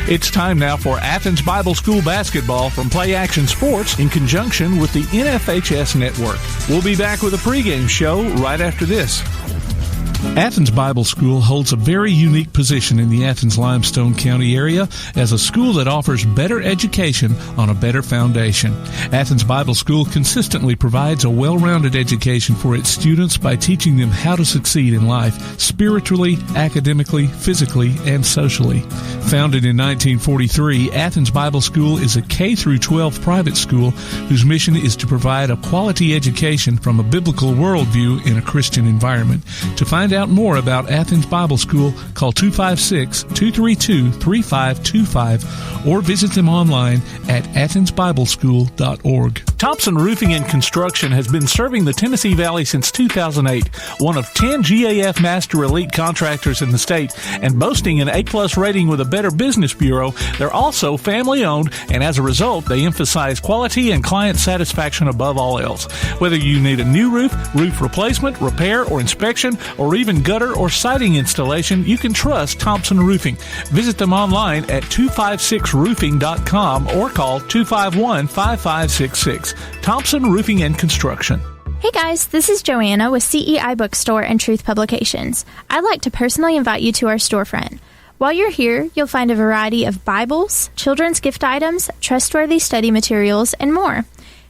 It's time now for Athens Bible School basketball from Play Action Sports in conjunction with the NFHS Network. We'll be back with a pregame show right after this. Athens Bible School holds a very unique position in the Athens-Limestone County area as a school that offers better education on a better foundation. Athens Bible School consistently provides a well-rounded education for its students by teaching them how to succeed in life, spiritually, academically, physically, and socially. Founded in 1943, Athens Bible School is a K-12 private school whose mission is to provide a quality education from a biblical worldview in a Christian environment. To find out more about Athens Bible School, call 256-232-3525 or visit them online at athensbibleschool.org. Thompson Roofing and Construction has been serving the Tennessee Valley since 2008, one of 10 GAF Master Elite contractors in the state, and boasting an A-plus rating with a Better Business Bureau. They're also family-owned, and as a result, they emphasize quality and client satisfaction above all else. Whether you need a new roof, roof replacement, repair, or inspection, or even gutter or siding installation, you can trust Thompson Roofing. Visit them online at 256roofing.com or call 251-5566. Thompson Roofing and Construction. Hey guys, this is Joanna with CEI Bookstore and Truth Publications. I'd like to personally invite you to our storefront. While you're here, you'll find a variety of Bibles, children's gift items, trustworthy study materials, and more.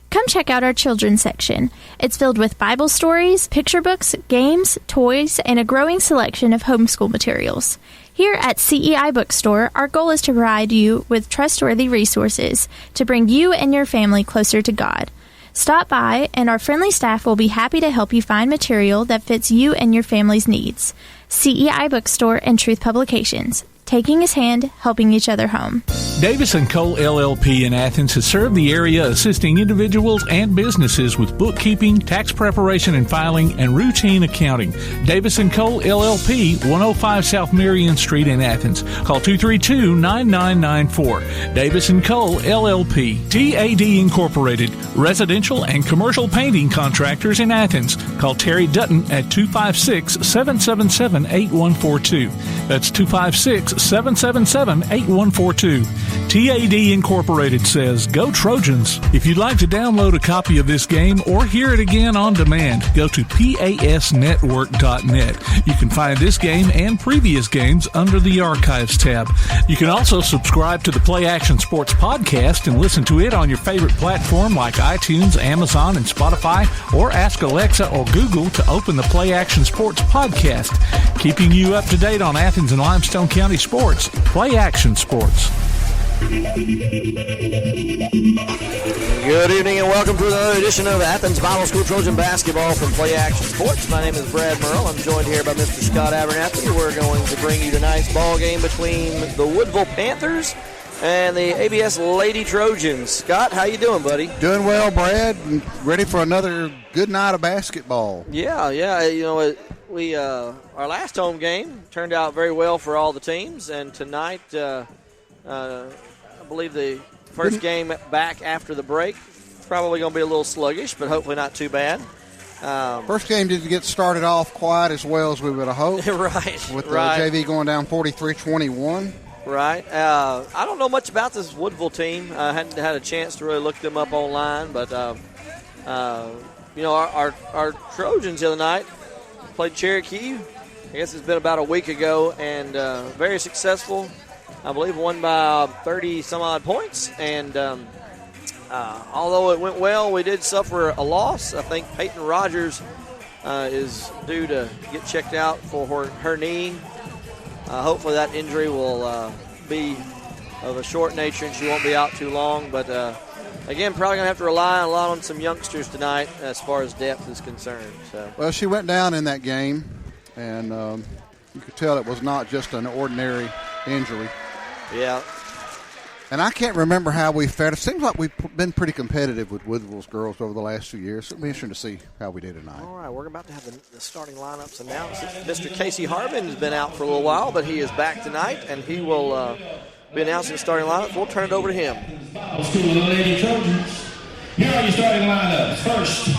Come check out our children's section. It's filled with Bible stories, picture books, games, toys, and a growing selection of homeschool materials. Here at CEI Bookstore, our goal is to provide you with trustworthy resources to bring you and your family closer to God. Stop by, and our friendly staff will be happy to help you find material that fits you and your family's needs. CEI Bookstore and Truth Publications. Taking his hand, helping each other home. Davis & Cole LLP in Athens has served the area assisting individuals and businesses with bookkeeping, tax preparation and filing, and routine accounting. Davis & Cole LLP, 105 South Marion Street in Athens. Call 232-9994. Davis & Cole LLP. TAD Incorporated, residential and commercial painting contractors in Athens. Call Terry Dutton at 256-777-8142. That's 256-777-8142. TAD Incorporated says, go Trojans. If you'd like to download a copy of this game or hear it again on demand, go to pasnetwork.net. You can find this game and previous games under the Archives tab. You can also subscribe to the Play Action Sports podcast and listen to it on your favorite platform like iTunes, Amazon, and Spotify, or ask Alexa or Google to open the Play Action Sports podcast. Keeping you up to date on Athens and Limestone County sports, Play Action Sports. Good evening and welcome to another edition of Athens Bible School Trojan Basketball from Play Action Sports. My name is Brad Merle. I'm joined here by Mr. Scott Abernathy. We're going to bring you tonight's ball game between the Woodville Panthers and the ABS Lady Trojans. Scott, how you doing, buddy? Doing well, Brad. Ready for another good night of basketball. Yeah. You know, our last home game turned out very well for all the teams, and tonight, I believe the first game back after the break probably going to be a little sluggish, but hopefully not too bad. First game didn't get started off quite as well as we would have hoped. Right. With the JV going down 43-21. Right. I don't know much about this Woodville team. I hadn't had a chance to really look them up online, but you know, our Trojans the other night played Cherokee. I guess it's been about a week ago, and very successful. I believe won by 30-some-odd points, and although it went well, we did suffer a loss. I think Peyton Rogers is due to get checked out for her knee. Hopefully that injury will be of a short nature and she won't be out too long. But, again, probably going to have to rely a lot on some youngsters tonight as far as depth is concerned. So. Well, she went down in that game, and you could tell it was not just an ordinary injury. Yeah. And I can't remember how we fared. It seems like we've been pretty competitive with Woodville's girls over the last few years. It'll be interesting to see how we did tonight. All right, we're about to have the starting lineups announced. Mr. Casey Harbin has been out for a little while, but he is back tonight, and he will be announcing the starting lineups. We'll turn it over to him. Bible School of the Lady Trojans. Here are your starting lineups. First,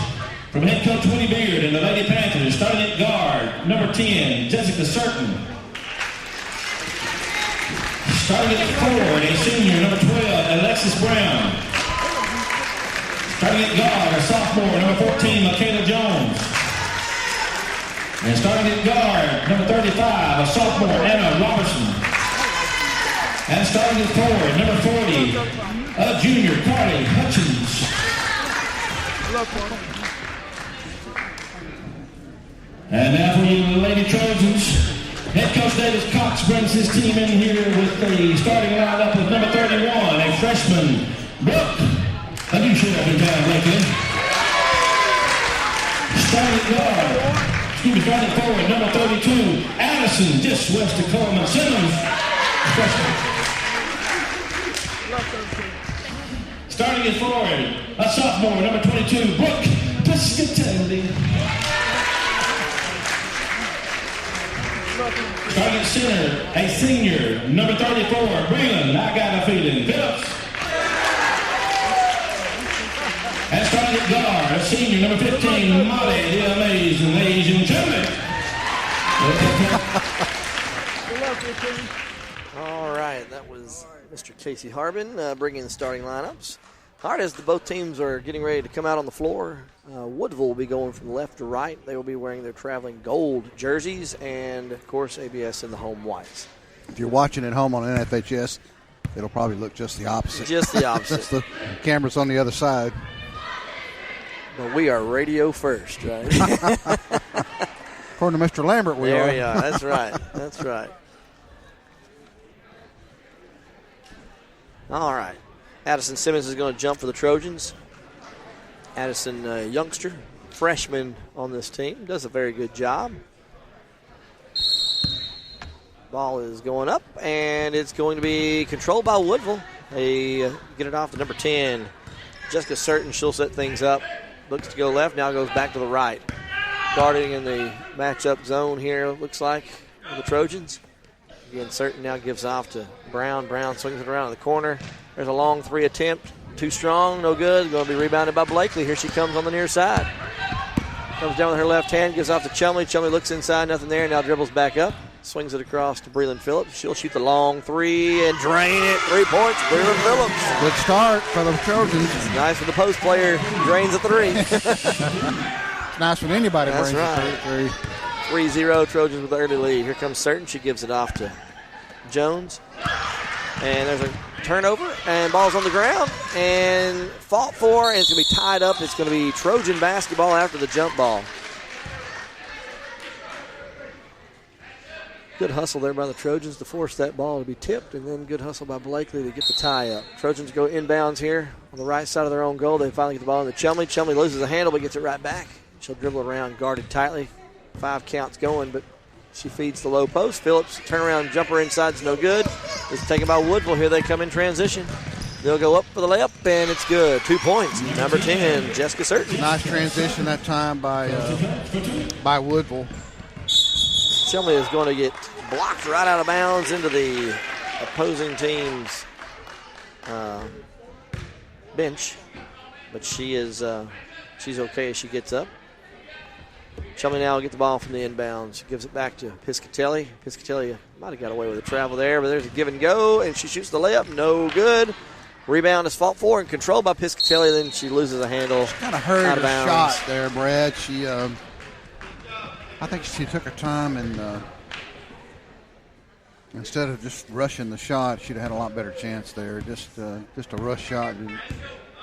from head coach Winnie Beard and the Lady Panthers, starting at guard, number 10, Jessica Certain. Starting at forward, a senior, number 12, Alexis Brown. Starting at guard, a sophomore, number 14, Michaela Jones. And starting at guard, number 35, a sophomore, Anna Robertson. And starting at forward, number 40, a junior, Carly Hutchins. And now for you, Lady Trojans. Head coach Davis Cox brings his team in here with the starting lineup with number 31, a freshman, Brooke. A new show up in town, Lincoln. Starting starting forward, number 32, Addison, just west of Coleman Simmons. Freshman. Starting at forward, a sophomore, number 22, Brooke Piscatelli. Starting at center, a senior, number 34, Braylon, I got a feeling, Phillips. And starting at guard, a senior, number 15, Molly, the amazing Asian Chumley. All right, that was Mr. Casey Harbin bringing the starting lineups. All right, as both teams are getting ready to come out on the floor, Woodville will be going from left to right. They will be wearing their traveling gold jerseys and, of course, ABS in the home whites. If you're watching at home on NFHS, it'll probably look just the opposite. Just the opposite. The camera's on the other side. But we are radio first, right? According to Mr. Lambert, we are. There we are. That's right. That's right. All right. Addison Simmons is going to jump for the Trojans. Addison, youngster, freshman on this team, does a very good job. Ball is going up, and it's going to be controlled by Woodville. They get it off to number 10. Jessica Certain, she'll set things up. Looks to go left, now goes back to the right. Guarding in the matchup zone here, looks like, for the Trojans. Again, Certain now gives off to Brown. Brown swings it around in the corner. There's a long three attempt. Too strong, no good. Going to be rebounded by Blakely. Here she comes on the near side. Comes down with her left hand, gives off to Chumley. Chumley looks inside, nothing there. Now dribbles back up. Swings it across to Breland Phillips. She'll shoot the long three and drain it. 3 points, Breland Phillips. Good start for the Trojans. It's nice for the post player. Drains a three. It's nice when anybody That's brings right. a three. 3-0 Trojans with the early lead. Here comes Certain. She gives it off to Jones. And there's a turnover, and ball's on the ground, and fought for, and it's going to be tied up. It's going to be Trojan basketball after the jump ball. Good hustle there by the Trojans to force that ball to be tipped, and then good hustle by Blakely to get the tie up. Trojans go inbounds here on the right side of their own goal. They finally get the ball into Chumley. Chumley loses the handle, but gets it right back. She'll dribble around, guarded tightly. 5 counts going, but she feeds the low post. Phillips, turnaround jumper inside's no good. It's taken by Woodville. Here they come in transition. They'll go up for the layup, and it's good. 2 points. Number 10, Jessica Certain. Nice transition that time by Woodville. Chumley is going to get blocked right out of bounds into the opposing team's bench, but she's okay as she gets up. Chumley now will get the ball from the inbounds. Gives it back to Piscatelli. Piscatelli might have got away with a travel there, but there's a give and go, and she shoots the layup. No good. Rebound is fought for and controlled by Piscatelli. Then she loses a handle. Kind of hurried her shot there, Brad. She, I think she took her time, and instead of just rushing the shot, she'd have had a lot better chance there. Just a rush shot, and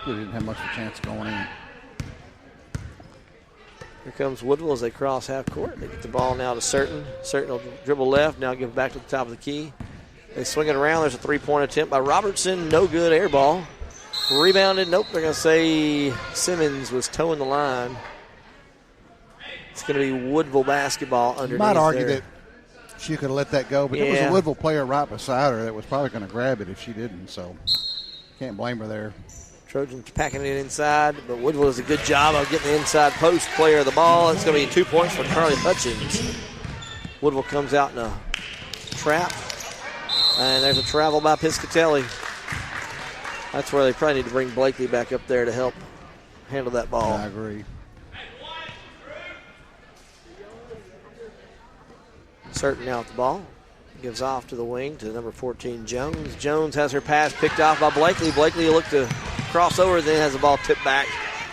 really didn't have much of a chance going in. Here comes Woodville as they cross half court. They get the ball now to Certain. Certain will dribble left, now give it back to the top of the key. They swing it around. There's a three-point attempt by Robertson. No good, air ball. Rebounded. Nope, they're going to say Simmons was towing the line. It's going to be Woodville basketball underneath. You might argue there. that she could have let that go, but there was a Woodville player right beside her that was probably going to grab it if she didn't, so can't blame her there. Trojans packing it inside, but Woodville does a good job of getting the inside post player of the ball. It's going to be 2 points for Carly Hutchins. Woodville comes out in a trap, and there's a travel by Piscatelli. That's where they probably need to bring Blakely back up there to help handle that ball. I agree. Certain now with the ball. Gives off to the wing to number 14, Jones. Jones has her pass picked off by Blakely. Blakely will look to cross over, then has the ball tipped back.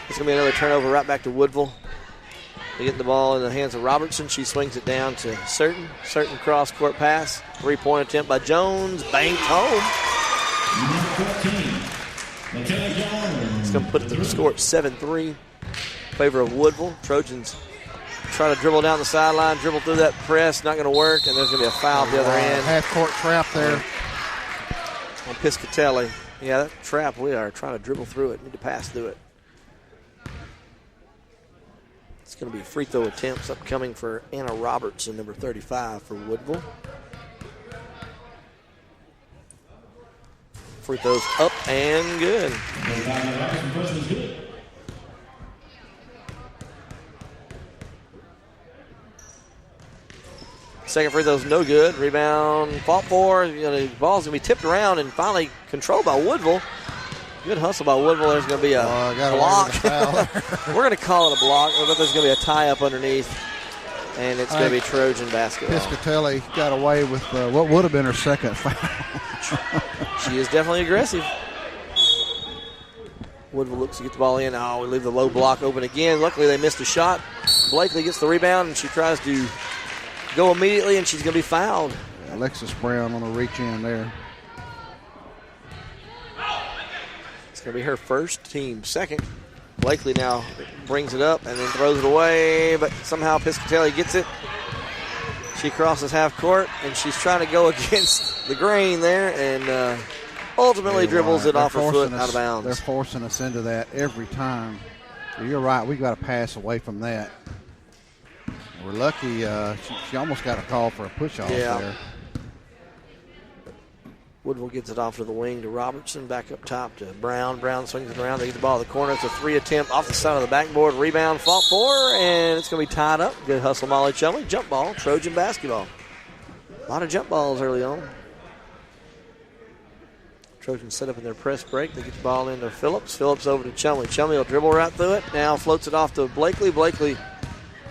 It's going to be another turnover right back to Woodville. They get the ball in the hands of Robertson. She swings it down to Certain. Certain cross-court pass. 3-point attempt by Jones. Banked home. It's going to put the score at 7-3 in favor of Woodville. Trojans try to dribble down the sideline, dribble through that press. Not going to work, and there's going to be a foul at the other end. Half-court trap there. On Piscatelli. Yeah, that trap, we are trying to dribble through it. Need to pass through it. It's going to be free throw attempts upcoming for Anna Robertson, number 35 for Woodville. Free throws up and good. Second free throw's no good. Rebound fought for. The ball's going to be tipped around and finally controlled by Woodville. Good hustle by Woodville. There's going to be a block. We're going to call it a block, but there's going to be a tie-up underneath, and it's going to be Trojan basketball. Piscatelli got away with what would have been her second foul. She is definitely aggressive. Woodville looks to get the ball in. Oh, we leave the low block open again. Luckily, they missed a shot. Blakely gets the rebound, and she tries to go immediately, and she's going to be fouled. Alexis Brown on a reach in there. It's going to be her first, team second. Blakely now brings it up and then throws it away, but somehow Piscatelli gets it. She crosses half court, and she's trying to go against the grain there, and ultimately dribbles it off her foot out of bounds. They're forcing us into that every time. You're right. We got to pass away from that. We're lucky. She almost got a call for a push-off there. Woodville gets it off to the wing to Robertson. Back up top to Brown. Brown swings it around. They get the ball in the corner. It's a 3 attempt off the side of the backboard. Rebound fought for, and it's going to be tied up. Good hustle, Molly Chumley. Jump ball, Trojan basketball. A lot of jump balls early on. Trojans set up in their press break. They get the ball into Phillips. Phillips over to Chumley. Chumley will dribble right through it. Now floats it off to Blakely. Blakely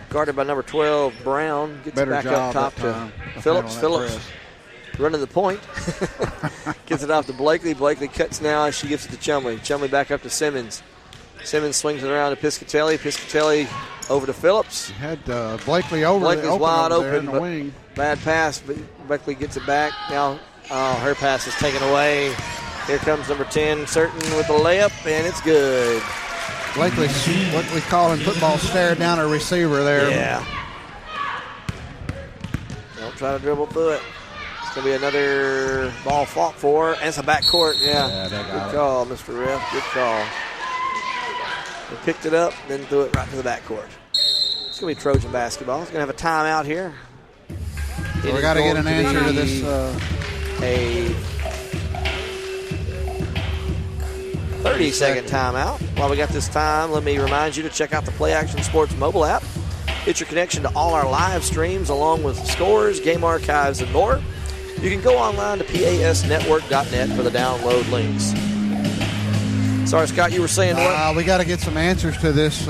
guarded by number 12, Brown. Gets it back up top to Phillips. Phillips running the point. Gets it off to Blakely. Blakely cuts now as she gives it to Chumley. Chumley back up to Simmons. Simmons swings it around to Piscatelli. Piscatelli over to Phillips. You had Blakely over. Blakely's wide open, in the wing. Bad pass, but Blakely gets it back. Now her pass is taken away. Here comes number 10, Certain with the layup, and it's good. Blakely, what we call in football, stared down a receiver there. Yeah. Don't try to dribble through it. It's going to be another ball fought for, and it's a backcourt. Yeah, good call, Mr. Ref. Good call. They picked it up, then threw it right to the backcourt. It's going to be Trojan basketball. It's going to have a timeout here. We got to get an answer to this. A 30-second timeout. While we got this time, let me remind you to check out the Play Action Sports mobile app. It's your connection to all our live streams along with scores, game archives, and more. You can go online to pasnetwork.net for the download links. Sorry, Scott, you were saying what? We got to get some answers to this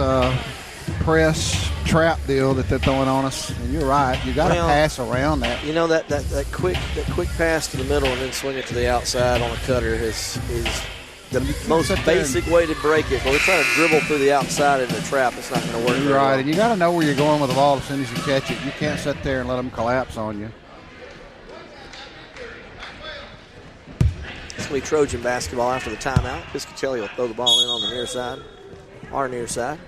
press trap deal that they're throwing on us. And you're right. You got to pass around that. You know that quick pass to the middle and then swing it to the outside on a cutter is the most basic way to break it. But we're trying to dribble through the outside in the trap. It's not going to work. You're right, and you got to know where you're going with the ball as soon as you catch it. You can't sit there and let them collapse on you. It's going to be Trojan basketball after the timeout. Piscatelli will throw the ball in on the near side, our near side.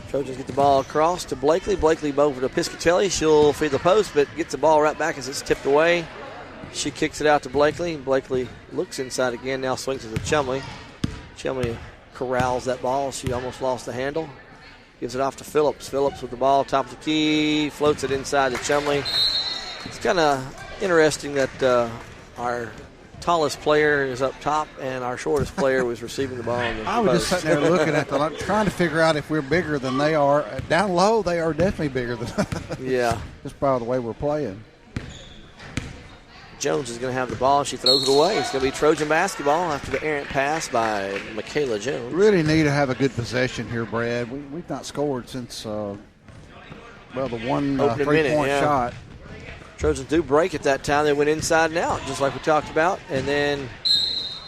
Trojans get the ball across to Blakely. Blakely over to Piscatelli. She'll feed the post, but gets the ball right back as it's tipped away. She kicks it out to Blakely. Blakely looks inside again, now swings it to Chumley. Chumley corrals that ball. She almost lost the handle. Gives it off to Phillips. Phillips with the ball, top of the key, floats it inside to Chumley. It's kind of interesting that our tallest player is up top and our shortest player was receiving the ball. I was just sitting there looking at trying to figure out if we're bigger than they are. Down low, they are definitely bigger than us. Yeah. Just by the way we're playing. Jones is going to have the ball. She throws it away. It's going to be Trojan basketball after the errant pass by Michaela Jones. Really need to have a good possession here, Brad. We've not scored since, the one three-point shot. Trojans do break at that time. They went inside and out, just like we talked about. And then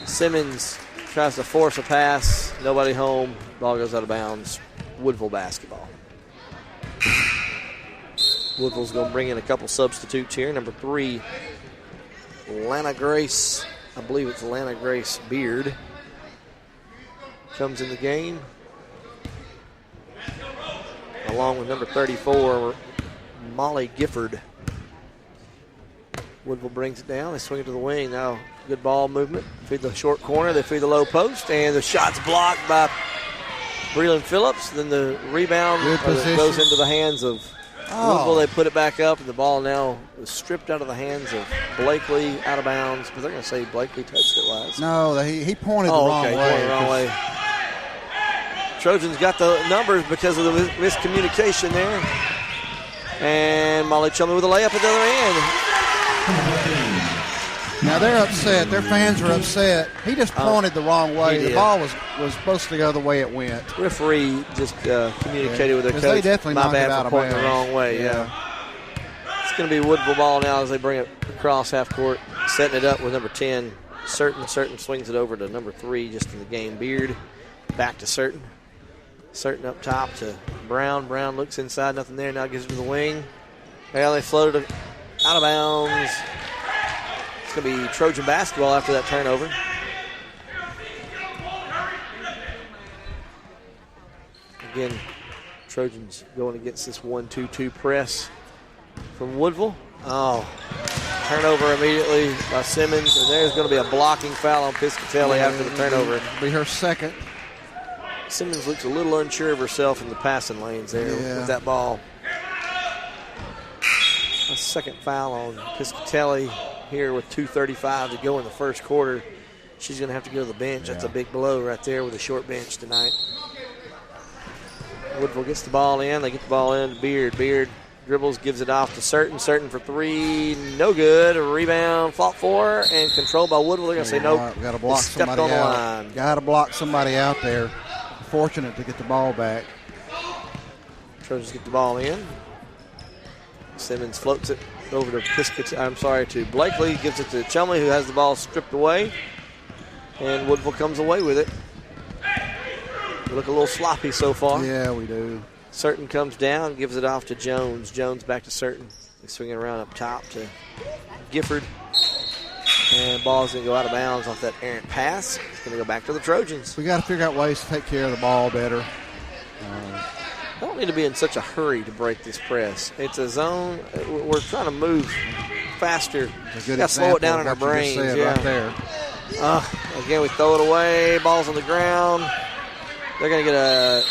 Simmons tries to force a pass. Nobody home. Ball goes out of bounds. Woodville basketball. Woodville's going to bring in a couple substitutes here. Number 3, Lana Grace. I believe it's Lana Grace Beard. Comes in the game. Along with number 34, Molly Gifford. Woodville brings it down. They swing it to the wing. Now, good ball movement. Feed the short corner. They feed the low post. And the shot's blocked by Breland Phillips. Then the rebound goes into the hands of Woodville. They put it back up, and the ball now is stripped out of the hands of Blakely, out of bounds. But they're going to say Blakely touched it last. No, he pointed the wrong way. Pointed the wrong way. Trojans got the numbers because of the miscommunication there. And Molly Chumley with a layup at the other end. Now they're upset. Their fans are upset. He just pointed the wrong way. The ball was supposed to go the way it went. Referee just communicated with their coach. They definitely My knocked bad it out for of pointing bounds. the wrong way. Yeah. It's going to be Woodville ball now as they bring it across half court, setting it up with number 10. Certain swings it over to number 3 just in the game. Beard back to Certain. Certain up top to Brown. Brown looks inside, nothing there. Now gives it to the wing. Well, they floated it out of bounds. It's going to be Trojan basketball after that turnover. Again, Trojans going against this 1-2-2 press from Woodville. Oh, turnover immediately by Simmons, and there's going to be a blocking foul on Piscatelli after the turnover. It'll be her second. Simmons looks a little unsure of herself in the passing lanes there with that ball. A second foul on Piscatelli here with 2:35 to go in the first quarter. She's going to have to go to the bench. That's a big blow right there with a short bench tonight. Woodville gets the ball in. They get the ball in to Beard. Beard dribbles, gives it off to Certain. Certain for 3, no good. A rebound, fought for, and controlled by Woodville. They're going to say nope. Got to block somebody on the out. line. Got to block somebody out there. Fortunate to get the ball back. Trojans get the ball in. Simmons floats it over to Blakely. Gives it to Chumley, who has the ball stripped away. And Woodville comes away with it. We look a little sloppy so far. Yeah, we do. Certain comes down, gives it off to Jones. Jones back to Certain. They swing it around up top to Gifford. And ball's going to go out of bounds off that errant pass. It's going to go back to the Trojans. We got to figure out ways to take care of the ball better. I don't need to be in such a hurry to break this press. It's a zone. We're trying to move faster. Got to slow it down in our brains. Right there. Again, we throw it away. Ball's on the ground. They're going to get a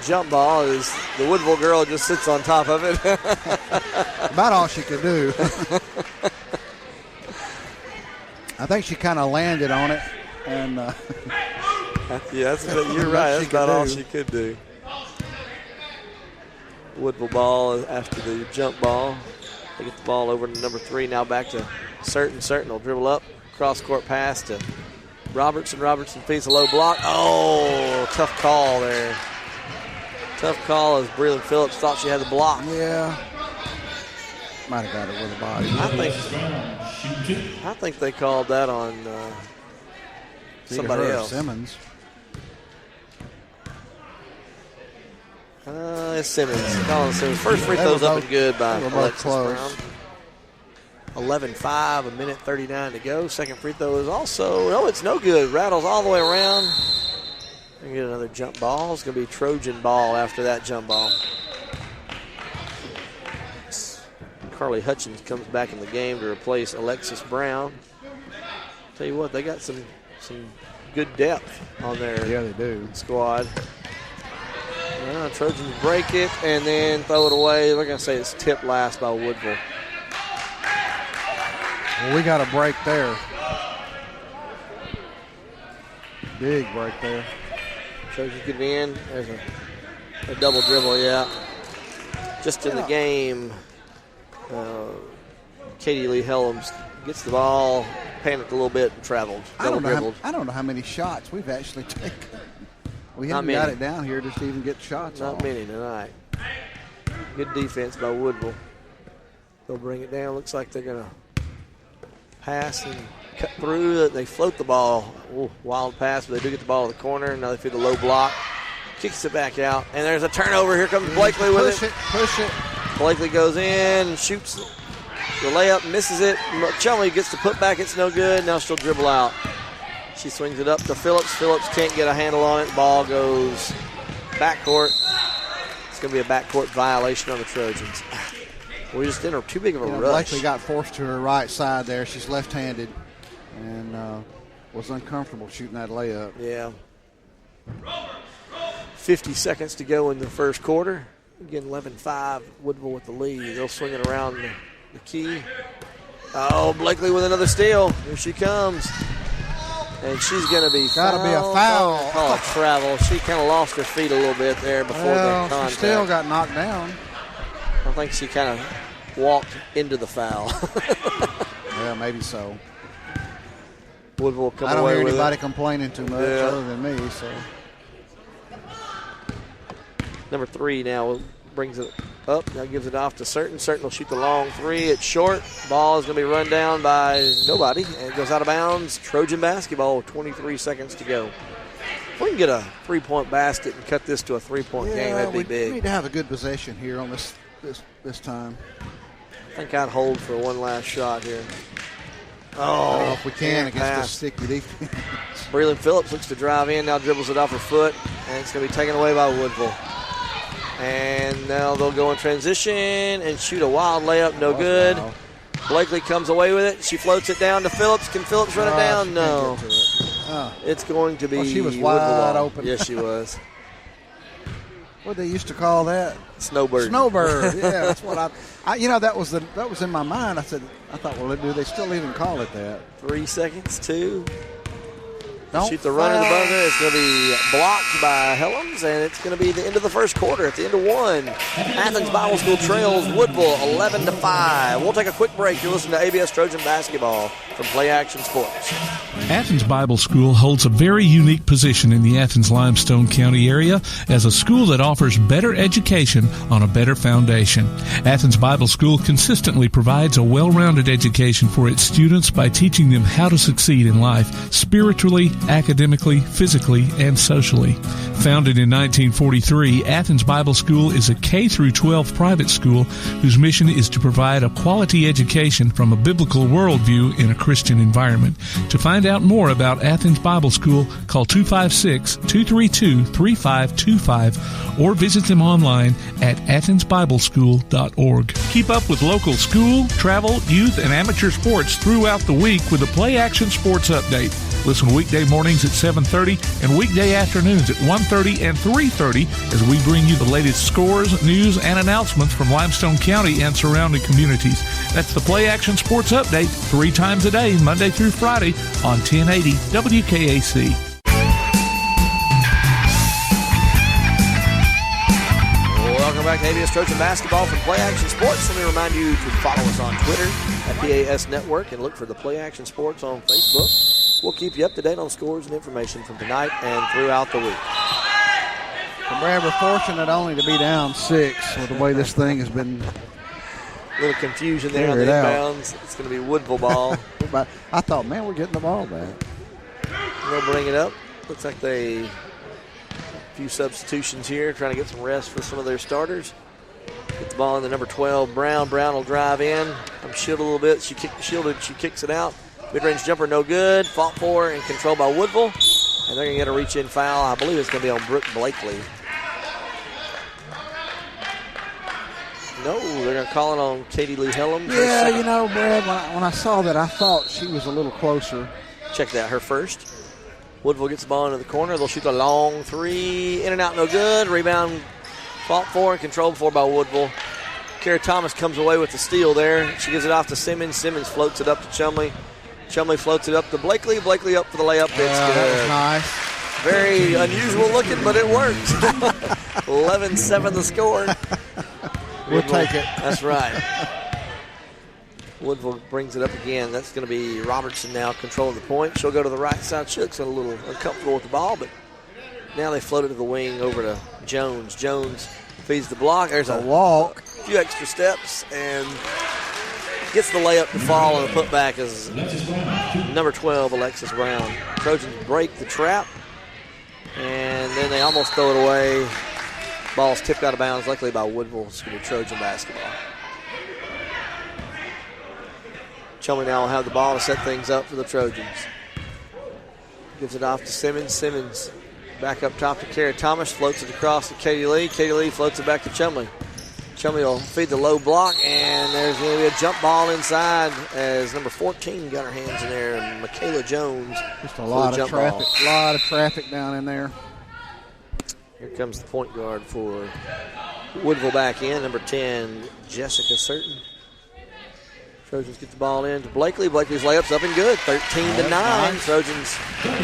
jump ball as the Woodville girl just sits on top of it. About all she could do. I think she kind of landed on it. And you're right. That's about all she could do. Woodville ball after the jump ball. They get the ball over to number 3. Now back to Certain. Certain will dribble up. Cross-court pass to Robertson. Robertson feeds a low block. Oh, tough call there. Tough call as Breland Phillips thought she had the block. Yeah. Might have got it with a body. I think they called that on somebody else. Simmons. It's Simmons. Colin Simmons. First free throw's up and good by Alexis Brown. 11-5, 1:39 to go. Second free throw is also, it's no good. Rattles all the way around. And get another jump ball. It's going to be Trojan ball after that jump ball. Carly Hutchins comes back in the game to replace Alexis Brown. Tell you what, they got some good depth on their squad. Trojans break it and then throw it away. We're going to say it's tipped last by Woodville. Well, we got a break there. Big break there. Trojans get it in. There's a double dribble, just in the game. Katie Lee Helms gets the ball, panicked a little bit, and traveled. Double dribbled. I don't know how many shots we've actually taken. We haven't got it down here just to even get shots Not many tonight. Good defense by Woodville. They'll bring it down. Looks like they're going to pass and cut through. They float the ball. Ooh, wild pass, but they do get the ball to the corner. Now they feed the low block. Kicks it back out. And there's a turnover. Here comes Blakely with it. Push it. Blakely goes in and shoots the layup, misses it. Chumley gets the putback. It's no good. Now she'll dribble out. She swings it up to Phillips. Phillips can't get a handle on it. Ball goes backcourt. It's going to be a backcourt violation on the Trojans. We just did her too big of a rush. Blakely got forced to her right side there. She's left-handed and was uncomfortable shooting that layup. Yeah. 50 seconds to go in the first quarter. Again, 11-5, Woodville with the lead. They'll swing it around the key. Oh, Blakely with another steal. Here she comes. And she's going to be fouled. Got to be a foul. Call it travel. She kind of lost her feet a little bit there before the contact. She still got knocked down. I think she kind of walked into the foul. Yeah, maybe so. Woodville come I don't away hear with anybody it. complaining too much other than me. So number 3 now brings it up. Now gives it off to Certain. Certain will shoot the long 3. It's short. Ball is going to be run down by nobody. And it goes out of bounds. Trojan basketball with 23 seconds to go. If we can get a 3-point basket and cut this to a 3-point game, that'd be big. We need to have a good possession here on this time. I think I'd hold for one last shot here. Oh, if we can against this sticky defense. Breland Phillips looks to drive in, now dribbles it off her foot, and it's going to be taken away by Woodville. And now they'll go in transition and shoot a wild layup, no good. Wow. Blakely comes away with it. She floats it down to Phillips. Can Phillips run it down? No. It's going to be she was wide open. Yes, she was. What they used to call that? Snowbird. Snowbird. Yeah, that's what I that was in my mind. I thought, well, do they still even call it that? 3 seconds, 2. Don't shoot the run in the buzzer. It's going to be blocked by Helms, and it's going to be the end of the first quarter. At the end of 1, Athens Bible School trails Woodville 11-5. We'll take a quick break. You're listening to ABS Trojan Basketball from Play Action Sports. Athens Bible School holds a very unique position in the Athens-Limestone County area as a school that offers better education on a better foundation. Athens Bible School consistently provides a well-rounded education for its students by teaching them how to succeed in life, spiritually, academically, physically, and socially. Founded in 1943, Athens Bible School is a K-12 private school whose mission is to provide a quality education from a biblical worldview in a Christian environment. To find out more about Athens Bible School, call 256-232-3525 or visit them online at athensbibleschool.org. Keep up with local school, travel, youth, and amateur sports throughout the week with the Play Action Sports Update. Listen weekday mornings at 7:30 and weekday afternoons at 1:30 and 3:30 as we bring you the latest scores, news, and announcements from Limestone County and surrounding communities. That's the Play Action Sports Update 3 times a day, Monday through Friday on 1080 WKAC. Welcome back to ABS Trojan Basketball from Play Action Sports. Let me remind you to follow us on Twitter at PAS Network and look for the Play Action Sports on Facebook. We'll keep you up to date on scores and information from tonight and throughout the week. And Brad, we're fortunate only to be down 6 with the way this thing has been. A little confusion there on the inbounds. It's going to be Woodville ball. I thought, man, we're getting the ball back. They'll bring it up. Looks like a few substitutions here, trying to get some rest for some of their starters. Get the ball in the number 12, Brown. Brown will drive in. I'm shielded a little bit. She kicks it out. Mid-range jumper, no good. Fought for and controlled by Woodville. And they're going to get a reach-in foul. I believe it's going to be on Brooke Blakely. No, they're going to call it on Katie Lee Helms. Yeah, you know, Brad, when I saw that, I thought she was a little closer. Check that, her first. Woodville gets the ball into the corner. They'll shoot the long 3. In and out, no good. Rebound fought for and controlled for by Woodville. Kara Thomas comes away with the steal there. She gives it off to Simmons. Simmons floats it up to Chumley. Chumley floats it up to Blakely. Blakely up for the layup. It's good. That was nice. Very unusual looking, but it worked. 11-7 the score. We'll take it. That's right. Woodville brings it up again. That's going to be Robertson now controlling the point. She'll go to the right side. She looks a little uncomfortable with the ball, but now they float it to the wing over to Jones. Jones feeds the block. There's a walk. A few extra steps, and Gets the layup to fall, and the putback is number 12, Alexis Brown. Trojans break the trap, and then they almost throw it away. Ball's tipped out of bounds, luckily by Woodville. It's going to be Trojan basketball. Chumley now will have the ball to set things up for the Trojans. Gives it off to Simmons. Simmons back up top to Kara Thomas. Floats it across to Katie Lee. Katie Lee floats it back to Chumley. Chumley will feed the low block, and there's going to be a jump ball inside as number 14 got her hands in there, and Michaela Jones. Just a lot of traffic. A lot of traffic down in there. Here comes the point guard for Woodville back in, number 10, Jessica Certain. Trojans get the ball in to Blakely. Blakely's layup's up and good, 13-9. Nice. Trojans,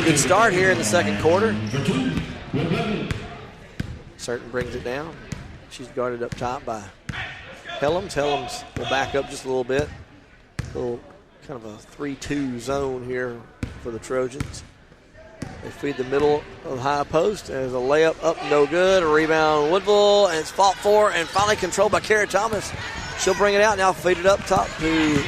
good start here in the second quarter. Certain brings it down. She's guarded up top by Helms. Helms will back up just a little bit. A little kind of a 3-2 zone here for the Trojans. They feed the middle of the high post. There's a layup up, no good. A rebound, Woodville, and it's fought for and finally controlled by Kara Thomas. She'll bring it out now, feed it up top to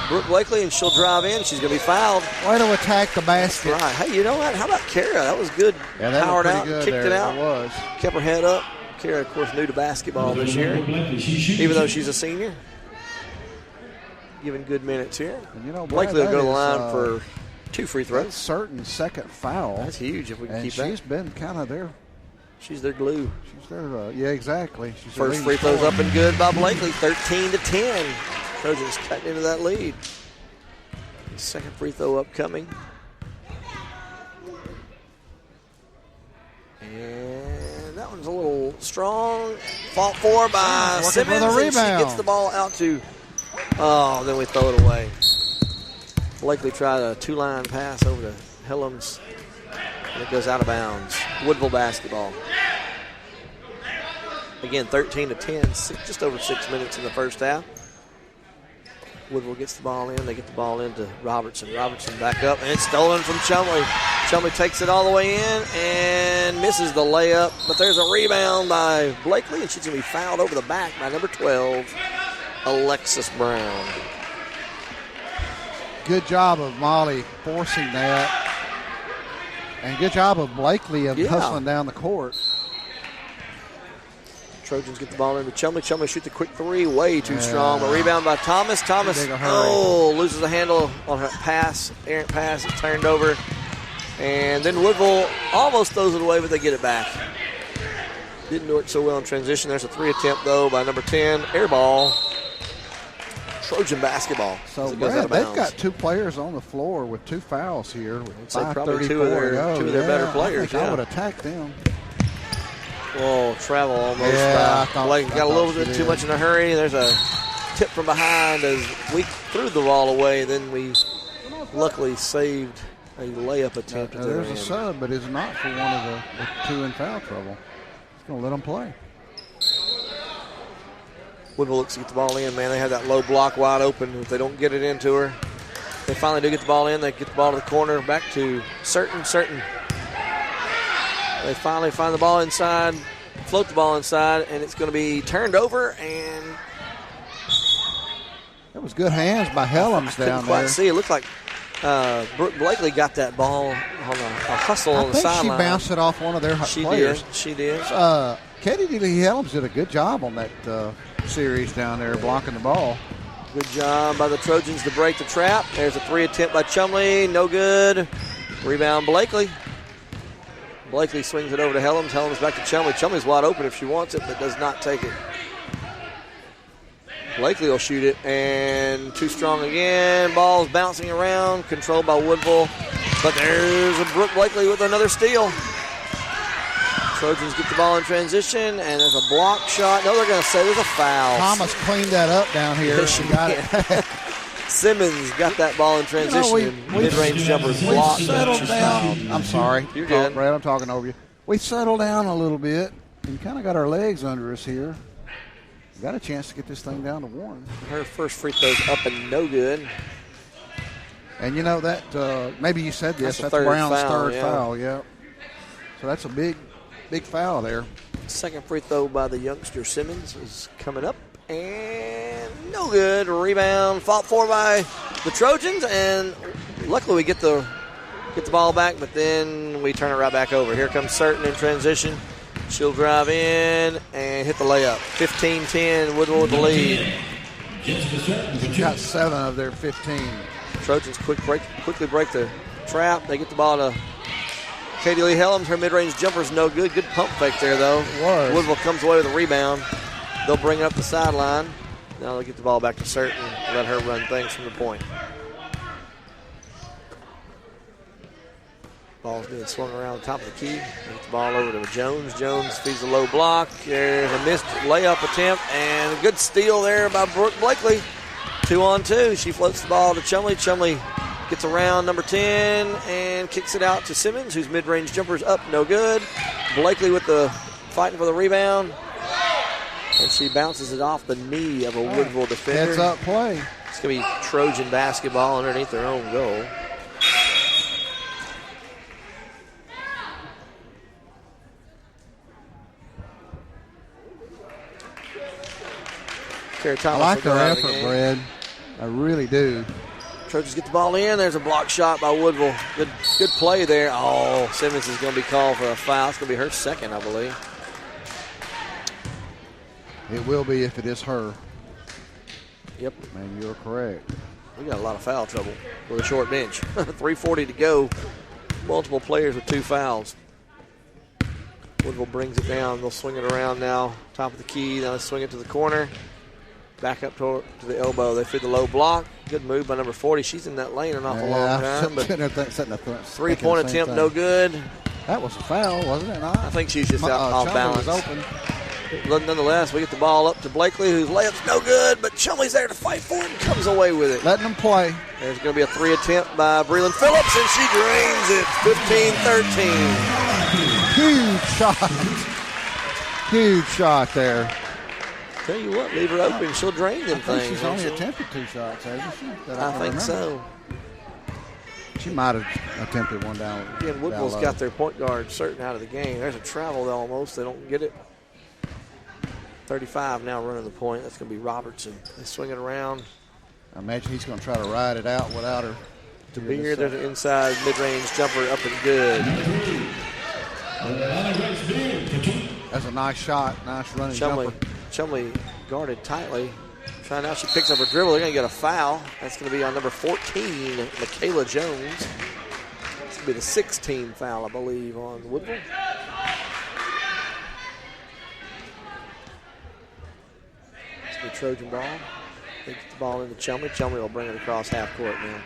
Brooke Blakely, and she'll drive in. She's going to be fouled. Way to attack the basket. Right. Hey, you know what? How about Kara? That was good. Yeah, that powered was out, good kicked there. it out. It was. Kept her head up. Kara, of course, new to basketball this year, even though she's a senior. Giving good minutes here. And you know, Blakely will go to the line for 2 free throws. That's Certain second foul. That's huge if we can keep that. She's been kind of there. She's their glue. She's their, yeah, exactly. She's First free throws up and good by Blakely, 13-10. Trojans cutting into that lead. Second free throw upcoming. And that one's a little strong. Fought for by Simmons. And she gets the ball out to, then we throw it away. Blakely tried a 2-line pass over to Helms, and it goes out of bounds. Woodville basketball. Again, 13-10, just over 6 minutes in the first half. Woodville gets the ball in. They get the ball into Robertson. Robertson back up, and it's stolen from Chumley. Chumley takes it all the way in and misses the layup, but there's a rebound by Blakely, and she's going to be fouled over the back by number 12, Alexis Brown. Good job of Molly forcing that. And good job of Blakely of hustling down the court. Trojans get the ball into Chumley. Chumley shoots a quick three, way too strong. A rebound by Thomas. Thomas, loses the handle on her pass. Errant pass is turned over. And then Woodville almost throws it away, but they get it back. Didn't do it so well in transition. There's a 3 attempt, though, by number 10. Air ball. Trojan basketball. So, Brad, they've got 2 players on the floor with 2 fouls here. I'd say probably two of their better players. I would attack them. Oh, travel almost. Got a little bit too much in a hurry. There's a tip from behind as we threw the ball away. Then we luckily saved a layup attempt. There's a sub, but it's not for one of the 2 in foul trouble. It's going to let them play. Woodville looks to get the ball in, man. They have that low block wide open. If they don't get it into her, they finally do get the ball in. They get the ball to the corner, back to Certain. They finally find the ball inside, float the ball inside, and it's going to be turned over. And that was good hands by Helms down there. Couldn't quite see. It looked like Brooke Blakely got that ball on a hustle on the sideline. She bounced it off one of their players. She did. Katie Lee Helms did a good job on that series down there, blocking the ball. Good job by the Trojans to break the trap. There's a 3 attempt by Chumley. No good. Rebound Blakely. Blakely swings it over to Helms. Helms back to Chumley. Chumley's wide open if she wants it, but does not take it. Blakely will shoot it, and too strong again. Ball's bouncing around, controlled by Woodville. But there's a Brooke Blakely with another steal. Trojans get the ball in transition, and there's a block shot. No, they're going to say there's a foul. Thomas cleaned that up down here. Yes, she got it. Simmons got that ball in transition. Mid-range jumper blocked. Settled down. I'm sorry. You're good. Brad, I'm talking over you. We settled down a little bit and kind of got our legs under us here. We got a chance to get this thing down to 1. Her first free throw's up and no good. And you know that, maybe you said this, that's Brown's third foul, yeah. So that's a big foul there. Second free throw by the youngster Simmons is coming up, and no good. Rebound fought for by the Trojans, and luckily we get the ball back, but then we turn it right back over. Here comes Certain in transition. She'll drive in and hit the layup. 15-10, Woodville with the lead. Got 7 of their 15. Trojans quickly break the trap. They get the ball to Katie Lee Helms. Her mid-range jumper's no good. Good pump fake there, though. It was. Woodville comes away with a rebound. They'll bring it up the sideline. Now they'll get the ball back to Certain and let her run things from the point. Ball's being swung around the top of the key. Get the ball over to Jones. Jones feeds a low block. There's a missed layup attempt and a good steal there by Brooke Blakely. 2-on-2. She floats the ball to Chumley. Chumley gets around number 10 and kicks it out to Simmons, whose mid-range jumper's up, no good. Blakely with the fighting for the rebound. And she bounces it off the knee of a Woodville defender. Heads up play. It's going to be Trojan basketball underneath their own goal. I like their effort, Brad. I really do. Trojans get the ball in. There's a block shot by Woodville. Good play there. Oh, Simmons is going to be called for a foul. It's going to be her second, I believe. It will be if it is her. Yep. Man, you're correct. We got a lot of foul trouble with a short bench. 3:40 to go. Multiple players with 2 fouls. Woodville brings it down. They'll swing it around now. Top of the key. Now they swing it to the corner. Back up to the elbow. They feed the low block. Good move by number 40. She's in that lane an awful long time. But 3-point attempt, no good. That was a foul, wasn't it not? I think she's just out off balance. Open. Nonetheless, we get the ball up to Blakely, whose layup's no good, but Chumley's there to fight for it and comes away with it. Letting them play. There's going to be a 3 attempt by Breland Phillips, and she drains it. 15-13. Huge shot. Huge shot there. Tell you what, leave her open. She'll drain them things. She's only attempted 2 shots, hasn't she? I think so. She might have attempted one down. Again, Woodville's got their point guard Certain out of the game. There's a travel almost. They don't get it. 35 now running the point. That's going to be Robertson. They swing it around. I imagine he's going to try to ride it out without her. To Beard, there's an inside mid-range jumper up and good. That's a nice shot. Nice running jumper. Chumley guarded tightly. Trying out, she picks up her dribble. They're going to get a foul. That's going to be on number 14, Michaela Jones. It's going to be the 16th foul, I believe, on Woodville. It's going to be Trojan ball. They get the ball into Chumley. Chumley will bring it across half court now.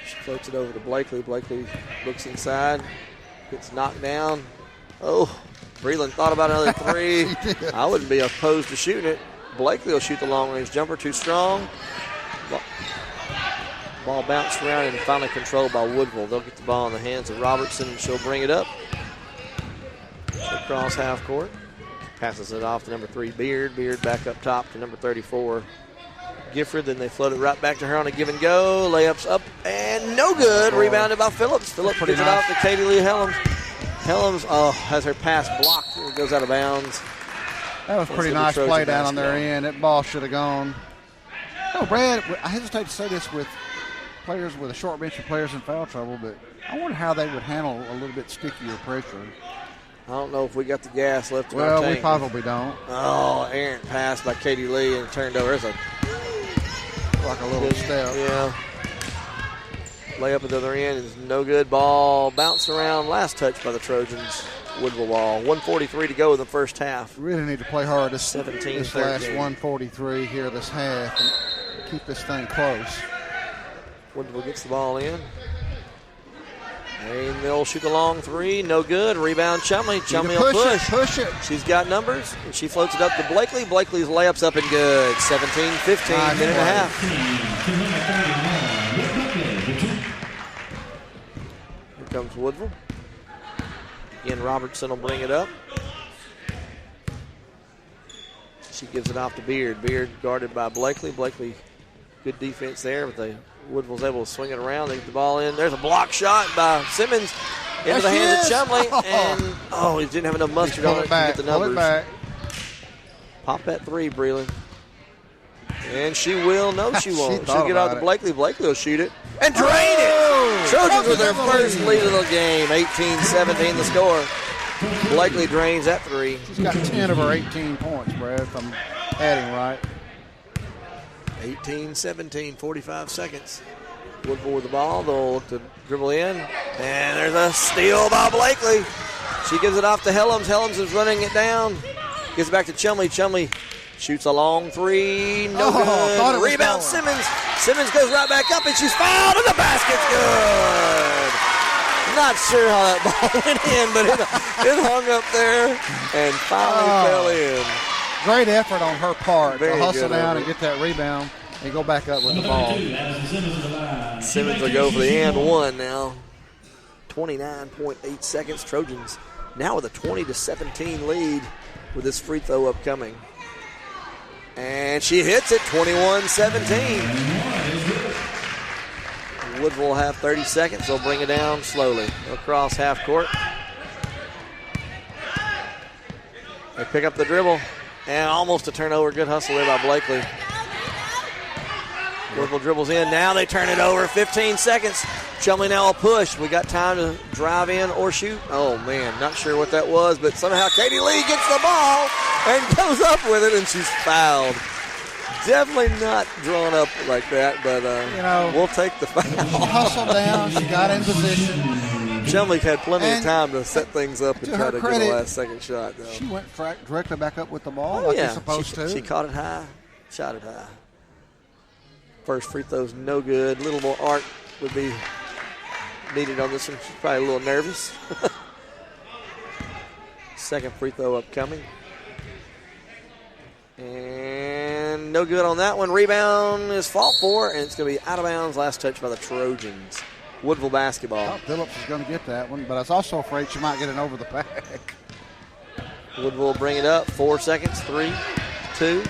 She floats it over to Blakely. Blakely looks inside. Gets knocked down. Oh, Breland thought about another 3. I wouldn't be opposed to shooting it. Blakely will shoot the long-range jumper. Too strong. Ball bounced around and finally controlled by Woodville. They'll get the ball in the hands of Robertson, and she'll bring it up. She'll cross half court. Passes it off to number 3, Beard. Beard back up top to number 34, Gifford. Then they float it right back to her on a give and go. Layups up and no good. Rebounded by Phillips. Phillips gives it off to Katie Lee Helms. Helms has her pass blocked. It goes out of bounds. That was pretty nice play down on their end. That ball should have gone. Oh, Brad, I hesitate to say this with players with a short bench and players in foul trouble, but I wonder how they would handle a little bit stickier pressure. I don't know if we got the gas left in our tank. Well, we probably don't. Oh, errant pass by Katie Lee and turned over. There's like a little step. Yeah. Layup at the other end is no good. Ball bounced around. Last touch by the Trojans. Woodville ball. 1:43 to go in the first half. Really need to play hard this 17-13. This last 1:43 here this half and keep this thing close. Woodville gets the ball in. And they'll shoot the long 3. No good. Rebound Chumley. Chumley will push it. She's got numbers. And she floats it up to Blakely. Blakely's layup's up and good. 17-15, minute and a half. Here comes Woodville. Again, Robertson will bring it up. She gives it off to Beard. Beard guarded by Blakely. Blakely, good defense there, but Woodville's able to swing it around. They get the ball in. There's a block shot by Simmons into the hands of Chumley. And, he didn't have enough mustard on it to get the numbers. Pull it back. Pop that 3, Breland. And she will. No, she won't. She'll get out to Blakely. Blakely will shoot it and drain it. Trojans with their first lead of the game. 18-17 the score. Blakely drains that three. She's got 10 of her 18 points, Brad, if I'm adding right. 18-17, 45 seconds. Woodville with the ball. They'll look to dribble in. And there's a steal by Blakely. She gives it off to Helms. Helms is running it down. Gives it back to Chumley. Chumley shoots a long three. No good. Rebound Simmons. Simmons goes right back up, and she's fouled, and the basket's good. Not sure how that ball went in, but it hung up there and finally fell in. Great effort on her part Very to hustle good down effort. and get that rebound and go back up with the ball. Simmons will go for the and one now. 29.8 seconds. Trojans now with a 20-17 lead with this free throw upcoming. And she hits it, 21-17. Woodville will have 30 seconds. They'll bring it down slowly across half court. They pick up the dribble. And almost a turnover. Good hustle there by Blakely. Woodville dribbles in. Now they turn it over. 15 seconds. Chumley now will push. We got time to drive in or shoot. Oh, man. Not sure what that was, but somehow Katie Lee gets the ball and goes up with it, and she's fouled. Definitely not drawn up like that, but we'll take the foul. She hustled down. She got in position. Chumley had plenty of time to set things up and try to get a last-second shot, though. She went directly back up with the ball like she's supposed to. She caught it high, shot it high. First free throw's no good. A little more art would be needed on this one. She's probably a little nervous. Second free throw upcoming. And no good on that one. Rebound is fought for, and it's going to be out of bounds. Last touch by the Trojans. Woodville basketball. I thought Phillips was going to get that one, but I was also afraid she might get it over the back. Woodville will bring it up. 4 seconds. 3, 2.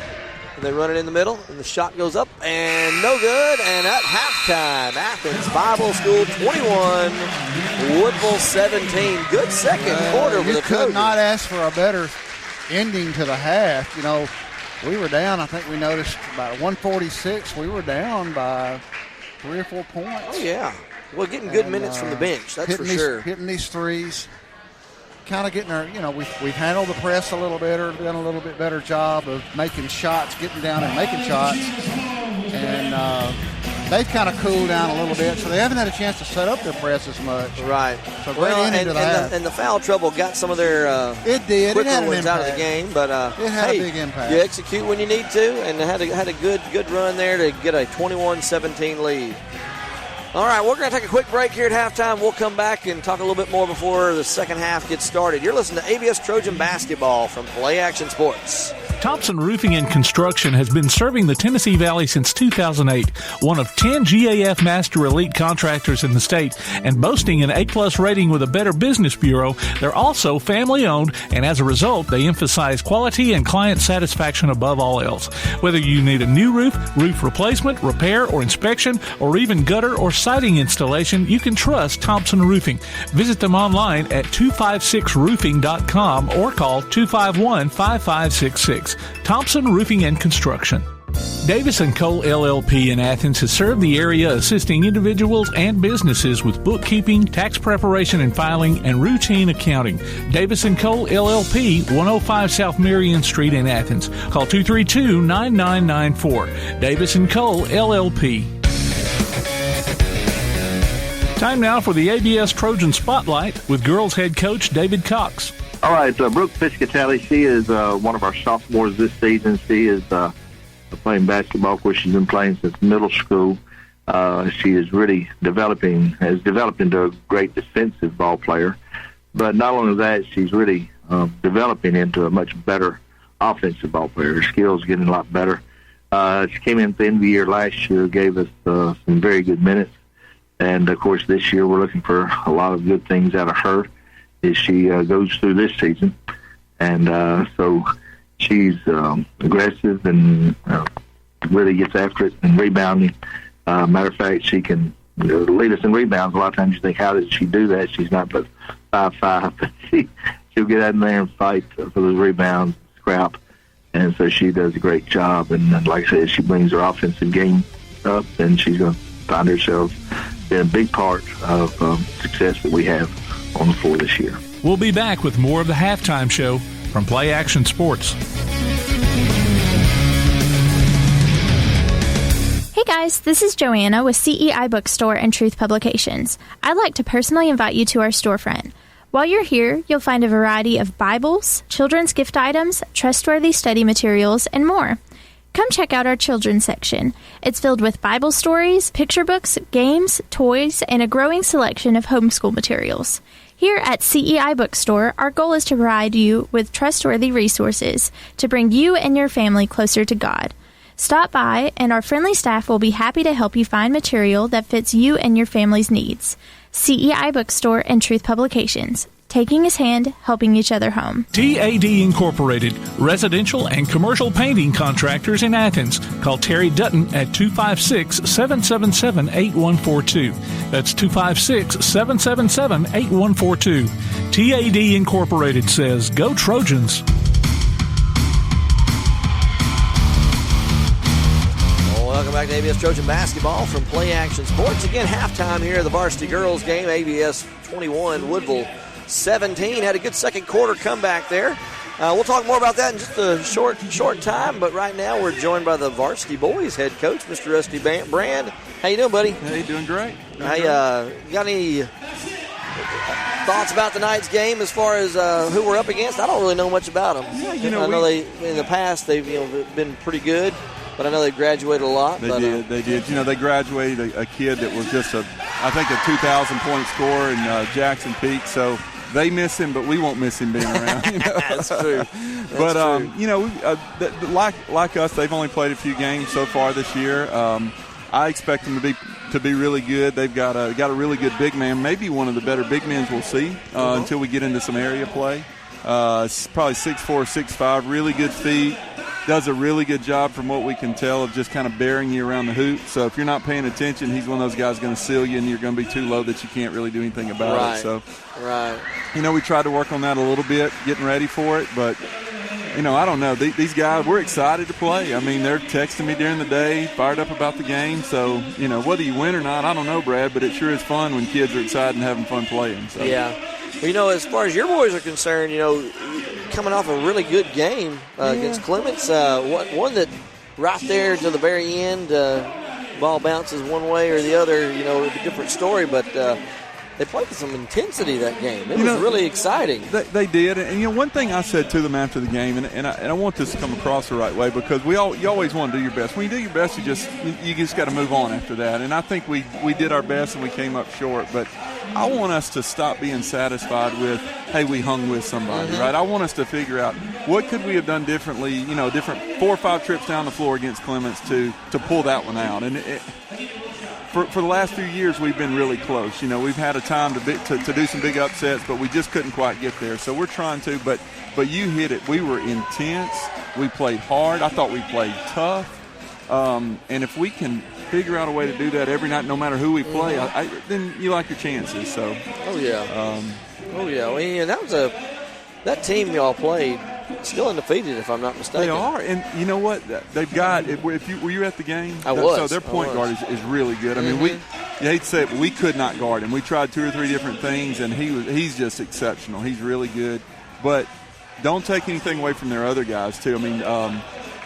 And they run it in the middle, and the shot goes up, and no good. And at halftime, Athens Bible School 21, Woodville 17. Good second quarter for the Trojans. You could not ask for a better ending to the half. You know, we were down, I think we noticed about 146. We were down by 3 or 4 points. Oh, yeah. Well, getting good minutes from the bench, that's for sure. Hitting these threes, kind of getting our, we've handled the press a little better, done a little bit better job of making shots, getting down and making shots. And they've kind of cooled down a little bit, so they haven't had a chance to set up their press as much. Right. So great ending to the half. And the foul trouble got some of their it did. quicker it had an ones impact. out of the game. But it had a big impact. You execute when you need to, and had a good run there to get a 21-17 lead. All right, we're going to take a quick break here at halftime. We'll come back and talk a little bit more before the second half gets started. You're listening to ABS Trojan Basketball from Play Action Sports. Thompson Roofing and Construction has been serving the Tennessee Valley since 2008, one of 10 GAF Master Elite contractors in the state, and boasting an A-plus rating with a Better Business Bureau. They're also family-owned, and as a result, they emphasize quality and client satisfaction above all else. Whether you need a new roof, roof replacement, repair, or inspection, or even gutter or siding installation, you can trust Thompson Roofing. Visit them online at 256roofing.com or call 251-5566. Thompson Roofing and Construction. Davis & Cole LLP in Athens has served the area assisting individuals and businesses with bookkeeping, tax preparation and filing, and routine accounting. Davis & Cole LLP, 105 South Marion Street in Athens. Call 232-9994. Davis & Cole LLP. Time now for the ABS Trojan Spotlight with girls head coach David Cox. All right, Brooke Piscatelli, she is one of our sophomores this season. She is playing basketball. Of course, she's been playing since middle school. She is really has developed into a great defensive ball player. But not only that, she's really developing into a much better offensive ball player. Her skills are getting a lot better. She came in at the end of the year last year, gave us some very good minutes. And, of course, this year we're looking for a lot of good things out of her as she goes through this season. And so she's aggressive and really gets after it and rebounding. Matter of fact, she can lead us in rebounds. A lot of times you think, how did she do that? She's not but 5'5", but she'll get out in there and fight for those rebounds, scrap. and so she does a great job. And like I said, she brings her offensive game up, and she's going to find herself being a big part of success that we have on the floor this year. We'll be back with more of the Halftime Show from Play Action Sports. Hey guys, this is Joanna with CEI Bookstore and Truth Publications. I'd like to personally invite you to our storefront. While you're here, you'll find a variety of Bibles, children's gift items, trustworthy study materials, and more. Come check out our children's section. It's filled with Bible stories, picture books, games, toys, and a growing selection of homeschool materials. Here at CEI Bookstore, our goal is to provide you with trustworthy resources to bring you and your family closer to God. Stop by, and our friendly staff will be happy to help you find material that fits you and your family's needs. CEI Bookstore and Truth Publications. Taking his hand, helping each other home. TAD Incorporated, residential and commercial painting contractors in Athens. Call Terry Dutton at 256-777-8142. That's 256-777-8142. TAD Incorporated says, go Trojans. Welcome back to ABS Trojan Basketball from Play Action Sports. Again, halftime here, the varsity girls game. ABS 21, Woodville 17. Had a good second quarter comeback there. We'll talk more about that in just a short time, but right now we're joined by the varsity boys head coach, Mr. Rusty Brand. How you doing, buddy? Hey, doing great. Hey, got any thoughts about tonight's game as far as who we're up against? I don't really know much about them. Yeah, I know they in the past they've been pretty good. But I know they graduated a lot. They did. They graduated a kid that was just I think a 2,000-point scorer in Jackson Peak. So they miss him, but we won't miss him being around. That's true. But like us, they've only played a few games so far this year. I expect them to be really good. They've got a really good big man, maybe one of the better big men we'll see until we get into some area play. Probably 6'4", 6'5", really good feet. Does a really good job from what we can tell of just kind of bearing you around the hoop. So if you're not paying attention, he's one of those guys going to seal you, and you're going to be too low that you can't really do anything about it. So, we tried to work on that a little bit, getting ready for it. But, I don't know. These guys, we're excited to play. I mean, they're texting me during the day, fired up about the game. So, whether you win or not, I don't know, Brad, but it sure is fun when kids are excited and having fun playing. So. Yeah. Well, as far as your boys are concerned, coming off a really good game against Clements, one that right there to the very end, ball bounces one way or the other, a different story, but they played with some intensity that game. It was really exciting. They did, and one thing I said to them after the game, and I want this to come across the right way, because you always want to do your best. When you do your best, you just got to move on after that. And I think we did our best and we came up short, but I want us to stop being satisfied with, hey, we hung with somebody, right? I want us to figure out what could we have done differently, different 4 or 5 trips down the floor against Clements to pull that one out. And for the last few years, we've been really close. We've had a time to do some big upsets, but we just couldn't quite get there. So we're trying to, but you hit it. We were intense. We played hard. I thought we played tough. And if we can figure out a way to do that every night, no matter who we play, then you like your chances. So. Oh yeah. Well, that team y'all played still undefeated, if I'm not mistaken. They are, and you know what? They've got. Were you at the game? I was. So their point guard is really good. I mean, you hate to say it, but we could not guard him. We tried 2 or 3 different things, and he's just exceptional. He's really good. But don't take anything away from their other guys too. I mean,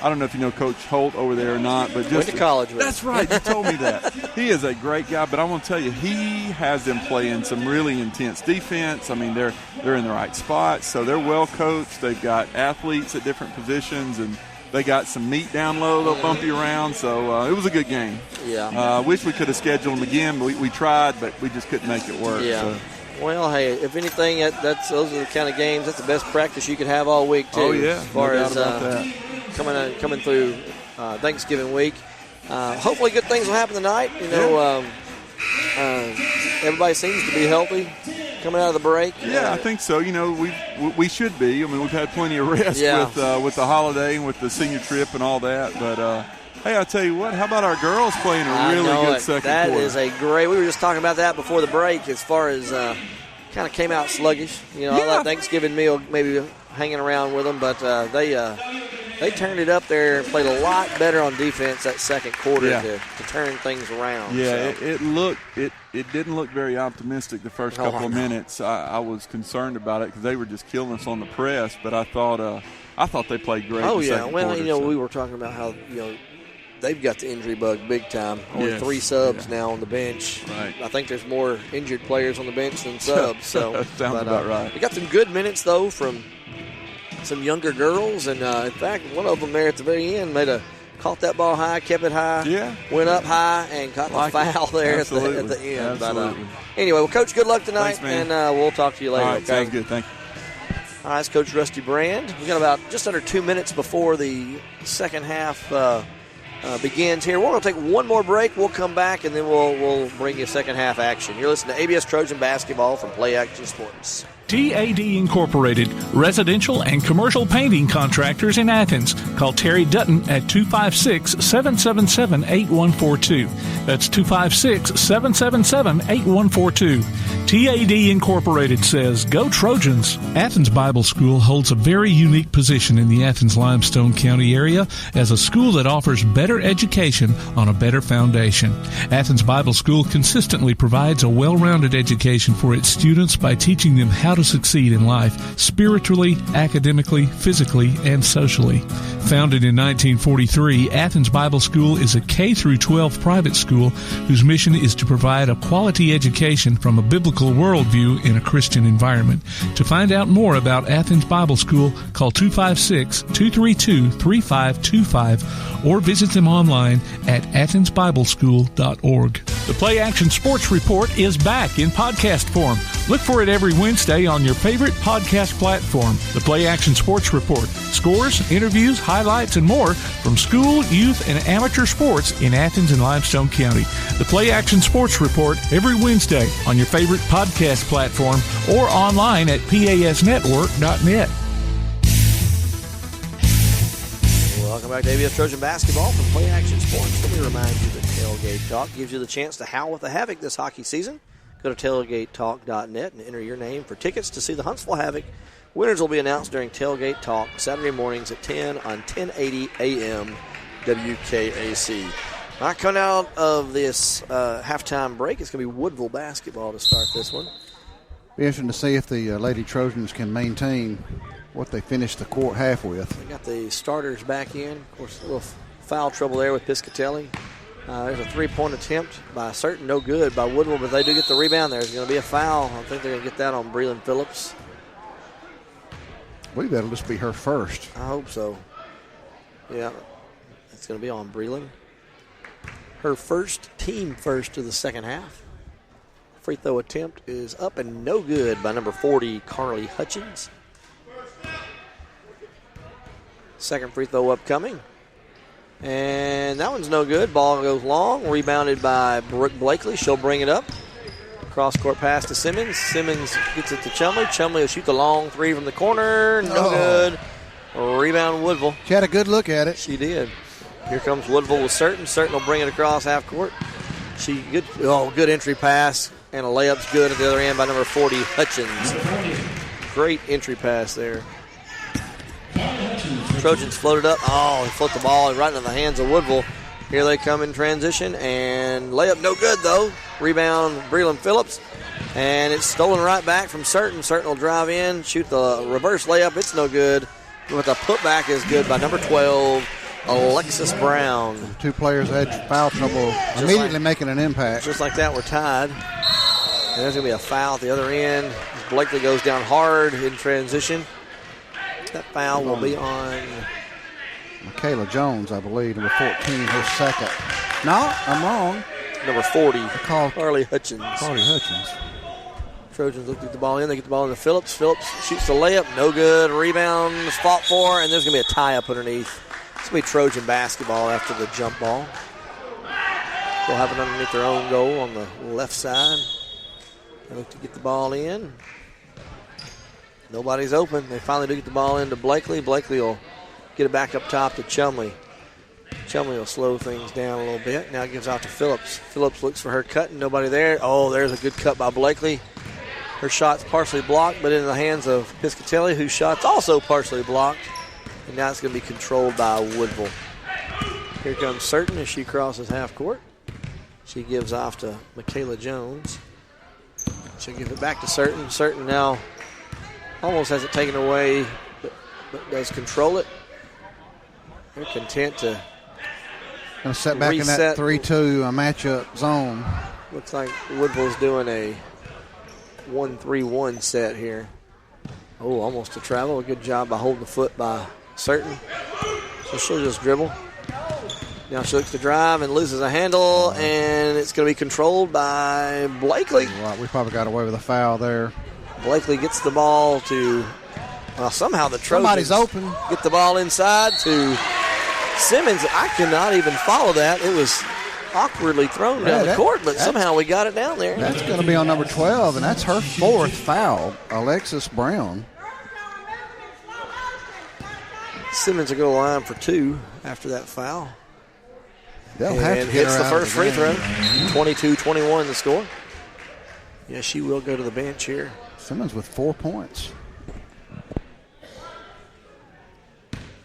I don't know if you know Coach Holt over there or not, but just went to college with him. That's right. You told me that. He is a great guy, but I want to tell you, he has them playing some really intense defense. I mean, they're in the right spots, so they're well coached. They've got athletes at different positions, and they got some meat down low. They'll bump you around, so it was a good game. Yeah. Wish we could have scheduled them again, but we tried, but we just couldn't make it work. Yeah. So. Well, hey, if anything, those are the kind of games. That's the best practice you could have all week too. Oh yeah, as far no as doubt about that. Coming through Thanksgiving week. Hopefully good things will happen tonight. Everybody seems to be healthy coming out of the break. Yeah, I think so. We should be. I mean, we've had plenty of rest with the holiday and with the senior trip and all that. But, hey, I'll tell you what, how about our girls playing a really good second quarter? That is a great – we were just talking about that before the break as far as kind of came out sluggish. All that Thanksgiving meal maybe hanging around with them, but they They turned it up there and played a lot better on defense that second quarter to turn things around. Yeah, so. It didn't look very optimistic the first couple of minutes. I was concerned about it because they were just killing us on the press, but I thought they played great. Oh, in the second quarter, we were talking about how, they've got the injury bug big time. Only 3 subs now on the bench. Right. I think there's more injured players on the bench than subs. So that sounds about right. We got some good minutes, though, from some younger girls. And, in fact, one of them there at the very end caught that ball high, kept it high, went up high, and caught the foul there at the end. Absolutely. But, anyway, well, Coach, good luck tonight. Thanks, and we'll talk to you later. All right, okay? sounds good. Thank you. All right, it's Coach Rusty Brand. We've got about just under 2 minutes before the second half begins here. We're going to take one more break. We'll come back, and then we'll bring you second half action. You're listening to ABS Trojan Basketball from Play Action Sports. TAD Incorporated, residential and commercial painting contractors in Athens. Call Terry Dutton at 256-777-8142. That's 256-777-8142. TAD Incorporated says, "Go Trojans." Athens Bible School holds a very unique position in the Athens-Limestone County area as a school that offers better education on a better foundation. Athens Bible School consistently provides a well-rounded education for its students by teaching them how to succeed in life, spiritually, academically, physically, and socially. Founded in 1943, Athens Bible School is a K-12 private school whose mission is to provide a quality education from a biblical worldview in a Christian environment. To find out more about Athens Bible School, call 256-232-3525 or visit them online at athensbibleschool.org. The Play Action Sports Report is back in podcast form. Look for it every Wednesday on your favorite podcast platform. The Play Action Sports Report. Scores, interviews, highlights, and more from school, youth, and amateur sports in Athens and Limestone County. The Play Action Sports Report every Wednesday on your favorite podcast platform or online at pasnetwork.net. Welcome back to ABS Trojan Basketball from Play Action Sports. Let me remind you that Tailgate Talk gives you the chance to howl with the Havoc this hockey season. Go to tailgatetalk.net and enter your name for tickets to see the Huntsville Havoc. Winners will be announced during Tailgate Talk Saturday mornings at 10 on 1080 AM WKAC. All right, coming out of this halftime break, it's going to be Woodville basketball to start this one. Be interesting to see if the Lady Trojans can maintain what they finished the court half with. They got the starters back in. Of course, a little foul trouble there with Piscatelli. There's a three-point attempt by Certain, no good by Woodville, but they do get the rebound. There's going to be a foul. I think they're going to get that on Breland Phillips. I believe that'll just be her first. I hope so. Yeah, it's going to be on Breland. Her first, team first of the second half. Free throw attempt is up and no good by number 40, Carly Hutchins. Second free throw upcoming. And that one's no good. Ball goes long. Rebounded by Brooke Blakely. She'll bring it up. Cross-court pass to Simmons. Simmons gets it to Chumley. Chumley will shoot the long three from the corner. No good. Rebound Woodville. She had a good look at it. She did. Here comes Woodville with Certain. Certain will bring it across half court. Good entry pass. And a layup's good at the other end by number 40, Hutchins. Great entry pass there. Trojans floated up. Oh, he flipped the ball right into the hands of Woodville. Here they come in transition, and layup no good, though. Rebound, Breland Phillips, and it's stolen right back from Certain. Certain will drive in, shoot the reverse layup. It's no good, but the putback is good by number 12, Alexis Brown. Two players had foul trouble immediately making an impact. Just like that, we're tied. And there's going to be a foul at the other end. Blakely goes down hard in transition. That foul will be on Michaela Jones, I believe, number 14, her second. No, I'm wrong. Number 40, Carly Hutchins. Carly Hutchins. Trojans look at the ball in. They get the ball into Phillips. Phillips shoots the layup. No good. Rebound is fought for, and there's going to be a tie-up underneath. It's going to be Trojan basketball after the jump ball. They'll have it underneath their own goal on the left side. They look to get the ball in. Nobody's open. They finally do get the ball into Blakely. Blakely will get it back up top to Chumley. Chumley will slow things down a little bit. Now it gives out to Phillips. Phillips looks for her cutting. Nobody there. Oh, there's a good cut by Blakely. Her shot's partially blocked, but in the hands of Piscatelli, whose shot's also partially blocked. And now it's going to be controlled by Woodville. Here comes Certain as she crosses half court. She gives off to Michaela Jones. She'll give it back to Certain. Certain now almost has it taken away, but does control it. They're content to going to set back in that 3-2 matchup zone. Looks like Woodville's doing a 1-3-1 set here. Oh, almost a travel. A good job by holding the foot by Certain. So she'll just dribble. Now she looks to drive and loses a handle, and it's going to be controlled by Blakely. Right, we probably got away with a foul there. Blakely gets the ball to, well, somehow the Trojans somebody's open. Get the ball inside to Simmons. I cannot even follow that. It was awkwardly thrown down the court, but somehow we got it down there. That's going to be on number 12, and that's her fourth foul, Alexis Brown. Simmons will go to the line for 2 after that foul. They'll have to hits the first free throw. 22-21 the score. Yeah, she will go to the bench here. Simmons with 4 points.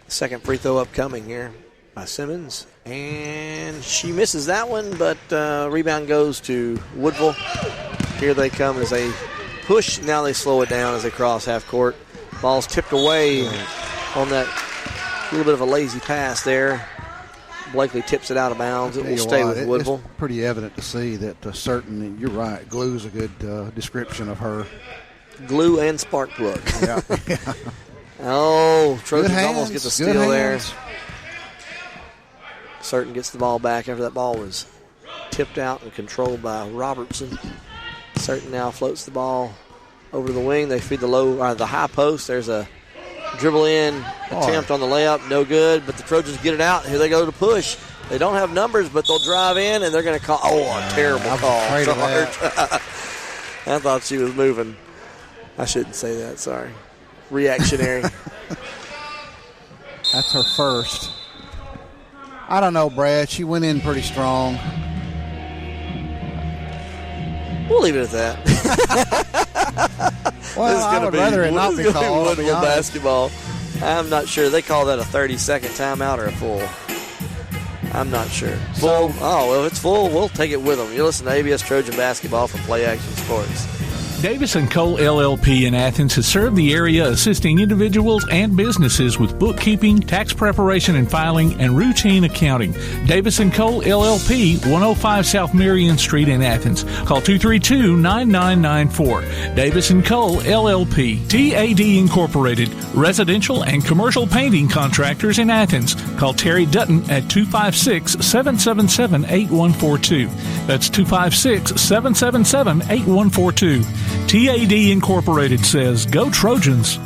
Second free throw upcoming here by Simmons. And she misses that one, but rebound goes to Woodville. Here they come as they push. Now they slow it down as they cross half court. Ball's tipped away on that little bit of a lazy pass there. Blakely tips it out of bounds. It will stay with Woodville. It's pretty evident to see that Certain, you're right, Glue's a good description of her. Glue and spark plug. Yeah. Oh, Trojans almost get the steal there. Certain gets the ball back after that ball was tipped out and controlled by Robertson. Certain now floats the ball over the wing. They feed the high post. There's a dribble in attempt on the layup, no good, but the Trojans get it out. Here they go to push. They don't have numbers, but they'll drive in, and they're going to call. Oh, a terrible call. I thought she was moving. I shouldn't say that, sorry. Reactionary. That's her first. I don't know, Brad. She went in pretty strong. We'll leave it at that. Well, I would rather it not be called. Woodville basketball. I'm not sure. They call that a 30-second timeout or a full. I'm not sure. Full. Oh, well, if it's full, we'll take it with them. You listen to ABS Trojan Basketball from Play Action Sports. Davis & Cole LLP in Athens has served the area assisting individuals and businesses with bookkeeping, tax preparation and filing, and routine accounting. Davis & Cole LLP, 105 South Marion Street in Athens. Call 232-9994. Davis & Cole LLP. TAD Incorporated, residential and commercial painting contractors in Athens. Call Terry Dutton at 256-777-8142. That's 256-777-8142. TAD Incorporated says, go Trojans.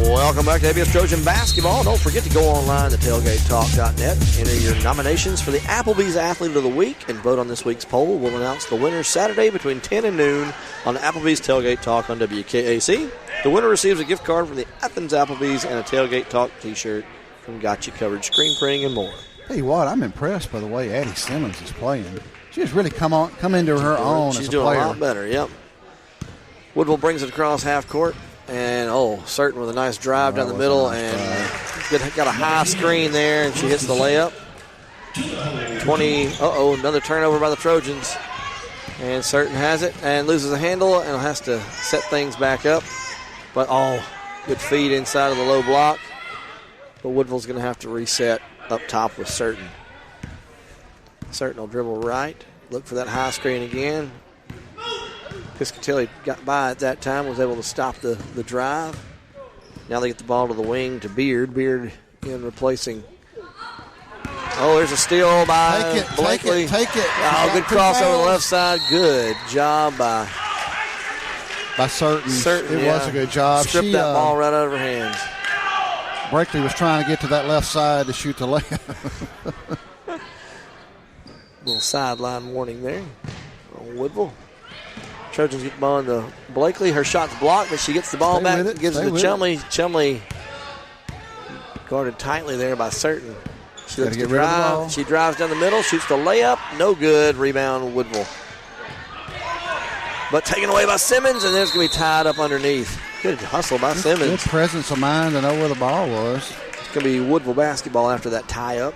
Welcome back to ABS Trojan Basketball. Don't forget to go online to tailgatetalk.net. Enter your nominations for the Applebee's Athlete of the Week and vote on this week's poll. We'll announce the winner Saturday between 10 and noon on Applebee's Tailgate Talk on WKAC. The winner receives a gift card from the Athens Applebee's and a Tailgate Talk t-shirt from Gotcha Covered Screen Printing and more. Tell you what, I'm impressed by the way Addie Simmons is playing. She's really come into her own as a player. She's doing a lot better, yep. Woodville brings it across half court. And, Certain with a nice drive down the middle. And got a high screen there, and she hits the layup. Another turnover by the Trojans. And Certain has it and loses a handle and has to set things back up. But, good feed inside of the low block. But Woodville's going to have to reset up top with Certain. Certain will dribble right. Look for that high screen again. Piscatelli got by at that time, was able to stop the drive. Now they get the ball to the wing to Beard. Beard in replacing. There's a steal by Blakely. Take it. Good cross over the left side. Good job by Certain. It was a good job. Stripped that ball right out of her hands. Blakely was trying to get to that left side to shoot the layup. Little sideline warning there on Woodville. Trojans get the ball into Blakely. Her shot's blocked, but she gets the ball back and gives it to Chumley. Chumley guarded tightly there by Certain. She looks to drive. She drives down the middle, shoots the layup. No good. Rebound, Woodville. but taken away by Simmons, and then it's going to be tied up underneath. Good hustle by Simmons. Good presence of mind to know where the ball was. It's going to be Woodville basketball after that tie-up.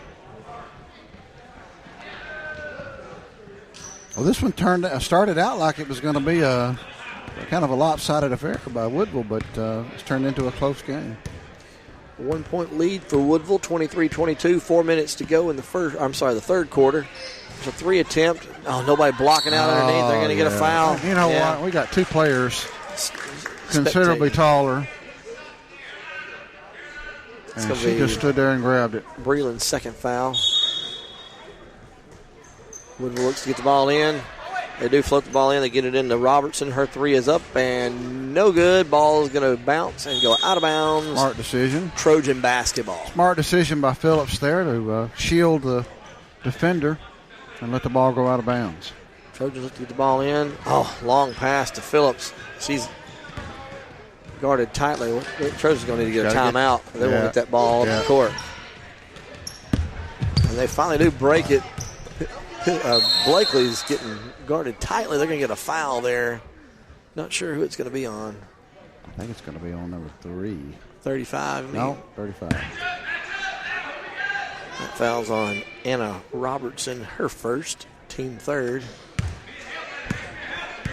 Well, this one started out like it was going to be a kind of a lopsided affair by Woodville, but it's turned into a close game. 1 point lead for Woodville, 23-22. 4 minutes to go in the third quarter. It's a 3 attempt. Oh, nobody blocking out underneath. They're going to get a foul. You know what? We got 2 players considerably taller. And she just stood there and grabbed it. Breland's second foul. Woodville looks to get the ball in. They do float the ball in. They get it into Robertson. Her 3 is up and no good. Ball is going to bounce and go out of bounds. Smart decision. Trojan basketball. Smart decision by Phillips there to shield the defender and let the ball go out of bounds. Trojans look to get the ball in. Oh, long pass to Phillips. She's guarded tightly. Trojans going to need to get a timeout. They won't get that ball off the court. And they finally do break it. Blakely's getting guarded tightly. They're going to get a foul there. Not sure who it's going to be on. I think it's going to be on number 3. 35. No, 35. That foul's on Anna Robertson, her first, team third.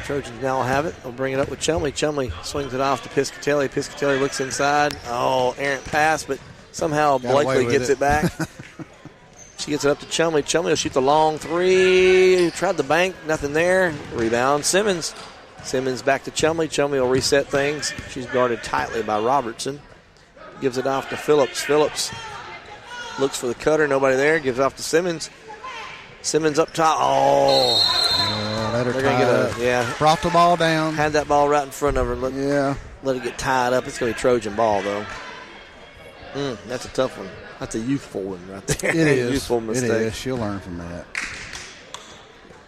Trojans now have it. They'll bring it up with Chumley. Chumley swings it off to Piscatelli. Piscatelli looks inside. Oh, errant pass, but somehow Blakely gets it back. She gets it up to Chumley. Chumley will shoot the long 3. Tried the bank. Nothing there. Rebound, Simmons. Simmons back to Chumley. Chumley will reset things. She's guarded tightly by Robertson. Gives it off to Phillips. Phillips looks for the cutter. Nobody there. Gives it off to Simmons. Simmons up top. Oh. Let her tie up. Brought the ball down. Had that ball right in front of her. Let it get tied up. It's going to be Trojan ball, though. That's a tough one. That's a youthful one right there. It is. Youthful mistake. It is. She'll learn from that.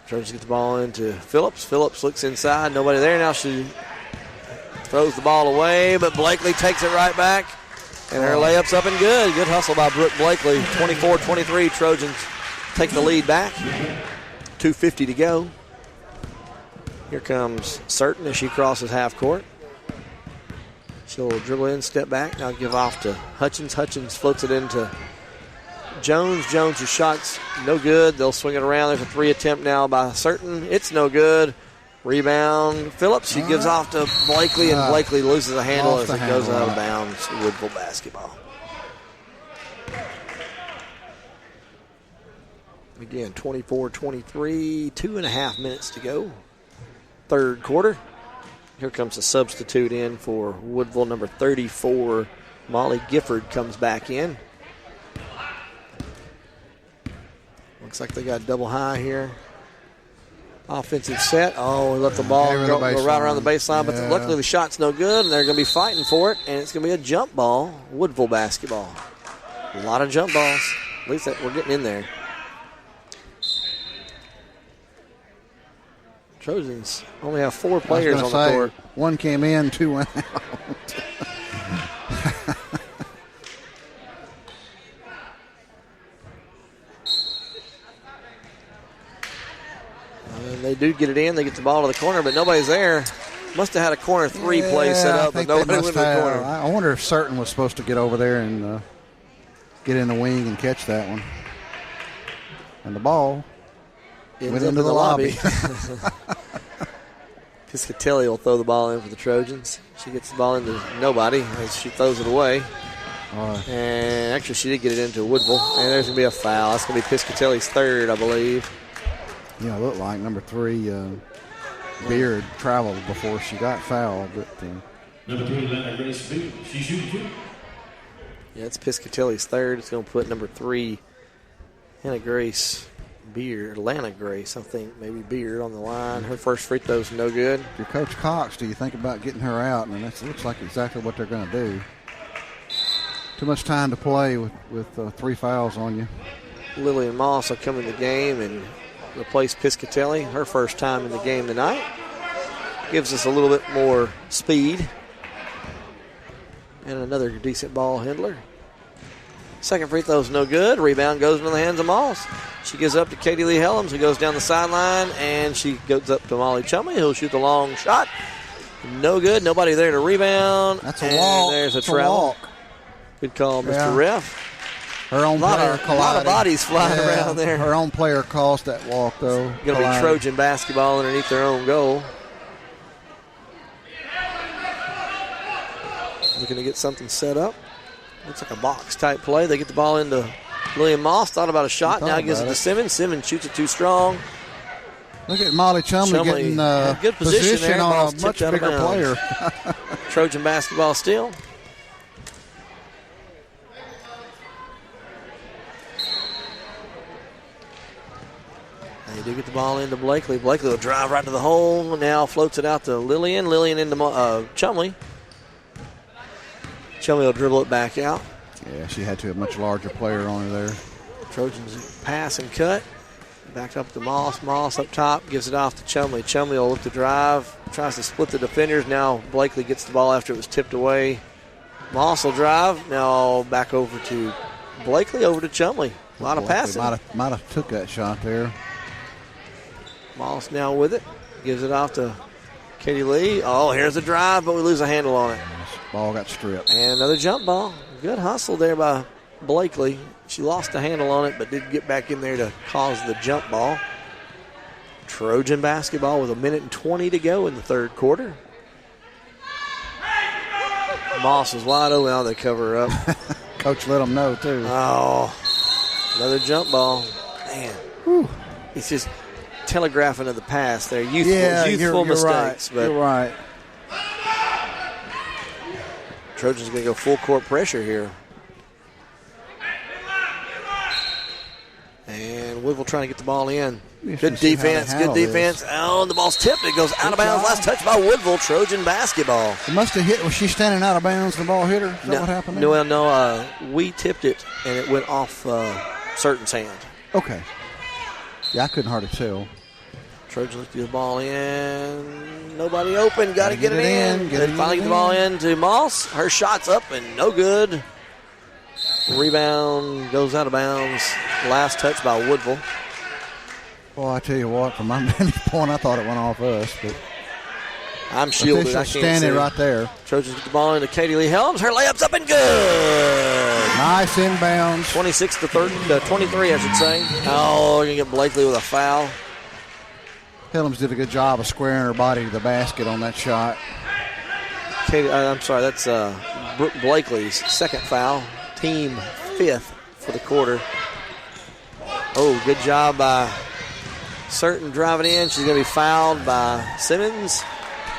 Trojans get the ball into Phillips. Phillips looks inside. Nobody there. Now she throws the ball away, but Blakely takes it right back. And her layup's up and good. Good hustle by Brooke Blakely. 24-23. Trojans take the lead back. 2:50 to go. Here comes Certain as she crosses half court. She'll dribble in, step back. Now give off to Hutchins. Hutchins floats it into Jones. Jones' shot's no good. They'll swing it around. There's a 3 attempt now by Certain. It's no good. Rebound. Phillips. She gives off to Blakely, and Blakely loses a handle as it goes out of bounds. Woodville basketball. Again, 24-23. 2.5 minutes to go. Third quarter. Here comes a substitute in for Woodville, number 34. Molly Gifford comes back in. Looks like they got double high here. Offensive set. Oh, we let the ball go right around the baseline, but luckily the shot's no good, and they're going to be fighting for it, and it's going to be a jump ball, Woodville basketball. A lot of jump balls. At least we're getting in there. Trojans only have 4 players on the court. 1 came in, 2 went out. And they do get it in. They get the ball to the corner, but nobody's there. Must have had a corner 3 play set up, but nobody went to the corner. I wonder if Certain was supposed to get over there and get in the wing and catch that one. And the ball went into the lobby. Piscatelli will throw the ball in for the Trojans. She gets the ball into nobody as she throws it away. And actually, she did get it into Woodville. And there's going to be a foul. That's going to be Piscatelli's third, I believe. Yeah, it looked like number 3, Beard, traveled before she got fouled. But, number 3, Atlanta Grace Beard. She shooting 2. Yeah, it's Piscatelli's third. It's going to put number 3, Hannah Grace Beard, Atlanta Grace, I think, maybe Beard on the line. Her first free throw's no good. If you're Coach Cox, do you think about getting her out? And that looks like exactly what they're going to do. Too much time to play with 3 fouls on you. Lillian Moss will come in the game and replace Piscatelli. Her first time in the game tonight. Gives us a little bit more speed. And another decent ball handler. Second free throw is no good. Rebound goes into the hands of Moss. She gives up to Katie Lee Helms, who goes down the sideline, and she goes up to Molly Chumley, who'll shoot the long shot. No good. Nobody there to rebound. That's a walk. There's a That's travel. walk. Good call, Mr. Ref. Her own player collided. A lot of bodies flying around there. Her own player caused that walk, though. Going to be Trojan basketball underneath their own goal. Looking to get something set up. Looks like a box-type play. They get the ball into Lillian Moss. Thought about a shot. Now he gives it to Simmons. Simmons shoots it too strong. Look at Molly Chumley getting good position on a much bigger player. Trojan basketball still. They do get the ball into Blakely. Blakely will drive right to the hole. Now floats it out to Lillian. Lillian into Chumley. Chumley will dribble it back out. Yeah, she had to a much larger player on her there. Trojans pass and cut. Back up to Moss. Moss up top. Gives it off to Chumley. Chumley will look to drive. Tries to split the defenders. Now Blakely gets the ball after it was tipped away. Moss will drive. Now back over to Blakely. Over to Chumley. A lot of passing. Might have took that shot there. Moss now with it. Gives it off to Katie Lee. Oh, here's a drive, but we lose a handle on it. Ball got stripped. And another jump ball. Good hustle there by Blakely. She lost the handle on it, but did get back in there to cause the jump ball. Trojan basketball with 1:20 to go in the third quarter. Moss is wide open. Now they cover her up. Coach let them know, too. Oh, another jump ball. Man, it's just telegraphing of the past there. Youthful mistakes. Right. You're right. Trojans going to go full court pressure here. And Woodville trying to get the ball in. Good defense. Oh, the ball's tipped. It goes out of bounds. Last touch by Woodville. Trojan basketball. It must have hit. Was she standing out of bounds and the ball hit her? Is that what happened there? No. We tipped it, and it went off Certain's hand. Okay. Yeah, I couldn't hardly tell. Trojans lift the ball in. Nobody open. Got to get it in. Finally get the ball in to Moss. Her shot's up and no good. Rebound goes out of bounds. Last touch by Woodville. Well, I tell you what, from my vantage point, I thought it went off us, but I'm shielded. I can't standing see. right there. Trojans get the ball into Katie Lee Helms. Her layup's up and good. Nice inbounds. 26 to 23, I should say. Oh, we're going to get Blakely with a foul. Helms did a good job of squaring her body to the basket on that shot. I'm sorry, that's Blakely's second foul. Team fifth for the quarter. Oh, good job by Certain driving in. She's going to be fouled by Simmons.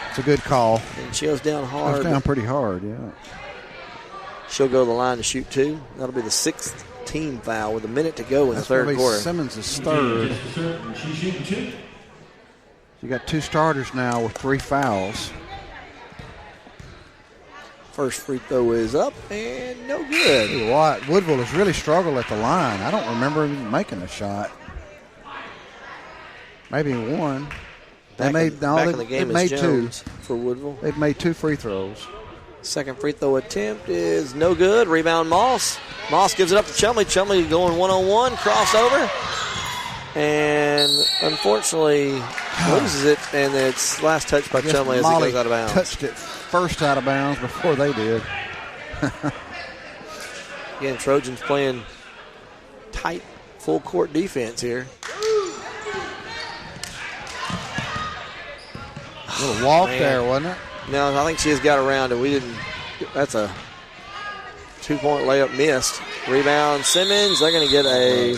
It's a good call. And she goes down hard. Goes down pretty hard, yeah. She'll go to the line to shoot two. That'll be the sixth team foul with a minute to go in the third quarter. Simmons is third. You got two starters now with 3 fouls. First free throw is up and no good. Tell you what, Woodville has really struggled at the line. I don't remember him making a shot. Maybe one. They made 2 for Woodville. They've made 2 free throws. Second free throw attempt is no good. Rebound Moss. Moss gives it up to Chumley. Chumley going one-on-one, crossover. And unfortunately loses it, and it's last touch by Chumley as it goes out of bounds. Touched it first out of bounds before they did. Again, Trojans playing tight full court defense here. A little walk there, wasn't it? No, I think she has got around it. We didn't. That's a 2-point layup missed. Rebound Simmons. They're going to get a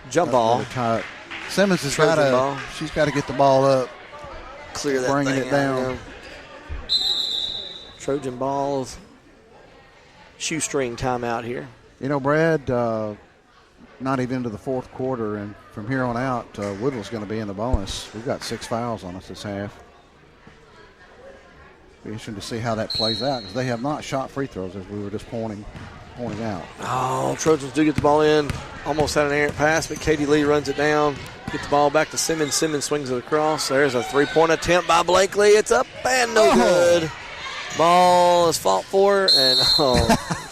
jump ball. Really Simmons has got to. She's got to get the ball up. Clear that bringing thing it down. Trojan balls. Shoestring timeout here. You know, Brad. Not even into the fourth quarter, and from here on out, Woodville's going to be in the bonus. We've got 6 fouls on us this half. Be interesting to see how that plays out because they have not shot free throws, as we were just pointing out. Oh, Trojans do get the ball in. Almost had an errant pass, but Katie Lee runs it down. Get the ball back to Simmons. Simmons swings it across. There's a 3-point attempt by Blakely. It's up and no good. Ball is fought for, and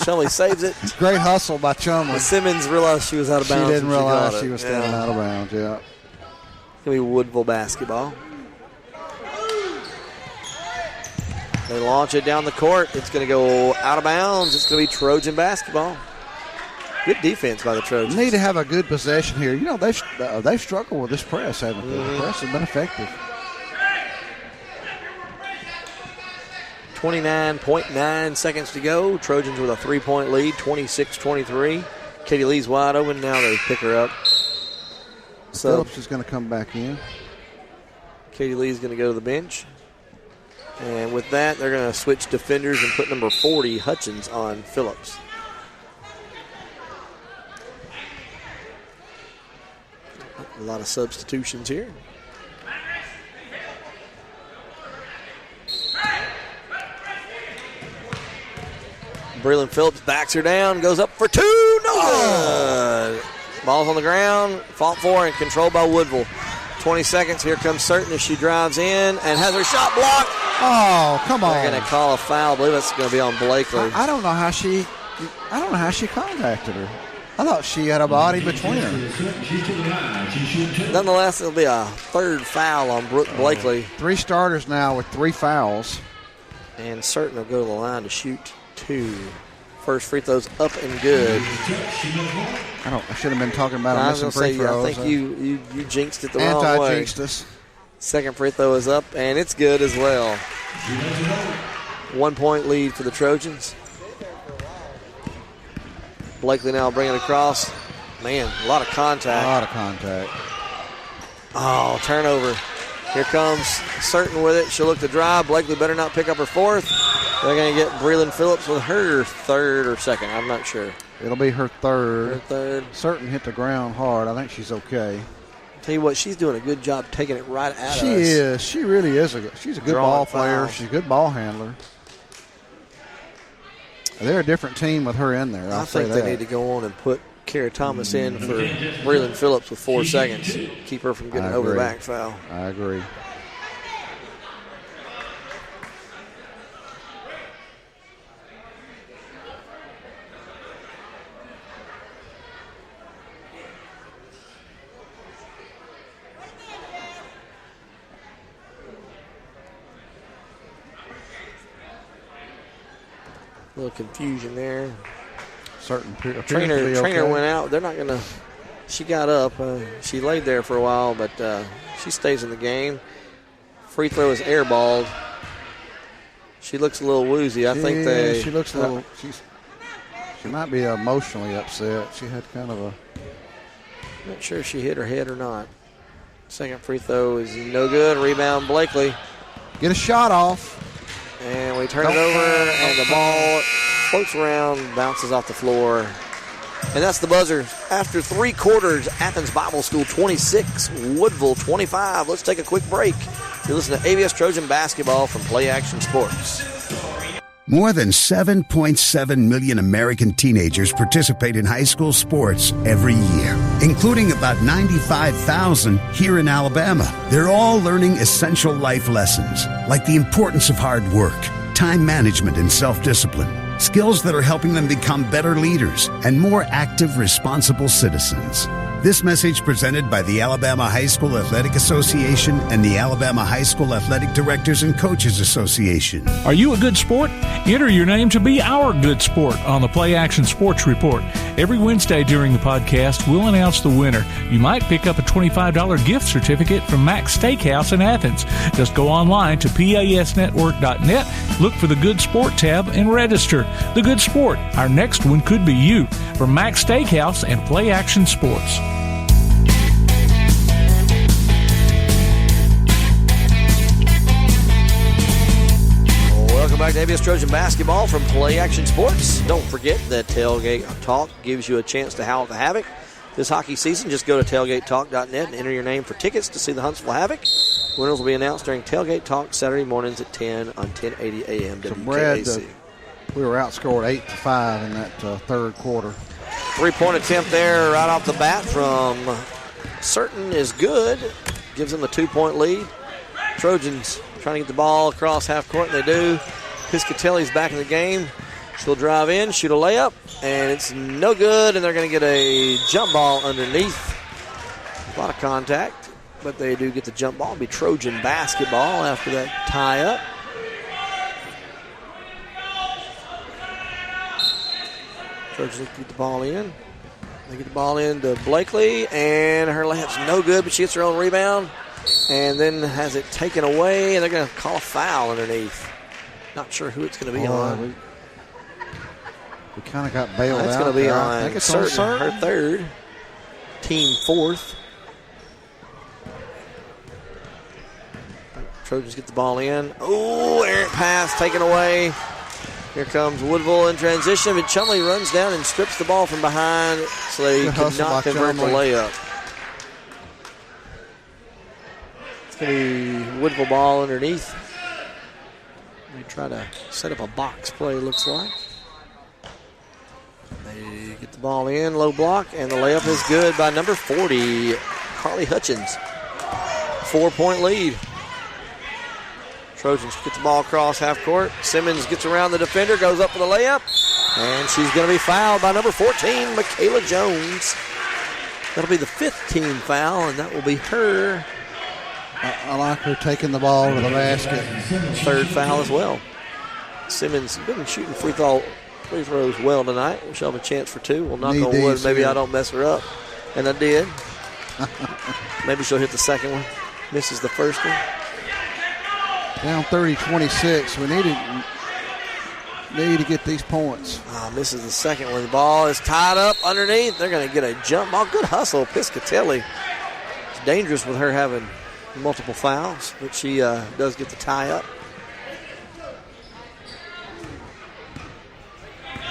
Chumley saves it. Great hustle by Chumley. Simmons realized she was out of bounds. She didn't realize she was standing out of bounds, yeah. It's going to be Woodville basketball. They launch it down the court. It's going to go out of bounds. It's going to be Trojan basketball. Good defense by the Trojans. Need to have a good possession here. You know, they've struggled with this press, haven't they? The press has been effective. 29.9 seconds to go. Trojans with a 3-point lead, 26-23. Katie Lee's wide open. Now they pick her up. So Phillips is going to come back in. Katie Lee's going to go to the bench. And with that, they're going to switch defenders and put number 40, Hutchins, on Phillips. A lot of substitutions here. Breland Phillips backs her down, goes up for two. No good. Ball's on the ground, fought for and controlled by Woodville. 20 seconds. Here comes Certain as she drives in and has her shot blocked. Oh, come on. They're going to call a foul. I believe that's going to be on Blakely. I don't know how she contacted her. I thought she had a body between her. Nonetheless, it'll be a third foul on Brooke Blakely. 3 starters now with 3 fouls. And Certain will go to the line to shoot 2. First free throw's up and good. I should have been talking about missing free throws. I think you jinxed it the wrong way. Anti-jinxed us. Second free throw is up, and it's good as well. 1 point lead for the Trojans. Blakely now bringing it across. Man, a lot of contact. Oh, turnover. Here comes Certain with it. She'll look to drive. Blakely better not pick up her fourth. They're going to get Breland Phillips with her third or second. I'm not sure. It'll be her third. Her third. Certain hit the ground hard. I think she's okay. Tell you what, she's doing a good job taking it right out of us. She is. She really is. She's a good ball player. Fouls. She's a good ball handler. They're a different team with her in there. I think they need to go on and put Kara Thomas in for Breland Phillips with 4 seconds. Keep her from getting over the back foul. I agree. A little confusion there. Trainer went out. They're not going to. She got up. She laid there for a while, but she stays in the game. Free throw is airballed. She looks a little woozy. I think they. She looks a little. She might be emotionally upset. She had kind of a. Not sure if she hit her head or not. Second free throw is no good. Rebound Blakely. Get a shot off. And we turn it over, and the ball floats around, bounces off the floor. And that's the buzzer. After 3 quarters, Athens Bible School 26, Woodville 25. Let's take a quick break. You're listening to ABS Trojan Basketball from Play Action Sports. More than 7.7 million American teenagers participate in high school sports every year, including about 95,000 here in Alabama. They're all learning essential life lessons, like the importance of hard work, time management, and self-discipline, skills that are helping them become better leaders and more active, responsible citizens. This message presented by the Alabama High School Athletic Association and the Alabama High School Athletic Directors and Coaches Association. Are you a good sport? Enter your name to be our good sport on the Play Action Sports Report. Every Wednesday during the podcast, we'll announce the winner. You might pick up a $25 gift certificate from Max Steakhouse in Athens. Just go online to pasnetwork.net, look for the Good Sport tab, and register. The Good Sport. Our next one could be you. From Max Steakhouse and Play Action Sports. Welcome back to ABS Trojan Basketball from Play Action Sports. Don't forget that Tailgate Talk gives you a chance to howl at the Havoc. This hockey season, just go to tailgatetalk.net and enter your name for tickets to see the Huntsville Havoc. Winners will be announced during Tailgate Talk Saturday mornings at 10 on 1080 AM WKAC. We were outscored 8-5 in that third quarter. 3-point attempt there right off the bat from Certain is good. Gives them a 2-point lead. Trojans trying to get the ball across half court, and they do. Piscatelli's back in the game. She'll drive in, shoot a layup, and it's no good, and they're going to get a jump ball underneath. A lot of contact, but they do get the jump ball. It'll be Trojan basketball after that tie-up. Trojans get the ball in. They get the ball in to Blakely, and her layup's no good, but she gets her own rebound and then has it taken away, and they're going to call a foul underneath. Not sure who it's going to be on. We kind of got bailed out. That's going to be on I think it's Certain, her third, team fourth. Trojans get the ball in. Oh, errant pass taken away. Here comes Woodville in transition, but Chumley runs down and strips the ball from behind, so they could not convert the layup. It's going to be Woodville ball underneath. They try to set up a box play, looks like. They get the ball in, low block, and the layup is good by number 40, Carly Hutchins. 4-point lead. Trojans get the ball across half court. Simmons gets around the defender, goes up for the layup, and she's going to be fouled by number 14, Michaela Jones. That'll be the 5th team foul, and that will be her. I like her taking the ball to the basket. 3rd foul as well. Simmons been shooting free throws well tonight. She'll have a chance for 2. We'll knock on wood. Maybe I don't mess her up. And I did. Maybe she'll hit the second one. Misses the first one. Down 30-26. We need to get these points. Misses the second one. The ball is tied up underneath. They're going to get a jump ball. Good hustle, Piscatelli. It's dangerous with her having multiple fouls, but she does get the tie up.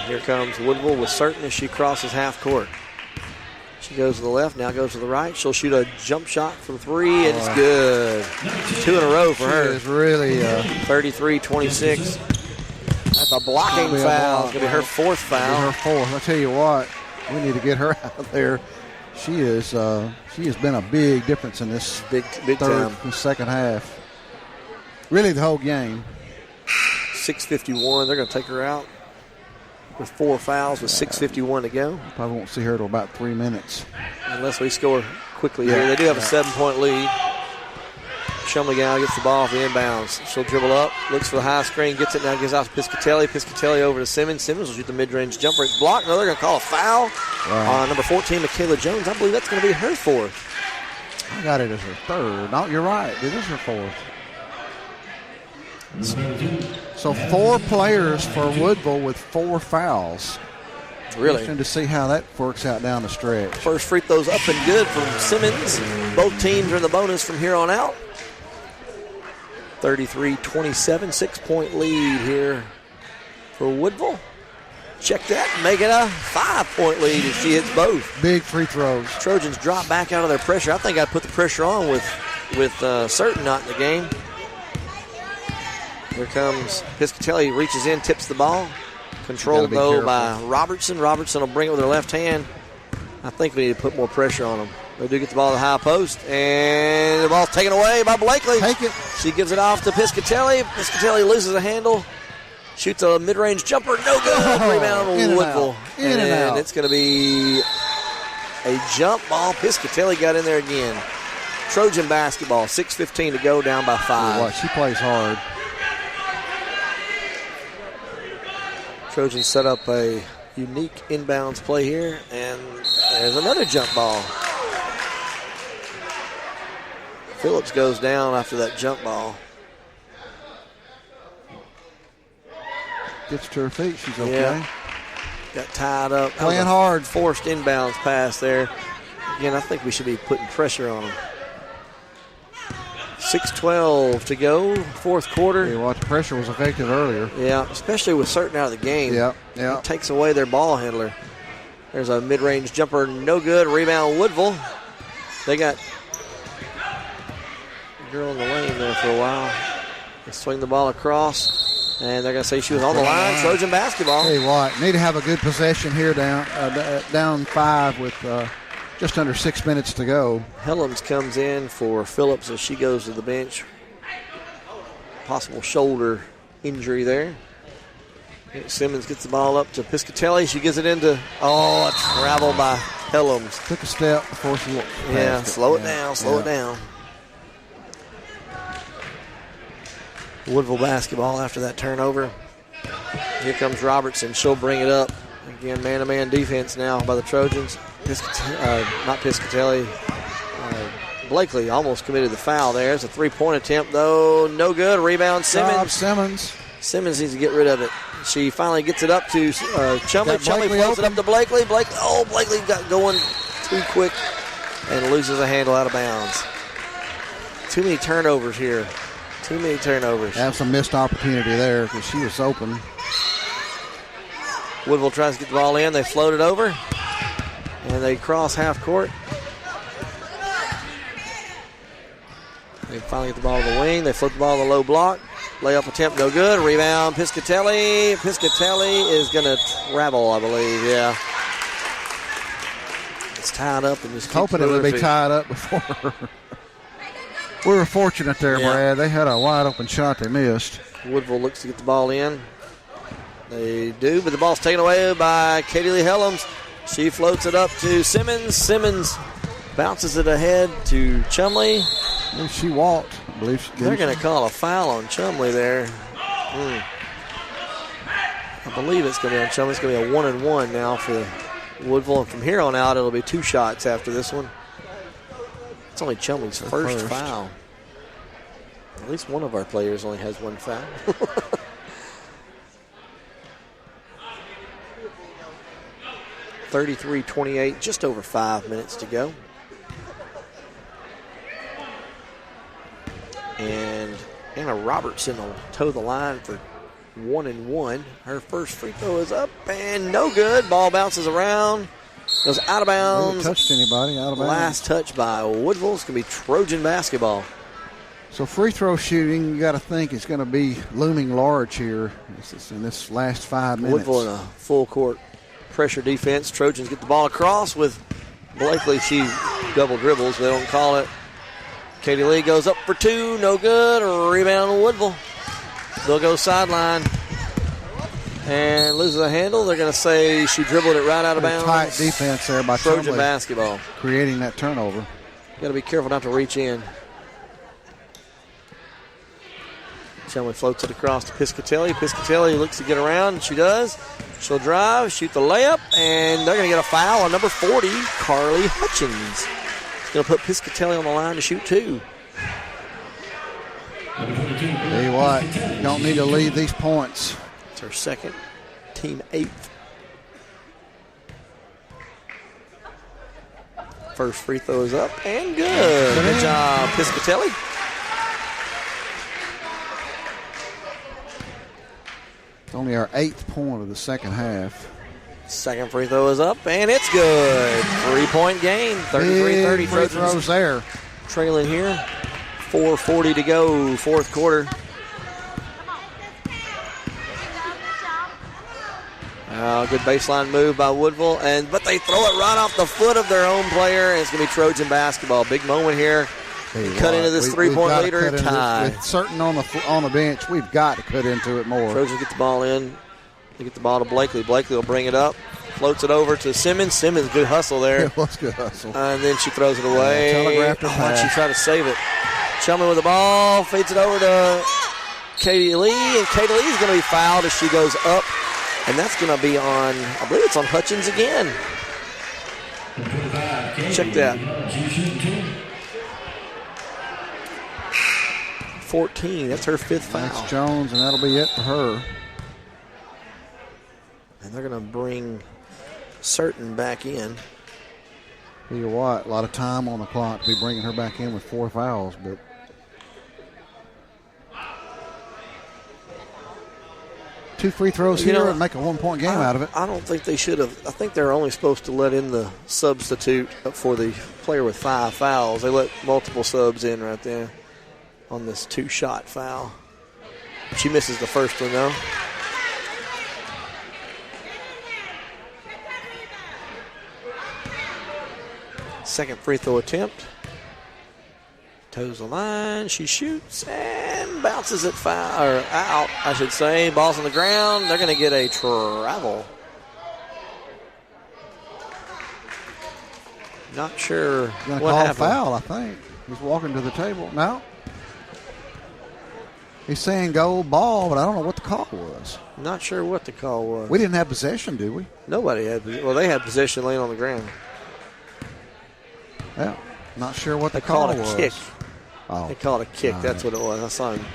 Here comes Woodville with certain as she crosses half court. She goes to the left, now goes to the right. She'll shoot a jump shot from 3, and it's good. 2 in a row for her. It's really 33-26. That's a blocking foul. It's going to be her 4th foul. Her 4th. I tell you what, we need to get her out of there. She has been a big difference in this big second half. Really, the whole game. 6:51. They're going to take her out with 4 fouls with 6:51 to go. Probably won't see her till about 3 minutes. Unless we score quickly here. They do have a 7-point lead. Chumley now gets the ball off the inbounds. She'll dribble up, looks for the high screen, gets it now, gives out to Piscatelli. Piscatelli over to Simmons. Simmons will shoot the mid-range jumper. It's blocked. No, they're going to call a foul on number 14, Michaela Jones. I believe that's going to be her 4th. I got it as her 3rd. No, you're right. It is her 4th. So 4 players for Woodville with 4 fouls. Really? Interesting to see how that works out down the stretch. First free throw's up and good from Simmons. Both teams are in the bonus from here on out. 33-27, 6-point lead here for Woodville. Check that, make it a 5-point lead if she hits both. Big free throws. Trojans drop back out of their pressure. I think I'd put the pressure on with Certain not in the game. Here comes Piscatelli, reaches in, tips the ball. Controlled, though, by Robertson. Robertson will bring it with her left hand. I think we need to put more pressure on them. They do get the ball to the high post, and the ball's taken away by Blakely. Take it. She gives it off to Piscatelli. Piscatelli loses a handle. Shoots a mid-range jumper. No good. Rebound Woodville. In and out. It's going to be a jump ball. Piscatelli got in there again. Trojan basketball. 6:15 to go, down by 5. She plays hard. Trojans set up a unique inbounds play here, and there's another jump ball. Phillips goes down after that jump ball. Gets to her feet. She's okay. Yeah. Got tied up. Playing hard. Forced inbounds pass there. Again, I think we should be putting pressure on them. 6:12 to go, 4th quarter. Yeah, well, the pressure was effective earlier. Yeah, especially with Certain out of the game. Yeah. It takes away their ball handler. There's a mid-range jumper, no good. Rebound Woodville. They got a girl in the lane there for a while. They swing the ball across, and they're going to say she was on the line. Trojan basketball. Hey, what? Need to have a good possession here down 5 with just under 6 minutes to go. Helms comes in for Phillips as she goes to the bench. Possible shoulder injury there. Simmons gets the ball up to Piscatelli. She gives it into, a travel by Helms. Took a step before she walked. Slow it down. Woodville basketball after that turnover. Here comes Robertson. She'll bring it up. Again, man-to-man defense now by the Trojans. Not Piscatelli. Blakely almost committed the foul there. It's a three-point attempt, though. No good. Rebound, Simmons. Simmons needs to get rid of it. She finally gets it up to Chumley. Chumley floats it up to Blakely. Blakely got going too quick and loses a handle out of bounds. Too many turnovers here. Have some missed opportunity there because she was open. Woodville tries to get the ball in. They float it over. And they cross half court. They finally get the ball to the wing. They flip the ball to the low block. Layup attempt, no good. Rebound, Piscatelli. Piscatelli is going to travel, I believe. Yeah. It's tied up and just hoping it would be tied up before. We were fortunate there, Brad. They had a wide open shot they missed. Woodville looks to get the ball in. They do, but the ball's taken away by Katie Lee Helms. She floats it up to Simmons. Simmons bounces it ahead to Chumley. She walked. I believe she did. They're going to call a foul on Chumley there. I believe it's going to be on Chumley. It's going to be a 1-and-1 now for Woodville. And from here on out, it'll be 2 shots after this one. It's only Chumley's first foul. At least one of our players only has 1 foul. 33-28, just over 5 minutes to go. And Anna Robertson will toe the line for 1-and-1. Her first free throw is up and no good. Ball bounces around, goes out of bounds. Didn't touch anybody, out of bounds. Last touch by Woodville. It's going to be Trojan basketball. So free throw shooting, you got to think it's going to be looming large here in this last 5 minutes. Woodville in a full court pressure defense. Trojans get the ball across with Blakely. She double dribbles. They don't call it. Katie Lee goes up for 2. No good. Rebound Woodville. They'll go sideline and loses a handle. They're going to say she dribbled it right out of bounds. Tight defense there by Trojan Chumley, basketball. creating that turnover. Got to be careful not to reach in. Chumley floats it across to Piscatelli. Piscatelli looks to get around. She does. She'll drive, shoot the layup, and they're going to get a foul on number 40, Carly Hutchins. It's going to put Piscatelli on the line to shoot 2. Tell you what, you don't need to lead these points. It's her second, team 8th. First free throw is up and good. Good job, Piscatelli. It's only our 8th point of the second half. Second free throw is up, and it's good. 3-point game, 33-30. Free throws there. Trailing here. 4:40 to go, fourth quarter. Good baseline move by Woodville, but they throw it right off the foot of their own player, and it's going to be Trojan basketball. Big moment here. Cut into this 3-point leader, tie. With certain on the bench, we've got to cut into it more. Trojans get the ball in. They get the ball to Blakely. Blakely will bring it up. Floats it over to Simmons. Simmons, good hustle there. It was good hustle. And then she throws it away. Telegraphed her pass. She tried to save it. Chumley with the ball. Feeds it over to Katie Lee. And Katie Lee is going to be fouled as she goes up. And that's going to be on, I believe it's on Hutchins again. Check that. 14. That's her 5th foul. That's Jones, and that'll be it for her. And they're going to bring Certain back in. Tell you what, a lot of time on the clock to be bringing her back in with 4 fouls, but 2 free throws here and make a 1-point game out of it. I don't think they should have. I think they're only supposed to let in the substitute for the player with 5 fouls. They let multiple subs in right there on this 2-shot foul. She misses the first one, though. Second free throw attempt. Toes the line. She shoots and bounces it out, I should say. Ball's on the ground. They're going to get a travel. Not sure what happened. Going to call foul, I think. He's walking to the table. No. He's saying goal ball, but I don't know what the call was. Not sure what the call was. We didn't have possession, did we? Nobody had. Well, they had possession laying on the ground. Yeah. Not sure what the call was. They called a kick. Oh. They called a kick. That's what it was. I saw him.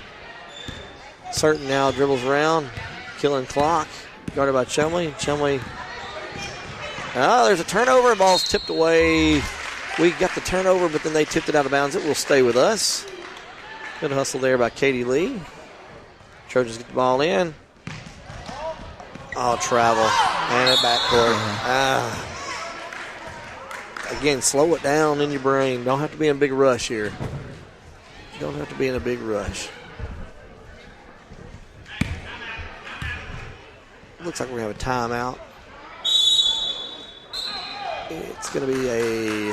Certain now dribbles around, killing clock. Guarded by Chumley. Chumley. There's a turnover. Ball's tipped away. We got the turnover, but then they tipped it out of bounds. It will stay with us. Good hustle there by Katie Lee. Trojans get the ball in. Oh, travel. And a backcourt. Again, slow it down in your brain. Don't have to be in a big rush here. Don't have to be in a big rush. Looks like we're going to have a timeout. It's going to be a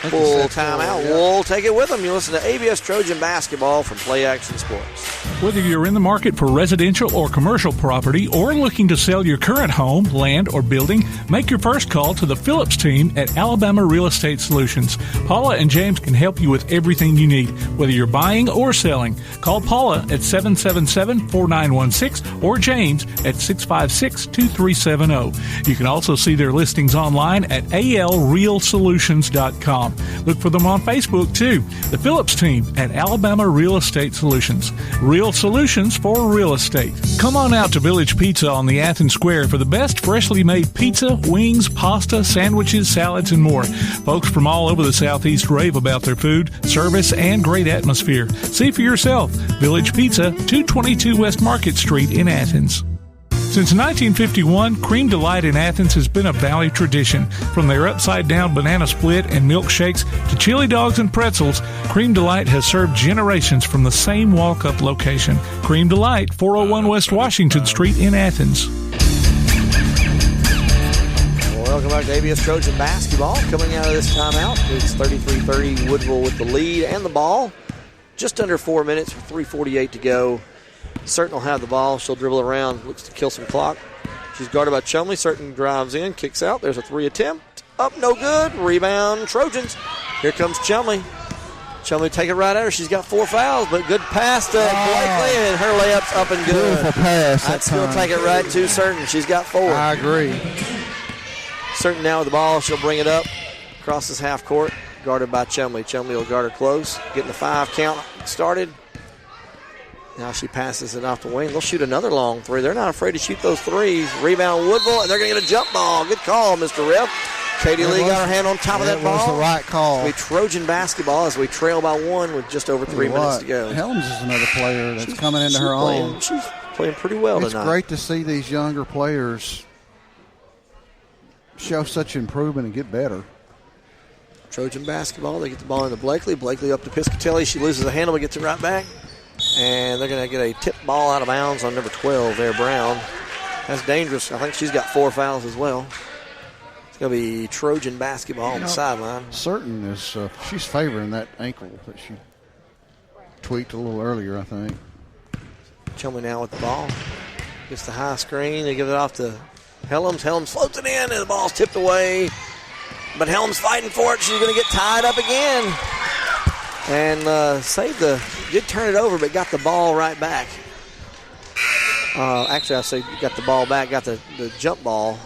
full timeout. We'll take it with them. You listen to ABS Trojan Basketball from Play Action Sports. Whether you're in the market for residential or commercial property or looking to sell your current home, land, or building, make your first call to the Phillips team at Alabama Real Estate Solutions. Paula and James can help you with everything you need, whether you're buying or selling. Call Paula at 777-4916 or James at 656-2370. You can also see their listings online at alrealsolutions.com. Look for them on Facebook, too. The Phillips team at Alabama Real Estate Solutions. Real solutions for real estate. Come on out to Village Pizza on the Athens Square for the best freshly made pizza, wings, pasta, sandwiches, salads, and more. Folks from all over the Southeast rave about their food, service, and great atmosphere. See for yourself. Village Pizza, 222 West Market Street in Athens. Since 1951, Cream Delight in Athens has been a Valley tradition. From their upside-down banana split and milkshakes to chili dogs and pretzels, Cream Delight has served generations from the same walk-up location. Cream Delight, 401 West Washington Street in Athens. Welcome back to ABS Trojan Basketball. Coming out of this timeout, it's 33-30 Woodville with the lead and the ball. Just under 4 minutes, 3:48 to go. Certain will have the ball. She'll dribble around, looks to kill some clock. She's guarded by Chumley. Certain drives in, kicks out. There's a three attempt. Up, no good. Rebound, Trojans. Here comes Chumley. Chumley take it right at her. She's got 4 fouls, but good pass to Blakely, and her layup's up and good. Beautiful pass. I'd still take it right to Certain. She's got 4. I agree. Certain now with the ball. She'll bring it up. Crosses half court. Guarded by Chumley. Chumley will guard her close. Getting the 5 count started. Now she passes it off the wing. They'll shoot another long three. They're not afraid to shoot those threes. Rebound Woodville, and they're going to get a jump ball. Good call, Mr. Rip. Katie Lee got her hand on top of that ball. It was the right call. We Trojan basketball as we trail by 1 with just over 3 minutes to go. Helms is another player that's coming into her own. She's playing pretty well tonight. It's great to see these younger players show such improvement and get better. Trojan basketball. They get the ball into Blakely. Blakely up to Piscatelli. She loses the handle but gets it right back. And they're going to get a tip ball out of bounds on number 12 there, Brown. That's dangerous. I think she's got 4 fouls as well. It's going to be Trojan basketball on the sideline. Certain is she's favoring that ankle that she tweaked a little earlier, I think. Chumley now with the ball. Gets the high screen. They give it off to Helms. Helms floats it in, and the ball's tipped away. But Helms fighting for it. She's going to get tied up again. And did turn it over, but got the ball right back. Actually, I say got the ball back, got the jump ball.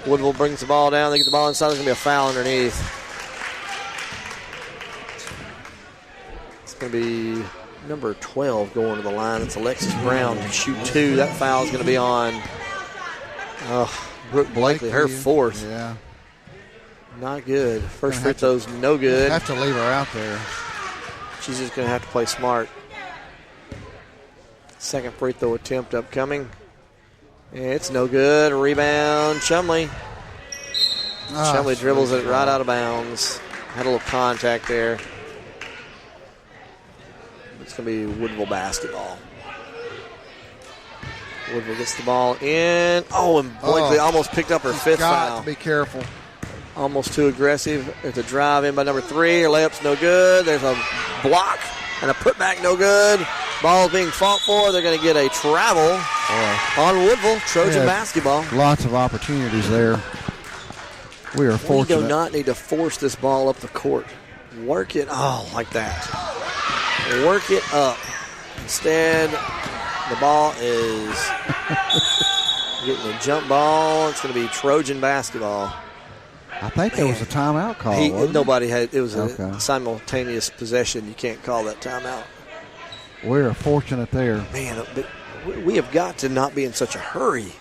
Woodville brings the ball down. They get the ball inside. There's going to be a foul underneath. It's going to be number 12 going to the line. It's Alexis Brown to shoot 2. That foul is going to be on Brooke Blakely, her 4th. Yeah. Not good. First free throw's no good. Have to leave her out there. She's just going to have to play smart. Second free throw attempt upcoming. It's no good. Rebound, Chumley. Chumley dribbles it right out of bounds. Had a little contact there. It's going to be Woodville basketball. Woodville gets the ball in. Oh, and Blakely almost picked up her fifth foul. Got to be careful. Almost too aggressive. There's a drive in by number 3. Her layup's no good. There's a block and a putback no good. Ball being fought for. They're going to get a travel on Woodville. Trojan basketball. Lots of opportunities there. We are fortunate. We do not need to force this ball up the court. Work it. Oh, like that. Work it up. Instead, the ball is getting a jump ball. It's going to be Trojan basketball. I think there was a timeout call. Nobody had. It was a simultaneous possession. You can't call that timeout. We're fortunate there. Man, but we have got to not be in such a hurry.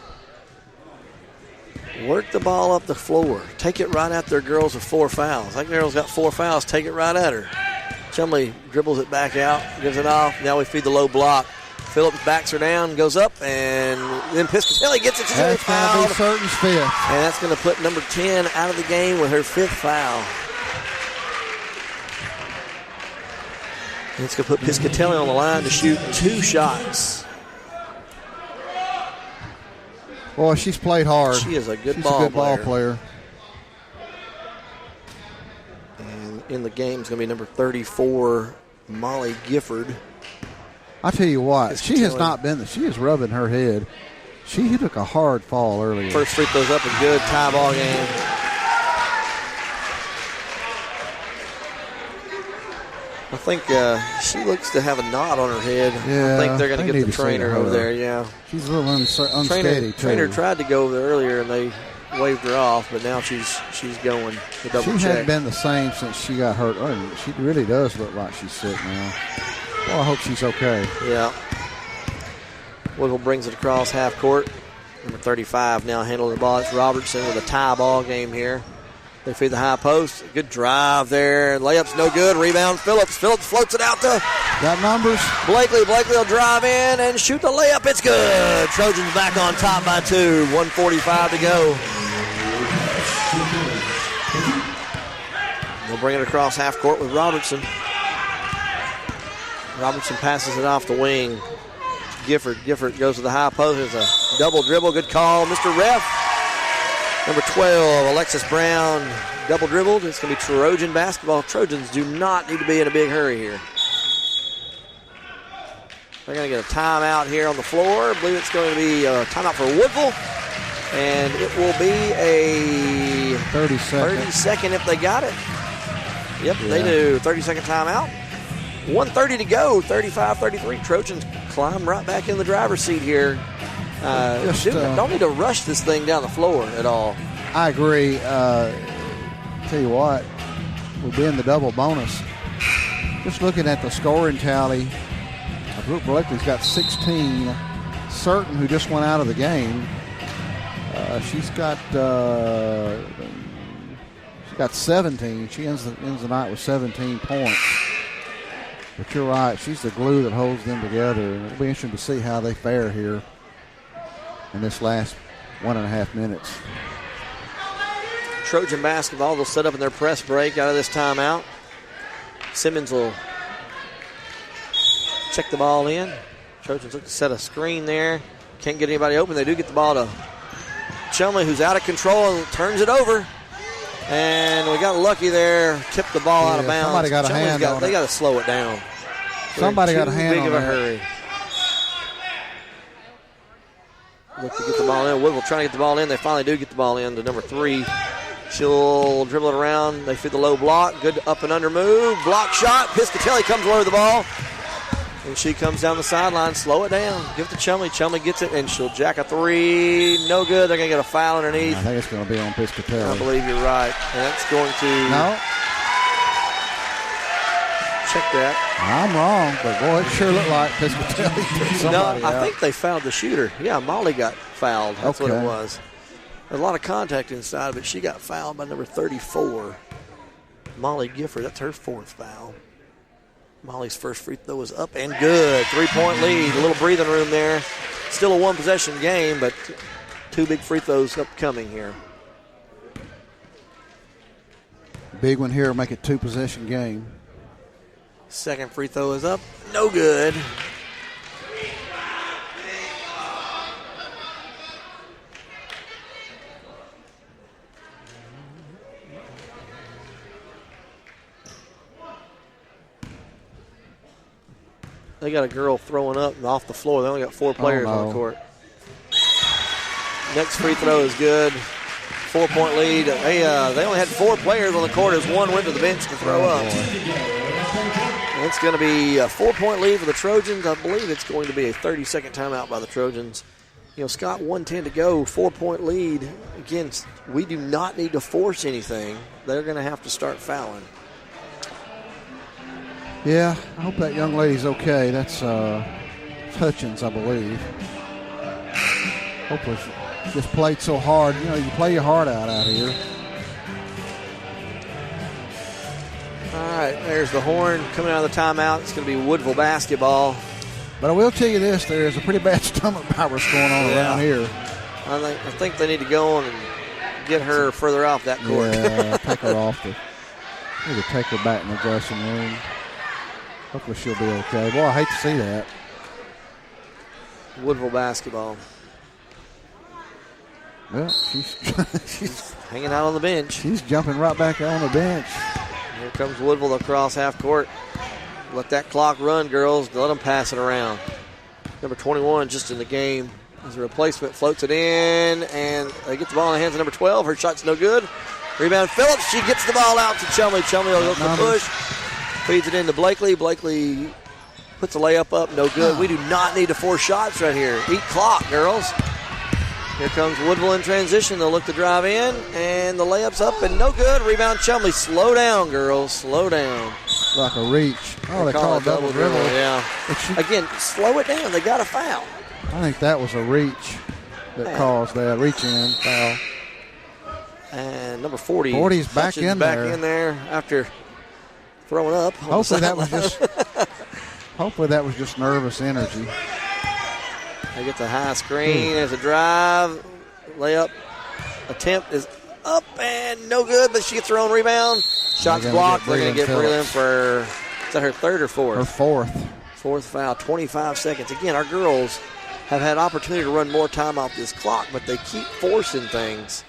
Work the ball up the floor. Take it right at their girls with 4 fouls. That girl's got 4 fouls. Take it right at her. Chumley dribbles it back out, gives it off. Now we feed the low block. Phillips backs her down, goes up, and then Piscatelli gets it. That's going to be Surton's 5th. And that's going to put number 10 out of the game with her 5th foul. And it's going to put Piscatelli on the line to shoot 2 shots. Boy, she's played hard. She is a good she's ball a good ball player. And in the game is going to be number 34, Molly Gifford. I tell you what, she has not been. She is rubbing her head. She took a hard fall earlier. First free throw's up and good. Tie ball game. I think she looks to have a knot on her head. Yeah, I think they're going to get the trainer over there. Yeah, she's a little unsteady too. Trainer tried to go over there earlier and they waved her off, but now she's going to double check. She hasn't been the same since she got hurt. She really does look like she's sick now. Well, I hope she's okay. Yeah. Woodville brings it across half court. Number 35 now handling the ball. It's Robertson with a tie ball game here. They feed the high post. Good drive there. Layup's no good. Rebound Phillips. Phillips floats it out to. Got numbers. Blakely will drive in and shoot the layup. It's good. Trojans back on top by 2. 1:45 to go. They'll bring it across half court with Robertson. Robertson passes it off the wing. Gifford goes to the high post. There's a double dribble. Good call, Mr. Ref. Number 12, Alexis Brown, double dribbled. It's going to be Trojan basketball. Trojans do not need to be in a big hurry here. They're going to get a timeout here on the floor. I believe it's going to be a timeout for Woodville. And it will be a 30-second if they got it. Yep, They do. 30-second timeout. 1:30 to go, 35-33. Trojans climb right back in the driver's seat here. Don't need to rush this thing down the floor at all. I agree. Tell you what, we'll be in the double bonus. Just looking at the scoring tally, Brooke Blakely's got 16. Certain, who just went out of the game, she's got 17. She ends the night with 17 points. But you're right, she's the glue that holds them together, and it'll be interesting to see how they fare here in this last 1.5 minutes. Trojan basketball, they'll set up in their press break out of this timeout. Simmons will check the ball in. Trojans look to set a screen there. Can't get anybody open. They do get the ball to Chumley, who's out of control and turns it over. And we got lucky there. Tipped the ball out of bounds. Somebody got a hand on it. They got to slow it down. Somebody got a hand on it. Big of a hurry. Look to get the ball in. Woodville trying to get the ball in. They finally do get the ball in to number 3. She'll dribble it around. They feed the low block. Good up and under move. Block shot. Piscatelli comes away with the ball. And she comes down the sideline. Slow it down. Give it to Chumley. Chumley gets it, and she'll jack a 3. No good. They're going to get a foul underneath. I think it's going to be on Piscatelli. I believe you're right. And that's going to... No. Check that. I'm wrong, but boy, it sure looked like Piscatelli took somebody out. I think they fouled the shooter. Yeah, Molly got fouled. That's what it was. There's a lot of contact inside, but she got fouled by number 34, Molly Gifford. That's her 4th foul. Molly's first free throw was up and good. 3-point lead. A little breathing room there. Still a 1-possession game, but 2 big free throws upcoming here. Big one here, make it 2-possession game. Second free throw is up. No good. They got a girl throwing up and off the floor. They only got 4 players on the court. Next free throw is good. 4-point lead. They only had 4 players on the court as one went to the bench to throw up. It's going to be a 4-point lead for the Trojans. I believe it's going to be a 30-second timeout by the Trojans. Scott, 1:10 to go, 4-point lead. Again, we do not need to force anything. They're going to have to start fouling. Yeah, I hope that young lady's okay. That's Hutchins, I believe. Hopefully she just played so hard. You play your heart out here. All right, there's the horn coming out of the timeout. It's going to be Woodville basketball. But I will tell you this, there is a pretty bad stomach virus going on around here. I think they need to go on and get her further off that court. Yeah, take her off. Need to take her back in the dressing room. Hopefully she'll be okay. Boy, I hate to see that. Woodville basketball. Well, she's hanging out on the bench. She's jumping right back on the bench. Here comes Woodville across half court. Let that clock run, girls. Let them pass it around. Number 21 just in the game. As a replacement, floats it in, and they get the ball in the hands of number 12. Her shot's no good. Rebound, Phillips. She gets the ball out to Chumley. Chumley will go for the push. Feeds it into Blakely. Blakely puts a layup up. No good. We do not need to force shots right here. Eat clock, girls. Here comes Woodville in transition. They'll look to drive in, and the layup's up and no good. Rebound, Chumley. Slow down, girls. Slow down. Like a reach. Oh, they call a double dribble. Yeah. Again, slow it down. They got a foul. I think that was a reach that caused that reach-in foul. And number 40. 40's back in there. Back in there after throwing up. Hopefully that was just nervous energy. They get the high screen. There's a drive. Layup attempt is up and no good, but she gets her own rebound. Shots blocked. They're going to get Breland for, is that her third or fourth? Her fourth. Fourth foul, 25 seconds. Again, our girls have had opportunity to run more time off this clock, but they keep forcing things.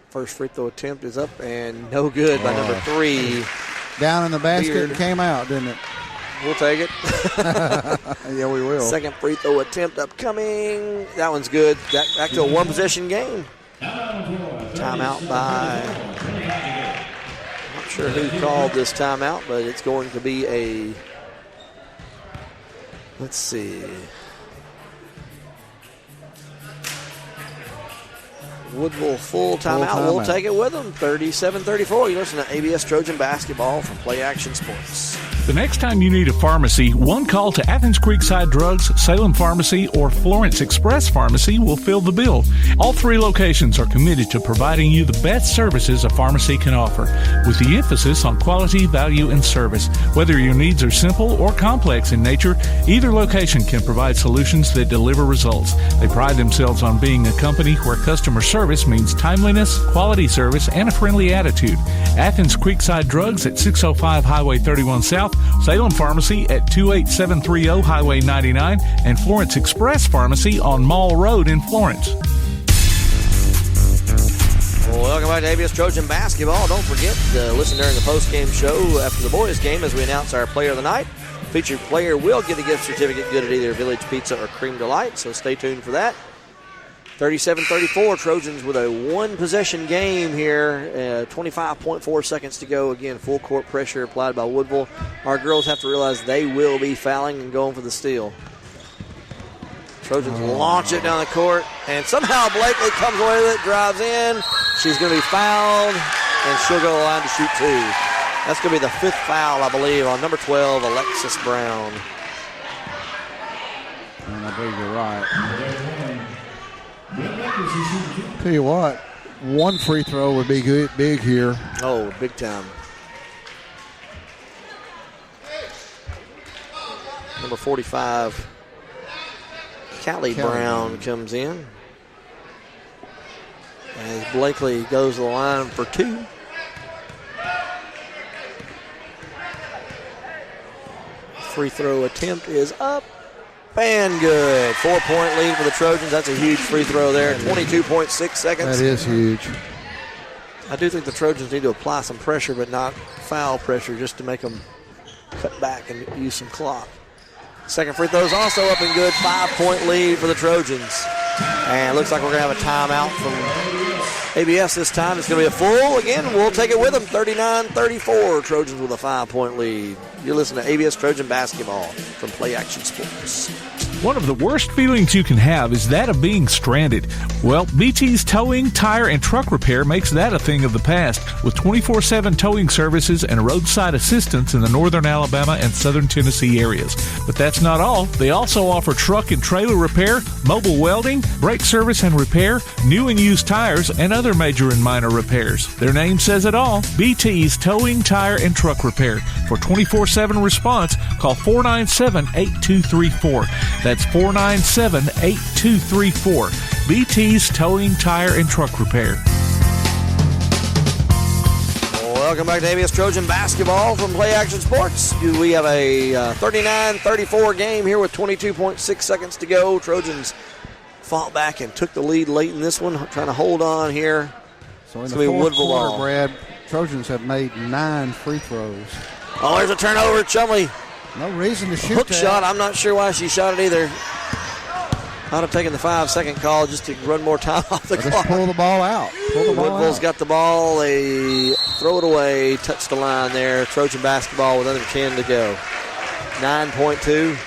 First free throw attempt is up and no good by number 3. Down in the basket and came out, didn't it? We'll take it. Yeah, we will. Second free throw attempt upcoming. That one's good. Back to a one-possession game. Timeout by, not sure who called this timeout, but it's going to be a, let's see. Woodville full timeout. We'll take it with them. 37-34. You listen to ABS Trojan Basketball from Play Action Sports. The next time you need a pharmacy, one call to Athens Creekside Drugs, Salem Pharmacy, or Florence Express Pharmacy will fill the bill. All 3 locations are committed to providing you the best services a pharmacy can offer, with the emphasis on quality, value, and service. Whether your needs are simple or complex in nature, either location can provide solutions that deliver results. They pride themselves on being a company where customer service means timeliness, quality service, and a friendly attitude. Athens Creekside Drugs at 605 Highway 31 South, Salem Pharmacy at 28730 Highway 99, and Florence Express Pharmacy on Mall Road in Florence. Well, welcome back to ABS Trojan Basketball. Don't forget to listen during the post-game show after the boys' game as we announce our player of the night. Featured player will get a gift certificate good at either Village Pizza or Cream Delight, so stay tuned for that. 37-34, Trojans with a one-possession game here. 25.4 seconds to go. Again, full court pressure applied by Woodville. Our girls have to realize they will be fouling and going for the steal. Trojans launch it down the court, and somehow Blakely comes away with it, drives in. She's going to be fouled, and she'll go to the line to shoot 2. That's going to be the 5th foul, I believe, on number 12, Alexis Brown. And I believe you're right. Tell you what, one free throw would be good, big here. Oh, big time. Number 45, Callie Brown comes in. As Blakely goes to the line for 2. Free throw attempt is up and good. 4-point lead for the Trojans. That's a huge free throw there. 22.6 seconds. That is huge. I do think the Trojans need to apply some pressure, but not foul pressure, just to make them cut back and use some clock. Second free throw is also up and good. 5-point lead for the Trojans. And it looks like we're going to have a timeout from ABS this time. It's going to be a full. Again, we'll take it with them. 39-34. Trojans with a 5-point lead. You're listening to ABS Trojan Basketball from Play Action Sports. One of the worst feelings you can have is that of being stranded. Well, BT's Towing, Tire, and Truck Repair makes that a thing of the past with 24/7 towing services and roadside assistance in the northern Alabama and southern Tennessee areas. But that's not all. They also offer truck and trailer repair, mobile welding, brake service and repair, new and used tires, and other major and minor repairs. Their name says it all. BT's Towing, Tire, and Truck Repair. For 24/7 response, call 497-8234. That's 497-8234. BT's Towing, Tire, and Truck Repair. Welcome back to ABS Trojan Basketball from Play Action Sports. We have a 39-34 game here with 22.6 seconds to go. Trojans fought back and took the lead late in this one, trying to hold on here. So in the fourth quarter, Brad, Trojans have made 9 free throws. Oh, there's a turnover. Chumley. No reason to shoot Hook that. shot. I'm not sure why she shot it either. I'd have taken the 5-second call just to run more time off the clock. Just pull the ball out. Woodville's got the ball. They throw it away. Touch the line there. Trojan basketball with under 10 to go. 9.2.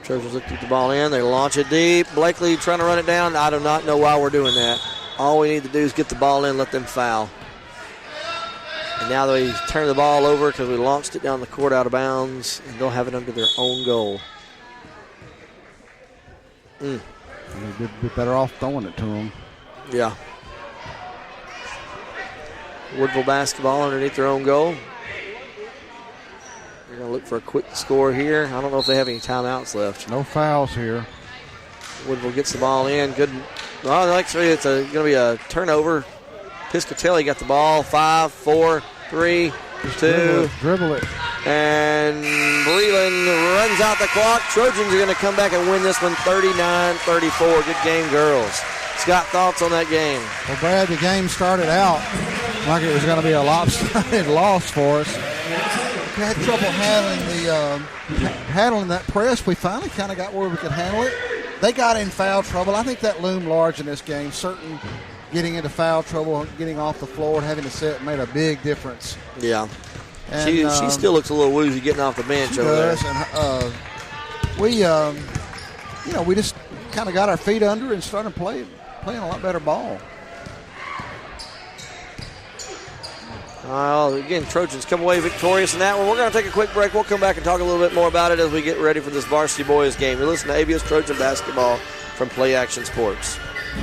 Trojans look to the ball in. They launch it deep. Blakely trying to run it down. I do not know why we're doing that. All we need to do is get the ball in, let them foul. And now they turn the ball over because we launched it down the court out of bounds, and they'll have it under their own goal. They'd be better off throwing it to them. Yeah. Woodville basketball underneath their own goal. They're going to look for a quick score here. I don't know if they have any timeouts left. No fouls here. Woodville gets the ball in. Good. Well, actually, it's going to be a turnover. Piscatelli got the ball. 5, 4, 3, 2. Dribble it. And Breland runs out the clock. Trojans are going to come back and win this one 39-34. Good game, girls. Scott, thoughts on that game? Well, Brad, the game started out like it was going to be a lopsided loss for us. We had trouble handling that press. We finally kind of got where we could handle it. They got in foul trouble. I think that loomed large in this game. Certain getting into foul trouble, getting off the floor, and having to sit made a big difference. Yeah. And, she still looks a little woozy getting off the bench over there. And we just kind of got our feet under and started playing a lot better ball. Again, Trojans come away victorious in that one. We're going to take a quick break. We'll come back and talk a little bit more about it as we get ready for this varsity boys game. You're listening to ABS Trojan Basketball from Play Action Sports.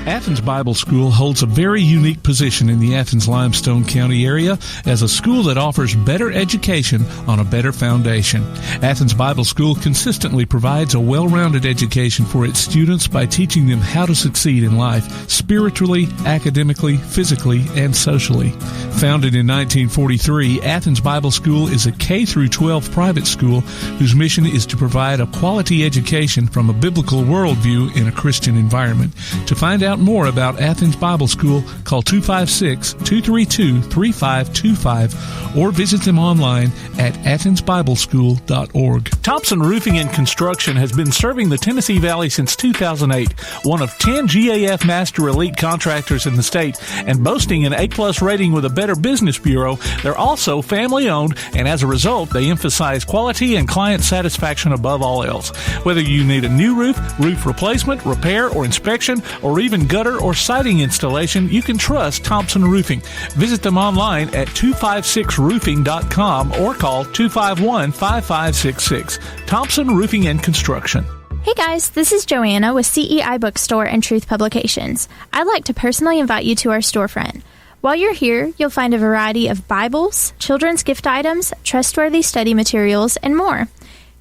Athens Bible School holds a very unique position in the Athens-Limestone County area as a school that offers better education on a better foundation. Athens Bible School consistently provides a well-rounded education for its students by teaching them how to succeed in life, spiritually, academically, physically, and socially. Founded in 1943, Athens Bible School is a K-12 private school whose mission is to provide a quality education from a biblical worldview in a Christian environment. To find out more about Athens Bible School, call 256-232-3525 or visit them online at athensbibleschool.org. Thompson Roofing and Construction has been serving the Tennessee Valley since 2008, one of 10 GAF Master Elite contractors in the state, and boasting an A+ rating with a Better Business Bureau. They're also family-owned, and as a result, they emphasize quality and client satisfaction above all else. Whether you need a new roof, roof replacement, repair, or inspection, or even gutter or siding installation, you can trust Thompson Roofing. Visit them online at 256roofing.com or call 251-5566. Thompson Roofing and Construction. Hey guys, this is Joanna with CEI Bookstore and Truth Publications. I'd like to personally invite you to our storefront. While you're here, you'll find a variety of Bibles, children's gift items, trustworthy study materials, and more.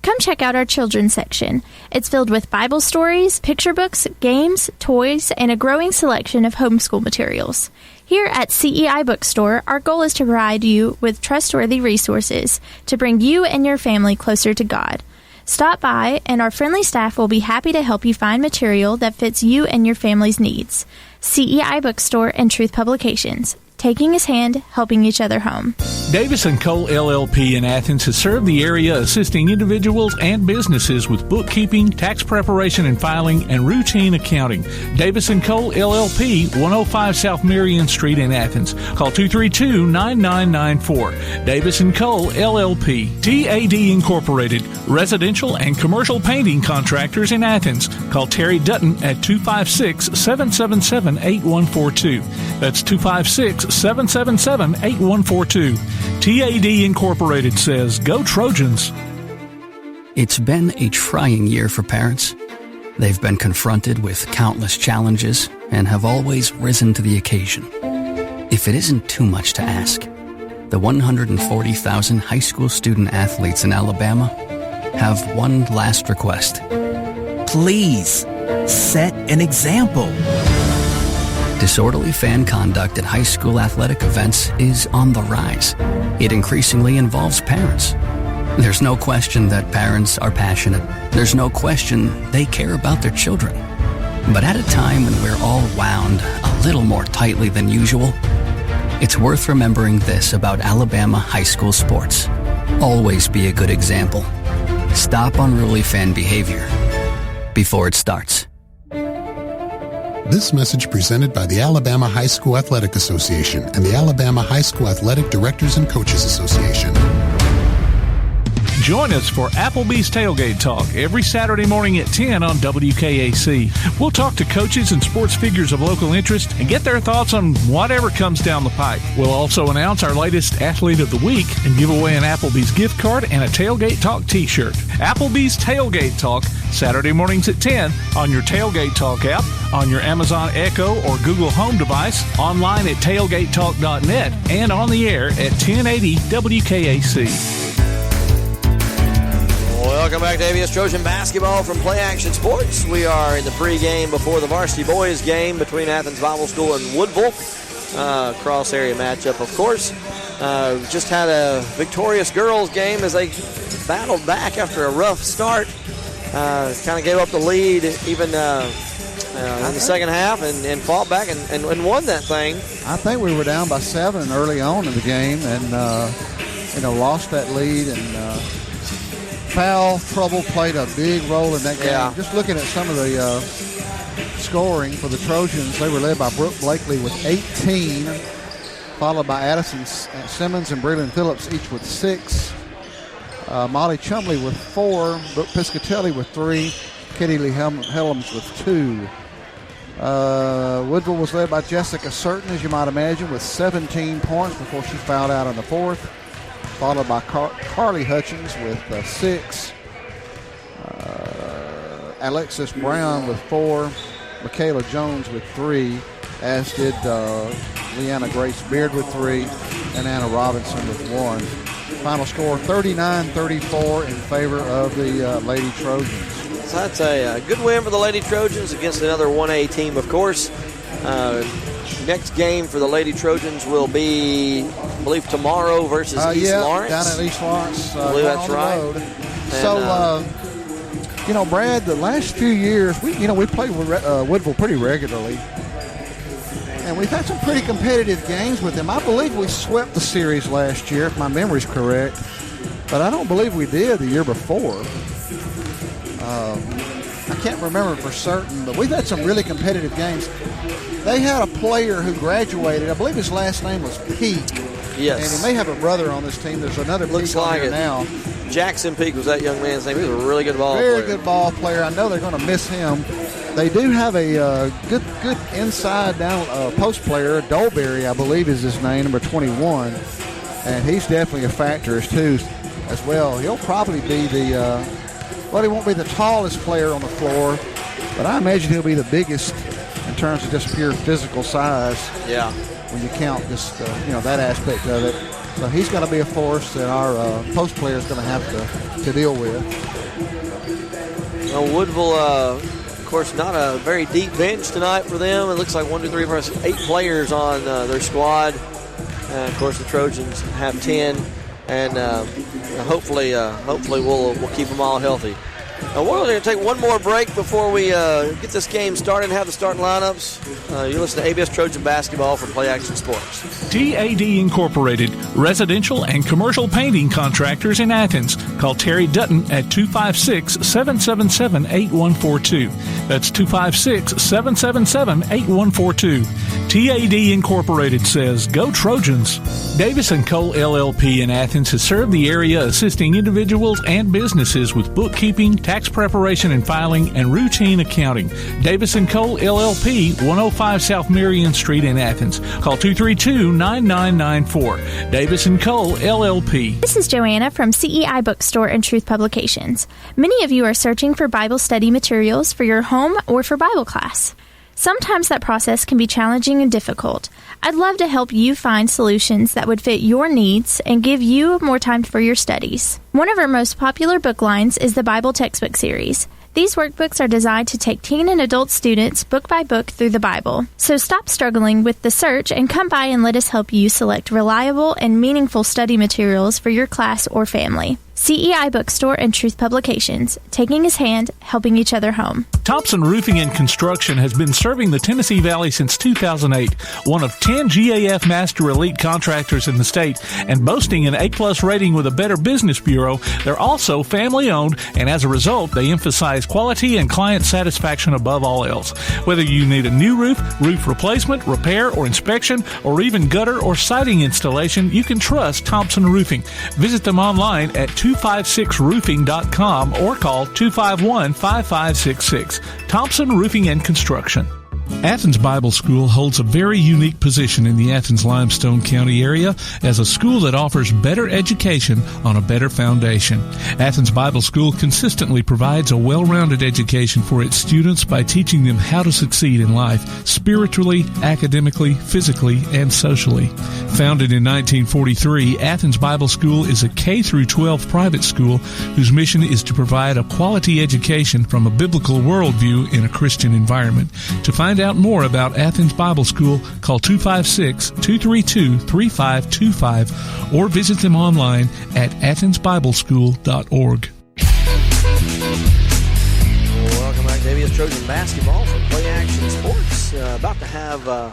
Come check out our children's section. It's filled with Bible stories, picture books, games, toys, and a growing selection of homeschool materials. Here at CEI Bookstore, our goal is to provide you with trustworthy resources to bring you and your family closer to God. Stop by, and our friendly staff will be happy to help you find material that fits you and your family's needs. CEI Bookstore and Truth Publications. Taking his hand, helping each other home. Davis & Cole LLP in Athens has served the area assisting individuals and businesses with bookkeeping, tax preparation and filing, and routine accounting. Davis & Cole LLP, 105 South Marion Street in Athens. Call 232-9994. Davis & Cole LLP. TAD Incorporated, residential and commercial painting contractors in Athens. Call Terry Dutton at 256-777-8142. That's 256-777-8142. TAD Incorporated says, go Trojans. It's been a trying year for parents. They've been confronted with countless challenges and have always risen to the occasion. If it isn't too much to ask, the 140,000 high school student athletes in Alabama have one last request. Please, set an example. Disorderly fan conduct at high school athletic events is on the rise. It increasingly involves parents. There's no question that parents are passionate. There's no question they care about their children. But at a time when we're all wound a little more tightly than usual, it's worth remembering this about Alabama high school sports. Always be a good example. Stop unruly fan behavior before it starts. This message presented by the Alabama High School Athletic Association and the Alabama High School Athletic Directors and Coaches Association. Join us for Applebee's Tailgate Talk every Saturday morning at 10 on WKAC. We'll talk to coaches and sports figures of local interest and get their thoughts on whatever comes down the pipe. We'll also announce our latest Athlete of the Week and give away an Applebee's gift card and a Tailgate Talk t-shirt. Applebee's Tailgate Talk, Saturday mornings at 10 on your Tailgate Talk app, on your Amazon Echo or Google Home device, online at tailgatetalk.net, and on the air at 1080 WKAC. Welcome back to ABS Trojan Basketball from Play Action Sports. We are in the pregame before the varsity boys game between Athens Bible School and Woodville. Cross-area matchup, of course. Just had a victorious girls game as they battled back after a rough start. Kind of gave up the lead even in the second half and fought back and won that thing. I think we were down by 7 early on in the game and lost that lead, and foul trouble played a big role in that game. Yeah. Just looking at some of the scoring for the Trojans, they were led by Brooke Blakely with 18, followed by Addison Simmons and Braylon Phillips each with 6. Molly Chumley with 4, Brooke Piscatelli with 3, Kitty Lee Helms with 2. Woodville was led by Jessica Certain, as you might imagine, with 17 points before she fouled out in the 4th, followed by Carly Hutchins with 6, Alexis Brown with 4, Michaela Jones with 3, as did Leanna Grace Beard with 3, and Anna Robinson with 1. Final score 39-34 in favor of the Lady Trojans. So that's a good win for the Lady Trojans against another 1A team, of course. Next game for the Lady Trojans will be, I believe, tomorrow versus East Lawrence. Down at East Lawrence. I believe that's right. So, Brad, the last few years, we played with Woodville pretty regularly. And we've had some pretty competitive games with them. I believe we swept the series last year, if my memory's correct. But I don't believe we did the year before. I can't remember for certain, but we've had some really competitive games. They had a player who graduated. I believe his last name was Peak. Yes. And he may have a brother on this team. There's another Peak on here now. Jackson Peak was that young man's name. He was a really good ball player. Very good ball player. I know they're going to miss him. They do have a good inside down post player. Dolberry, I believe, is his name, number 21. And he's definitely a factor as well. He'll probably be he won't be the tallest player on the floor, but I imagine he'll be the biggest in terms of just pure physical size. Yeah. when you count just that aspect of it. So he's going to be a force that our post player is going to have to deal with. Woodville, of course, not a very deep bench tonight for them. It looks like 1, 2, 3, 4, 8 players on their squad. Of course, the Trojans have 10, and hopefully we'll keep them all healthy. We're going to take one more break before we get this game started and have the starting lineups. You listen to ABS Trojan Basketball from Play Action Sports. TAD Incorporated, residential and commercial painting contractors in Athens. Call Terry Dutton at 256-777-8142. That's 256-777-8142. TAD Incorporated says, go Trojans. Davis & Cole LLP in Athens has served the area assisting individuals and businesses with bookkeeping, tax preparation and filing, and routine accounting. Davis & Cole LLP, 105 South Marion Street in Athens. Call 232-9994. Davis & Cole LLP. This is Joanna from CEI Bookstore and Truth Publications. Many of you are searching for Bible study materials for your home or for Bible class. Sometimes that process can be challenging and difficult. I'd love to help you find solutions that would fit your needs and give you more time for your studies. One of our most popular book lines is the Bible Textbook Series. These workbooks are designed to take teen and adult students book by book through the Bible. So stop struggling with the search and come by and let us help you select reliable and meaningful study materials for your class or family. CEI Bookstore and Truth Publications, taking his hand, helping each other home. Thompson Roofing and Construction has been serving the Tennessee Valley since 2008, one of 10 GAF Master Elite contractors in the state, and boasting an A-plus rating with a Better Business Bureau. They're also family-owned, and as a result, they emphasize quality and client satisfaction above all else. Whether you need a new roof, roof replacement, repair, or inspection, or even gutter or siding installation, you can trust Thompson Roofing. Visit them online at 256roofing.com or call 251-5566. Thompson Roofing and Construction. Athens Bible School holds a very unique position in the Athens-Limestone County area as a school that offers better education on a better foundation. Athens Bible School consistently provides a well-rounded education for its students by teaching them how to succeed in life, spiritually, academically, physically, and socially. Founded in 1943, Athens Bible School is a K-12 private school whose mission is to provide a quality education from a biblical worldview in a Christian environment. To find out more about Athens Bible School, call 256-232-3525 or visit them online at athensbibleschool.org. Welcome back to ABS Trojan Basketball from Play Action Sports. About to have the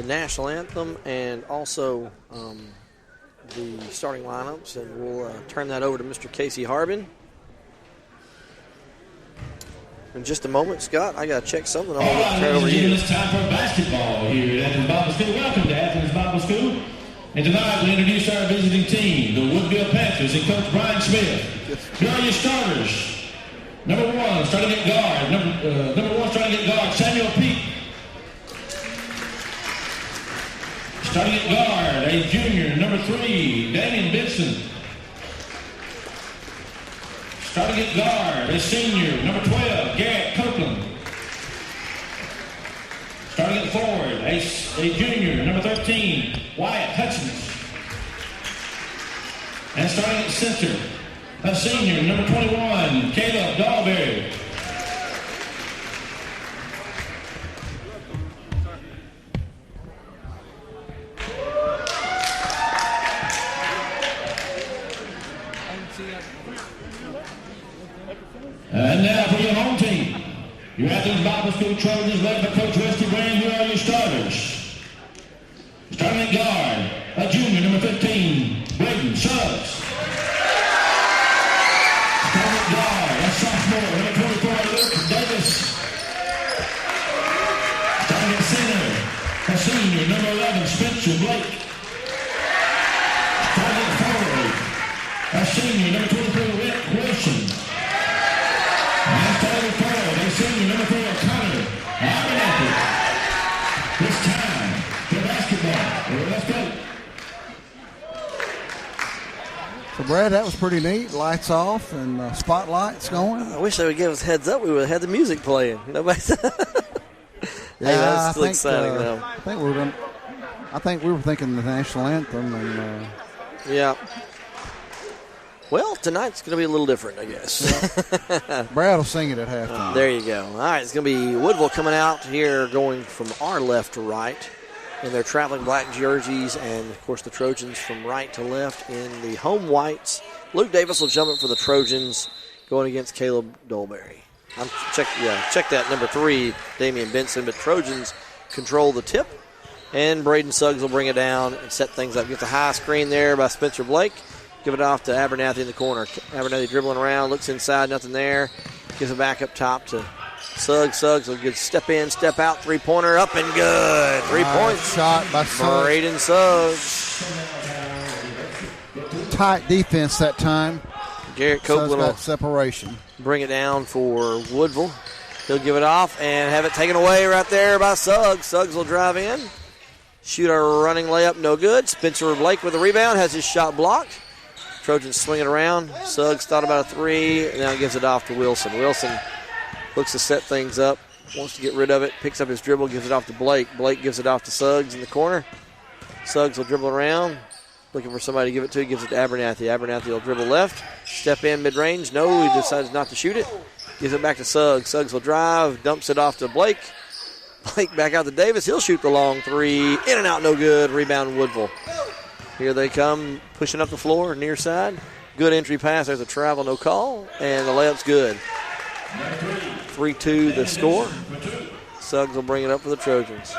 national anthem and also the starting lineups, and we'll turn that over to Mr. Casey Harbin. In just a moment, Scott, I got to check something. I'm going to turn over to you. It's time for basketball here at Athens Bible School. Welcome to Athens Bible School. And tonight we introduce our visiting team, the Woodville Panthers and Coach Brian Smith. Here are your starters. Number one, starting at guard. Number one, starting at guard, Samuel Peak. Starting at guard, a junior. Number 3, Damian Benson. Starting at guard, a senior, number 12, Garrett Copeland. Starting at forward, a junior, number 13, Wyatt Hutchins. And starting at center, a senior, number 21, Caleb Dahlberry. And now for your home team, your Athens Bible School Trojans led by Coach Rusty Brand. Here are your starters. Starting at guard, a junior, number 15, Braden Suggs. Starting at guard, a sophomore, number 24, Luke Davis. Starting at center, a senior, number 11, Spencer Blake. Starting at forward, a senior, number 23, Rick Wilson. And starting forward, a senior, number 4, Connor Abernathy. This time for basketball. Let's go. So, Brad, that was pretty neat. Lights off and spotlights going. I wish they would give us a heads up. We would have had the music playing. Nobody. Yeah, that's still exciting, though. I think we're going. I think we were thinking the national anthem. And, yeah. Well, tonight's going to be a little different, I guess. Brad will sing it at halftime. There you go. All right, it's going to be Woodville coming out here, going from our left to right in their traveling black jerseys, and, of course, the Trojans from right to left in the home whites. Luke Davis will jump it for the Trojans, going against Caleb Dolberry. Check that, number 3, Damian Benson, but Trojans control the tip, and Braden Suggs will bring it down and set things up. Gets a high screen there by Spencer Blake. Give it off to Abernathy in the corner. Abernathy dribbling around, looks inside, nothing there. Gives it back up top to Suggs. Suggs will get step in, step out, three-pointer, up and good. 3 points. Shot by Suggs. Braden Suggs. Tight defense that time. Garrett Copeland will separation. Bring it down for Woodville. He'll give it off and have it taken away right there by Suggs. Suggs will drive in. Shoot a running layup, no good. Spencer Blake with the rebound, has his shot blocked. Trojans swing it around. Suggs thought about a 3, and now gives it off to Wilson. Wilson looks to set things up, wants to get rid of it, picks up his dribble, gives it off to Blake. Blake gives it off to Suggs in the corner. Suggs will dribble around, looking for somebody to give it to. Gives it to Abernathy. Abernathy will dribble left, step in mid-range. No, he decides not to shoot it. Gives it back to Suggs. Suggs will drive, dumps it off to Blake. Blake back out to Davis. He'll shoot the long 3. In and out, no good. Rebound Woodville. Here they come, pushing up the floor, near side. Good entry pass. There's a travel, no call, and the layup's good. 3-2 the score. Suggs will bring it up for the Trojans.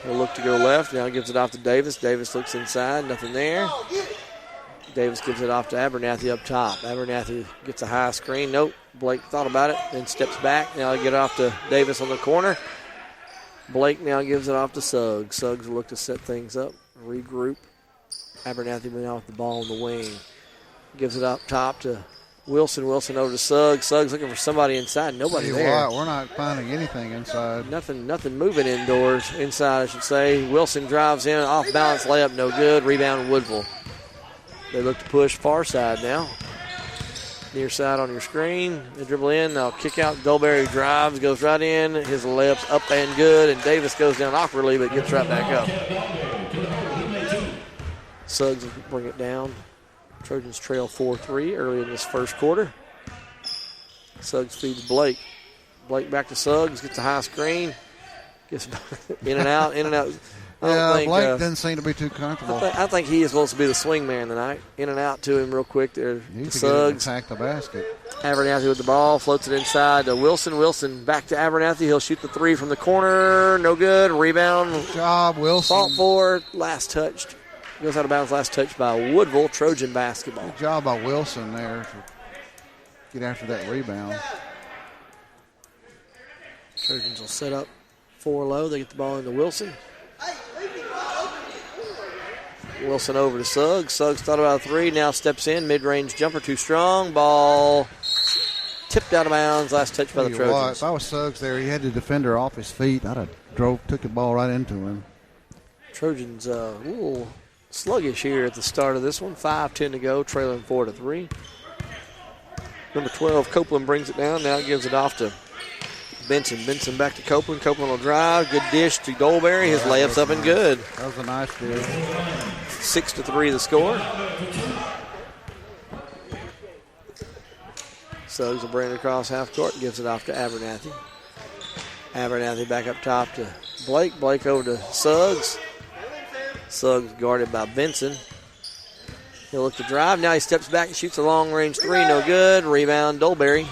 He'll look to go left. Now gives it off to Davis. Davis looks inside, nothing there. Davis gives it off to Abernathy up top. Abernathy gets a high screen. Nope. Blake thought about it, then steps back. Now get it off to Davis on the corner. Blake now gives it off to Suggs. Suggs will look to set things up, regroup. Abernathy went out with the ball on the wing. Gives it up top to Wilson. Wilson over to Suggs. Suggs looking for somebody inside. Nobody there. We're not finding anything inside. Nothing moving indoors. Inside, I should say. Wilson drives in. Off balance layup, no good. Rebound Woodville. They look to push far side now. Near side on your screen. They dribble in. They'll kick out. Dolberry drives, goes right in. His layup's up and good. And Davis goes down awkwardly, but gets right back up. Suggs will bring it down. Trojans trail 4-3 early in this first quarter. Suggs feeds Blake. Blake back to Suggs. Gets a high screen. Gets in and out, in and out. Blake doesn't seem to be too comfortable. I think he is supposed to be the swing man tonight. In and out to him real quick there. Suggs. Attack the basket. Abernathy with the ball. Floats it inside to Wilson. Wilson back to Abernathy. He'll shoot the 3 from the corner. No good. Rebound. Good job, Wilson. Fought for. Last touched. Goes out of bounds. Last touch by Woodville. Trojan basketball. Good job by Wilson there to get after that rebound. Trojans will set up 4 low. They get the ball into Wilson. Wilson over to Suggs. Suggs thought about a 3. Now steps in. Mid-range jumper too strong. Ball tipped out of bounds. Last touch by the Trojans. If I was Suggs there, he had the defender off his feet. I'd have took the ball right into him. Trojans a little sluggish here at the start of this one. 5:10 to go. Trailing 4-3. Number 12, Copeland brings it down. Now gives it off to Benson. Benson back to Copeland. Copeland will drive. Good dish to Dolberry. His layup's up and good. That was a nice dish. 6-3 the score. Suggs will bring it across half court and gives it off to Abernathy. Abernathy back up top to Blake. Blake over to Suggs. Suggs guarded by Benson. He'll look to drive. Now he steps back and shoots a long-range 3. No good. Rebound, Dolberry.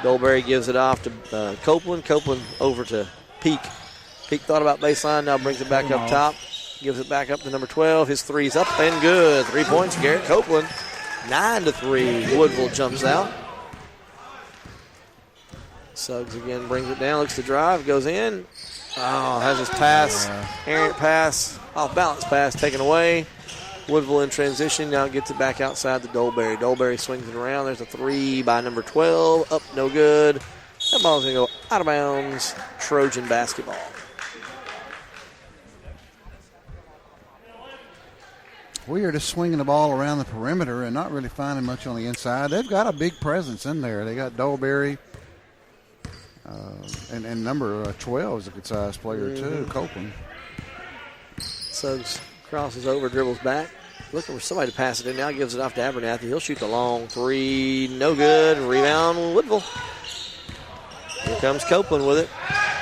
Dolberry gives it off to Copeland. Copeland over to Peak. Peak thought about baseline. Now brings it back up top. Gives it back up to number 12. His 3's up and good. 3 points, Garrett Copeland. 9-3. Woodville jumps out. Suggs again brings it down. Looks to drive. Goes in. Oh, has his pass. Errant pass. Off balance pass taken away. Woodville in transition. Now gets it back outside to Dolberry. Dolberry swings it around. There's a 3 by number 12. Up, no good. That ball's going to go out of bounds. Trojan basketball. We are just swinging the ball around the perimeter and not really finding much on the inside. They've got a big presence in there. They got Dolberry, And number 12 is a good-sized player, too, Copeland. Suggs crosses over, dribbles back. Looking for somebody to pass it in now. Gives it off to Abernathy. He'll shoot the long three. No good. Rebound, Woodville. Here comes Copeland with it.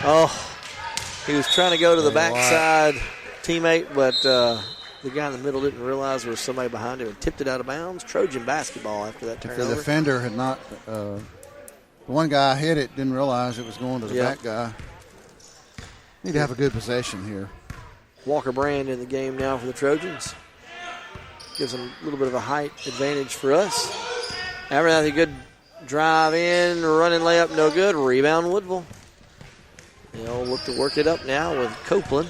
Oh, he was trying to go to the backside teammate, but the guy in the middle didn't realize there was somebody behind him and tipped it out of bounds. Trojan basketball after that turnover. If the defender had not, the one guy hit it, didn't realize it was going to the back guy. Need to have a good possession here. Walker Brand in the game now for the Trojans. Gives them a little bit of a height advantage for us. Abernathy, good drive in, running layup, no good. Rebound, Woodville. They'll look to work it up now with Copeland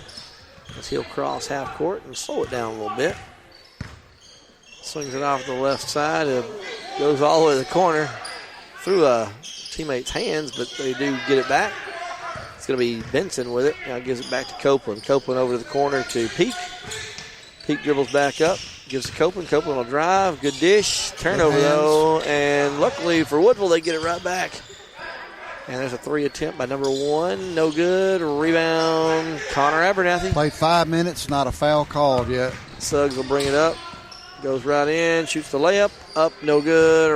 as he'll cross half court and slow it down a little bit. Swings it off the left side. It goes all the way to the corner through a teammate's hands, but they do get it back. It's going to be Benson with it. Now gives it back to Copeland. Copeland over to the corner to Peak. Peak dribbles back up. Gives to Copeland. Copeland will drive. Good dish. Turnover, though. And luckily for Woodville, they get it right back. And there's a three attempt by number 1. No good. Rebound, Connor Abernathy. Played 5 minutes. Not a foul called yet. Suggs will bring it up. Goes right in. Shoots the layup. Up. No good.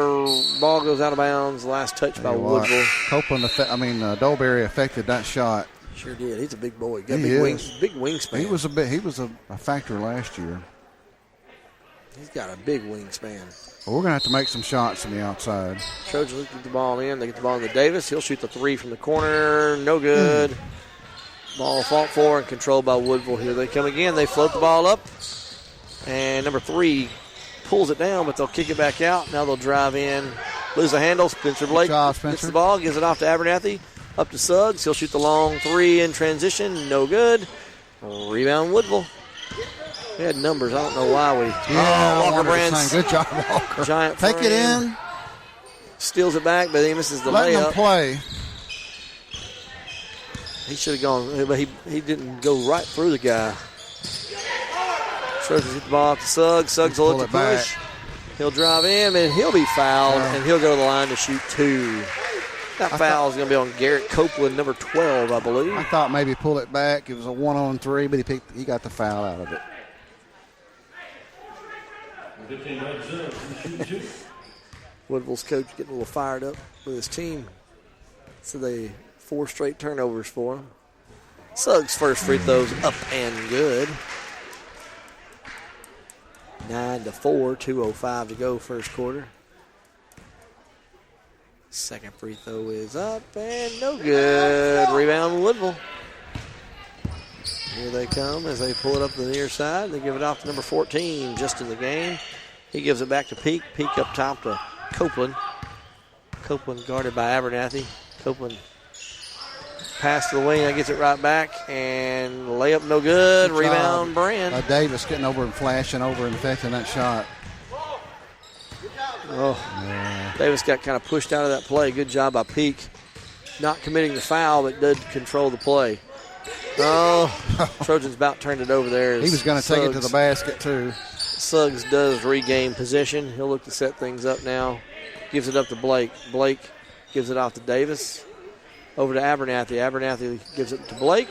Ball goes out of bounds. Last touch by Woodville. Copeland, Dolberry affected that shot. Sure did. He's a big boy. Got big wingspan. He was a factor last year. He's got a big wingspan. Well, we're going to have to make some shots from the outside. Trojans get the ball in. They get the ball into Davis. He'll shoot the three from the corner. No good. Ball fought for and controlled by Woodville. Here they come again. They float the ball up. And number 3 pulls it down, but they'll kick it back out. Now they'll drive in. Lose the handle. Spencer Blake gets the ball. Gives it off to Abernathy. Up to Suggs. He'll shoot the long three in transition. No good. Rebound, Woodville. We had numbers. I don't know why we. Walker Brands. Good job, Walker. Giant Take frame. it in. Steals it back, but he misses the Letting layup. Him play. He should have gone, but he didn't go right through the guy. Trojans get the ball off to Suggs. Suggs will look to push. He'll drive in, and he'll be fouled, and he'll go to the line to shoot 2. That foul is going to be on Garrett Copeland, number 12, I believe. I thought maybe pull it back. It was a 1-on-3, but he got the foul out of it. Woodville's coach getting a little fired up with his team. So they 4 straight turnovers for him. Suggs' first free throw's up and good. 9-4, 2:05 to go first quarter. Second free throw is up and no good. Rebound, Woodville. Here they come as they pull it up to the near side. They give it off to number 14 just in the game. He gives it back to Peak. Peak up top to Copeland. Copeland guarded by Abernathy. Copeland pass to the wing. That gets it right back. And layup no good. Rebound, Brand. Davis getting over and flashing over and affecting that shot. Davis got kind of pushed out of that play. Good job by Peak. Not committing the foul, but did control the play. Trojans about turned it over there. He was going to take it to the basket, too. Suggs does regain position. He'll look to set things up now. Gives it up to Blake. Blake gives it off to Davis. Over to Abernathy. Abernathy gives it to Blake.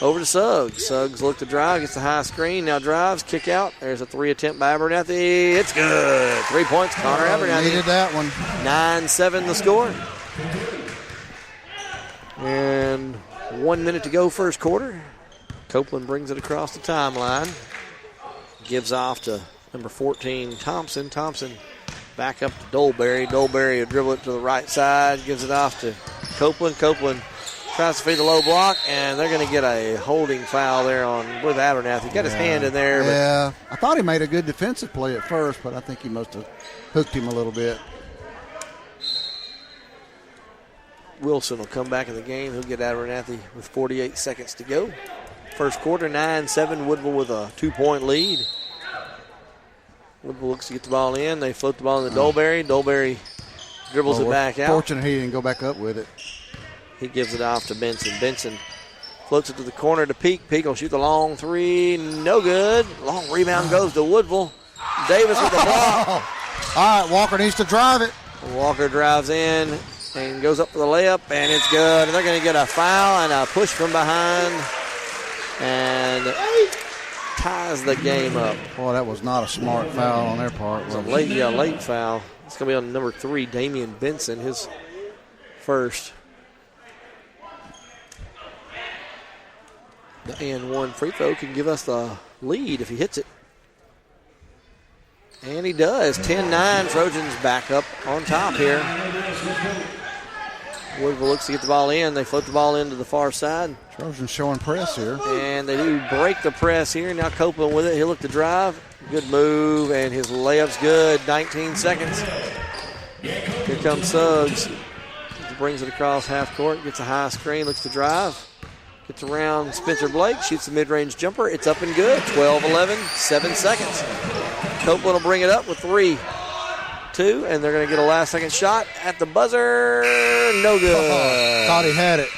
Over to Suggs. Suggs look to drive. Gets the high screen. Now drives. Kick out. There's a 3 attempt by Abernathy. It's good. 3 points. Connor Abernathy. Needed that one. 9-7 the score. And 1 minute to go first quarter. Copeland brings it across the timeline. Gives off to number 14, Thompson. Thompson back up to Dolberry. Dolberry will dribble it to the right side. Gives it off to Copeland. Copeland tries to feed the low block, and they're going to get a holding foul there with Abernathy. Got his hand in there. Yeah, I thought he made a good defensive play at first, but I think he must have hooked him a little bit. Wilson will come back in the game. He'll get Abernathy with 48 seconds to go. First quarter, 9-7. Woodville with a 2-point lead. Woodville looks to get the ball in. They float the ball into Dolberry. Dolberry dribbles it back out. Fortunate he didn't go back up with it. He gives it off to Benson. Benson floats it to the corner to Peak. Peak will shoot the long 3. No good. Long rebound goes to Woodville. Davis with the block. All right, Walker needs to drive it. Walker drives in. and goes up for the layup, and it's good. And they're going to get a foul and a push from behind and ties the game up. Boy, that was not a smart foul on their part. It was a late foul. It's going to be on number 3, Damian Benson, his first. The and one free throw can give us the lead if he hits it. And he does. 10-9. Trojans back up on top here. Woodville looks to get the ball in. They float the ball into the far side. Trojans showing press here. And they do break the press here. Now Copeland with it. He'll look to drive. Good move, and his layup's good. 19 seconds. Here comes Suggs. He brings it across half court. Gets a high screen. Looks to drive. Gets around Spencer Blake. Shoots the mid-range jumper. It's up and good. 12-11. 7 seconds. Copeland will bring it up with 3-2, and they're going to get a last-second shot at the buzzer. No good. Thought he had it.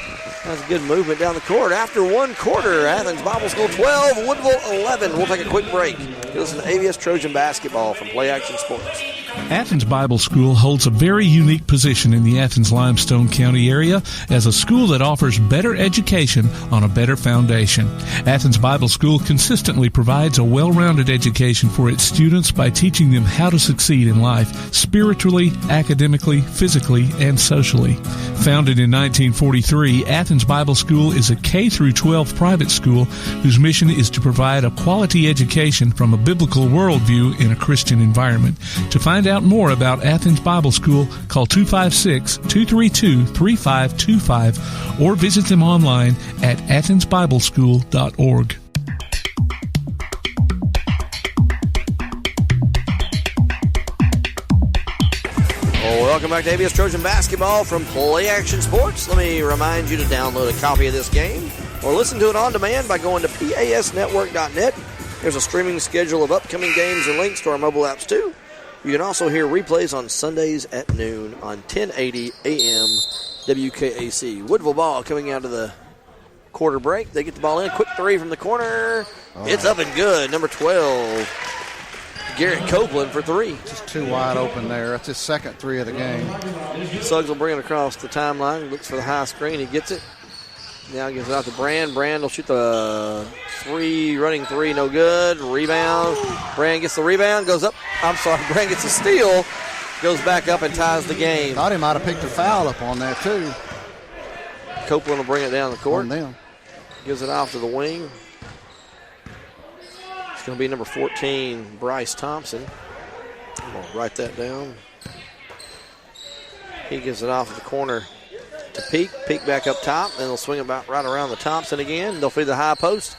That's a good movement down the court. After one quarter, Athens Bible School 12, Woodville 11. We'll take a quick break. You're listening to AVS Trojan Basketball from Play Action Sports. Athens Bible School holds a very unique position in the Athens-Limestone County area as a school that offers better education on a better foundation. Athens Bible School consistently provides a well-rounded education for its students by teaching them how to succeed in life, spiritually, academically, physically, and socially. Founded in 1943, Athens Bible School is a K-12 private school whose mission is to provide a quality education from a biblical worldview in a Christian environment. To find out more about Athens Bible School, call 256-232-3525 or visit them online at athensbibleschool.org. Welcome back to ABS Trojan Basketball from Play Action Sports. Let me remind you to download a copy of this game or listen to it on demand by going to pasnetwork.net. There's a streaming schedule of upcoming games and links to our mobile apps too. You can also hear replays on Sundays at noon on 1080 AM WKAC. Woodville ball coming out of the quarter break. They get the ball in. Quick three from the corner. It's up and good. Number 12, Garrett Copeland for 3. Just too wide open there. That's his second 3 of the game. Suggs will bring it across the timeline. Looks for the high screen. He gets it. Now gives it out to Brand. Brand will shoot the running three, no good. Rebound. Brand gets the rebound, goes up. Brand gets a steal, goes back up and ties the game. Thought he might have picked a foul up on that too. Copeland will bring it down the court. On them. Gives it off to the wing. It's going to be number 14, Bryce Thompson. I'm going to write that down. He gives it off at the corner to Peak. Peak back up top. Then they'll swing it right around the Thompson again. They'll feed the high post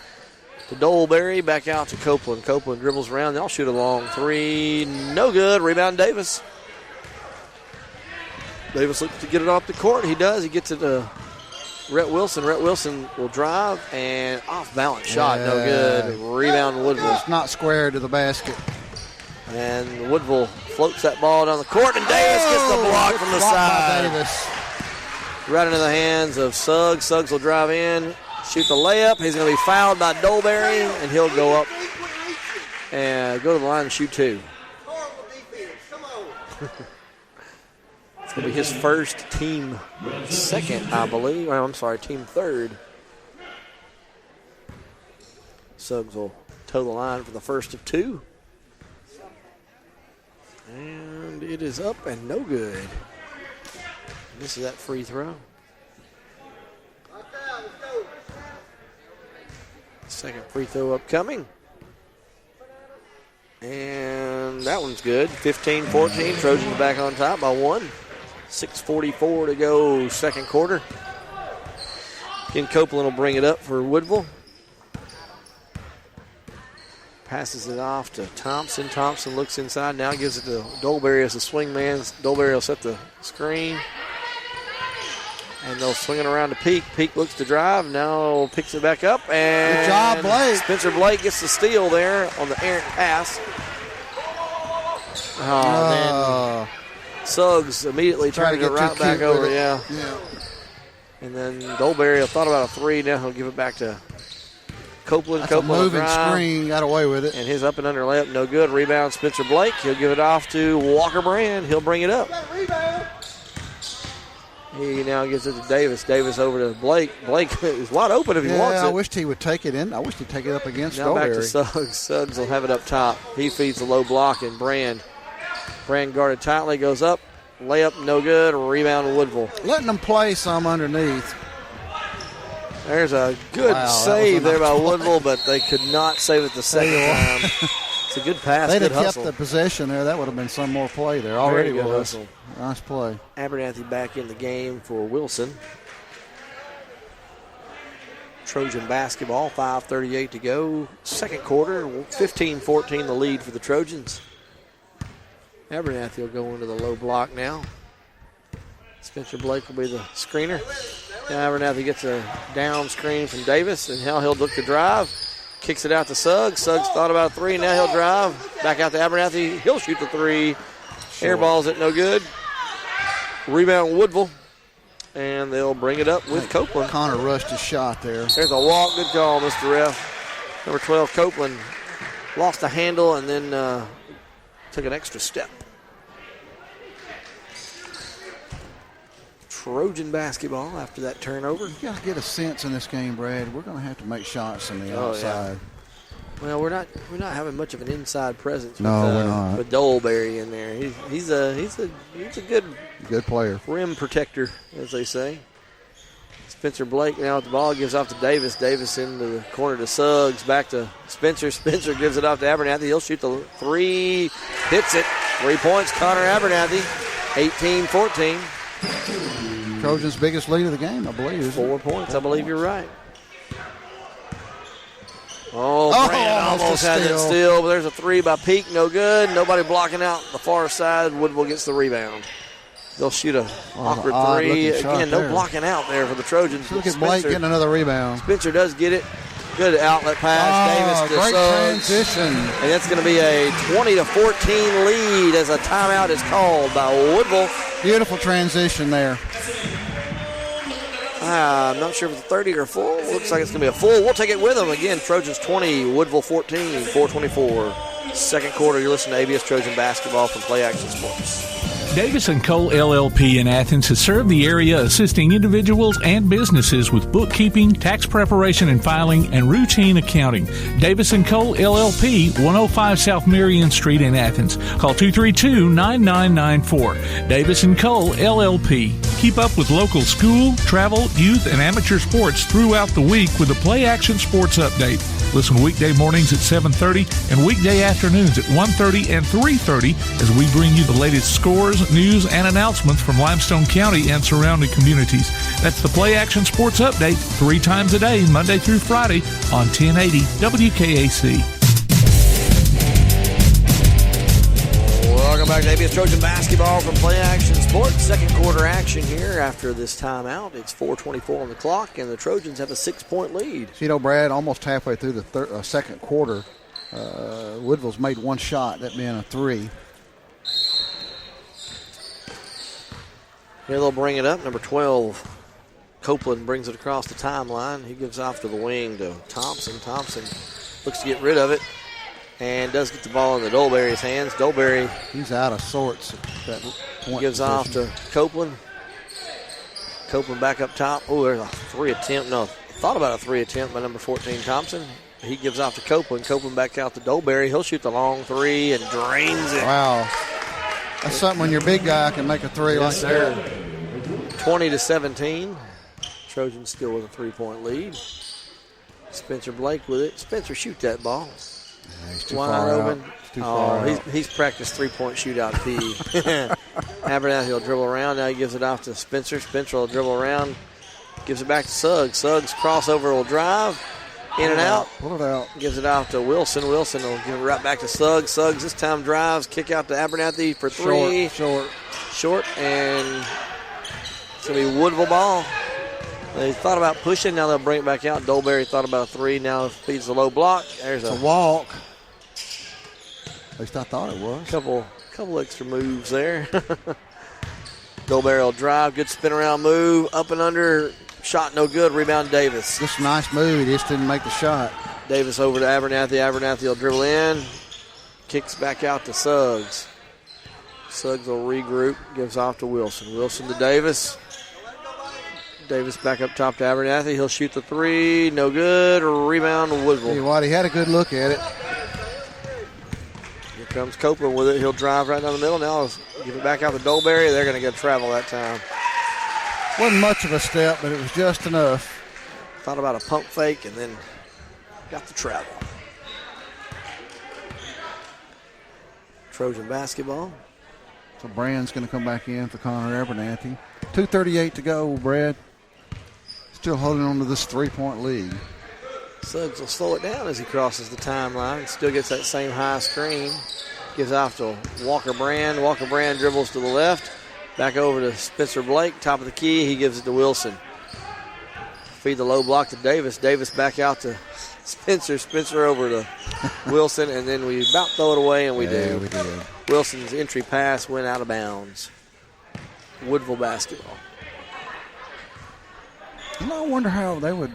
to Doleberry. Back out to Copeland. Copeland dribbles around. They'll shoot a long 3. No good. Rebound Davis. Davis looks to get it off the court. He does. He gets it to Rhett Wilson. Rhett Wilson will drive and off-balance shot. No good. Rebound Woodville. It's not square to the basket. And Woodville floats that ball down the court, and Davis gets the block from the side. Davis. Right into the hands of Suggs. Suggs will drive in, shoot the layup. He's going to be fouled by Doleberry, and he'll go up and go to the line and shoot 2. It's going to be his first, team second, I believe. Team third. Suggs will toe the line for the first of 2. And it is up and no good. This is that free throw. Second free throw upcoming. And that one's good. 15-14. Trojans back on top by 1. 6:44 to go, second quarter. Ken Copeland will bring it up for Woodville. Passes it off to Thompson. Thompson looks inside. Now gives it to Doleberry as the swing man. Doleberry will set the screen. And they'll swing it around to Peak. Peak looks to drive. Now picks it back up. And good job, Blake. Spencer Blake gets the steal there on the errant pass. Then Suggs immediately turns it right back over. Yeah. And then Doleberry thought about a 3. Now he'll give it back to Copeland. That's Copeland a moving screen, got away with it. And his up and under layup, no good. Rebound, Spencer Blake. He'll give it off to Walker Brand. He'll bring it up. He now gives it to Davis. Davis over to Blake. Blake is wide open if he wants it. I wished he would take it in. I wished he'd take it up against Now back Stolberry. to Suggs. Suggs will have it up top. He feeds the low block, and Brand guarded tightly, goes up. Layup, no good. Rebound, Woodville. Letting them play some underneath. There's a good save there by Woodville, but they could not save it the second time. It's a good pass, They'd good have hustle. kept the possession there. That would have been some more play there. Already Very good was. hustle. Nice play. Abernathy back in the game for Wilson. Trojan basketball, 5:38 to go. Second quarter, 15-14 the lead for the Trojans. Abernathy will go into the low block now. Spencer Blake will be the screener. Now Abernathy gets a down screen from Davis, and now he'll look to drive. Kicks it out to Suggs. Suggs thought about a three. Now he'll drive. Back out to Abernathy. He'll shoot the three. Airballs it, no good. Rebound Woodville. And they'll bring it up with Copeland. Connor rushed his shot there. There's a walk. Good call, Mr. Ref. Number 12, Copeland, lost the handle and then took an extra step. Trojan basketball after that turnover. You got to get a sense in this game, Brad. We're going to have to make shots on the outside. Yeah. Well, we're not having much of an inside presence. No, we're not. With Dolberry in there, he's a good player, rim protector, as they say. Spencer Blake now at the ball, gives off to Davis. Davis into the corner to Suggs, back to Spencer. Spencer gives it off to Abernathy. He'll shoot the three, hits it. 3 points, Connor Abernathy, 18-14. Trojans' biggest lead of the game, I believe. 4 points, I believe you're right. Oh, Brand almost had that steal, but there's a three by Peak, no good. Nobody blocking out the far side. Woodville gets the rebound. They'll shoot a awkward three. Again, no blocking out there for the Trojans. Look at Blake getting another rebound. Spencer does get it. Good outlet pass. Davis to great Suggs. transition. And that's going to be a 20-14 lead as a timeout is called by Woodville. Beautiful transition there. I'm not sure if it's 30 or full. Looks like it's going to be a full. We'll take it with them. Again, Trojans 20, Woodville 14, 4:24. Second quarter, you're listening to ABS Trojan basketball from Play Action Sports. Davis & Cole LLP in Athens has served the area assisting individuals and businesses with bookkeeping, tax preparation and filing, and routine accounting. Davis & Cole LLP, 105 South Marion Street in Athens. Call 232-9994. Davis & Cole LLP. Keep up with local school, travel, youth, and amateur sports throughout the week with a Play Action Sports Update. Listen weekday mornings at 7:30 and weekday afternoons at 1:30 and 3:30 as we bring you the latest scores, news, and announcements from Limestone County and surrounding communities. That's the Play Action Sports Update 3 times a day, Monday through Friday on 1080 WKAC. Welcome back to ABS Trojan basketball from Play Action Sports. Second quarter action here after this timeout. It's 4:24 on the clock, and the Trojans have a 6-point lead. So, you know, Brad, almost halfway through the second quarter, Woodville's made one shot, that being a three. Here they'll bring it up. Number 12, Copeland brings it across the timeline. He gives off to the wing to Thompson. Thompson looks to get rid of it and does get the ball in the Dolberry's hands. Dolberry, he's out of sorts at that point. Gives off to Copeland. Copeland back up top. Oh, there's a three attempt. No, thought about a three attempt by number 14, Thompson. He gives off to Copeland. Copeland back out to Dolberry. He'll shoot the long three and drains it. Wow. That's something when your big guy can make a three like that. 20-17. Trojans still with a 3-point lead. Spencer Blake with it. Spencer, shoot that ball. He's too far open. He's practiced 3-point shootout P. Abernathy will dribble around. Now he gives it off to Spencer. Spencer will dribble around. Gives it back to Suggs. Suggs crossover will drive. In and out. Pull it out. Gives it off to Wilson. Wilson will give it right back to Suggs. Suggs this time drives. Kick out to Abernathy for three. Short. And it's going to be Woodville ball. They thought about pushing. Now they'll bring it back out. Dolberry thought about a three. Now feeds the low block. There's a walk. At least I thought it was. Couple extra moves there. Dolberry will drive. Good spin around move. Up and under. Shot no good. Rebound Davis. Just a nice move. He just didn't make the shot. Davis over to Abernathy. Abernathy will dribble in. Kicks back out to Suggs. Suggs will regroup. Gives off to Wilson. Wilson to Davis. Davis back up top to Abernathy. He'll shoot the three. No good. Rebound, Woodville. Hey, White, he had a good look at it. Here comes Copeland with it. He'll drive right down the middle. Now give it back out to Dolberry. They're going to get travel that time. Wasn't much of a step, but it was just enough. Thought about a pump fake and then got the travel. Trojan basketball. So Brand's going to come back in for Connor Abernathy. 2:38 to go, Brad. Still holding on to this 3-point lead. Suggs will slow it down as he crosses the timeline. Still gets that same high screen. Gives off to Walker Brand. Walker Brand dribbles to the left. Back over to Spencer Blake. Top of the key. He gives it to Wilson. Feed the low block to Davis. Davis back out to Spencer. Spencer over to Wilson. And then we about throw it away, and we do. We did. Wilson's entry pass went out of bounds. Woodville basketball. You know, I wonder how they would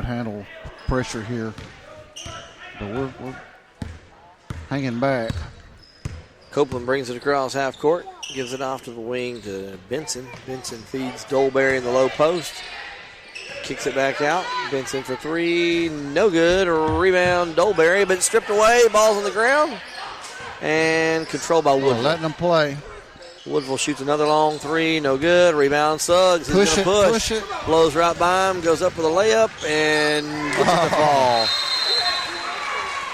handle pressure here. But we're hanging back. Copeland brings it across half court. Gives it off to the wing to Benson. Benson feeds Dolberry in the low post. Kicks it back out. Benson for three. No good. Rebound Dolberry, but stripped away. Ball's on the ground. And controlled by Woodville. Letting them play. Woodville shoots another long three. No good. Rebound Suggs. He's going to push it. Blows right by him. Goes up for the layup and gets it to fall.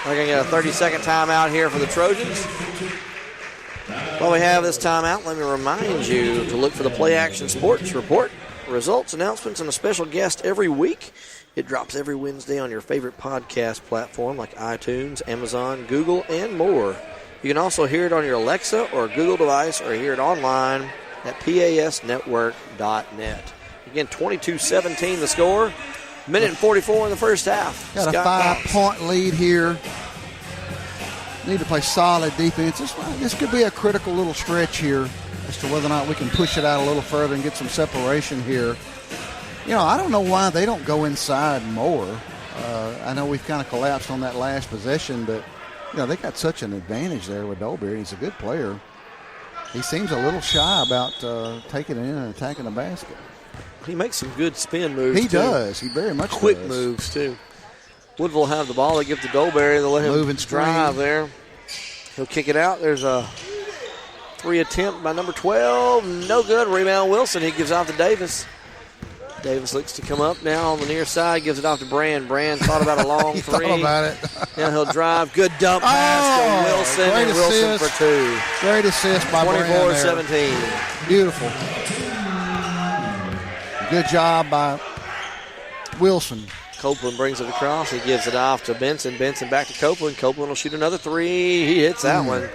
We're going to get a 30-second timeout here for the Trojans. While we have this timeout, let me remind you to look for the Play Action Sports Report. Results, announcements, and a special guest every week. It drops every Wednesday on your favorite podcast platform like iTunes, Amazon, Google, and more. You can also hear it on your Alexa or Google device or hear it online at pasnetwork.net. Again, 22-17 the score. Minute and 44 in the first half. Got a 5-point lead here. Need to play solid defense. This could be a critical little stretch here as to whether or not we can push it out a little further and get some separation here. You know, I don't know why they don't go inside more. I know we've kind of collapsed on that last possession, but, you know, they got such an advantage there with Dolberry. He's a good player. He seems a little shy about taking it in and attacking the basket. He makes some good spin moves, He does. He very much quick does. moves, too. Woodville will have the ball. They give to Dolberry. They'll let him drive there. He'll kick it out. There's a three attempt by number 12. No good. Rebound Wilson. He gives off to Davis. Davis looks to come up now on the near side. Gives it off to Brand. Brand thought about a long three. Thought about it. Now he'll drive. Good dump pass to Wilson. And Wilson for two. Great assist by Brand 24-17. Beautiful. Good job by Wilson. Copeland brings it across. He gives it off to Benson. Benson back to Copeland. Copeland will shoot another three. He hits that one.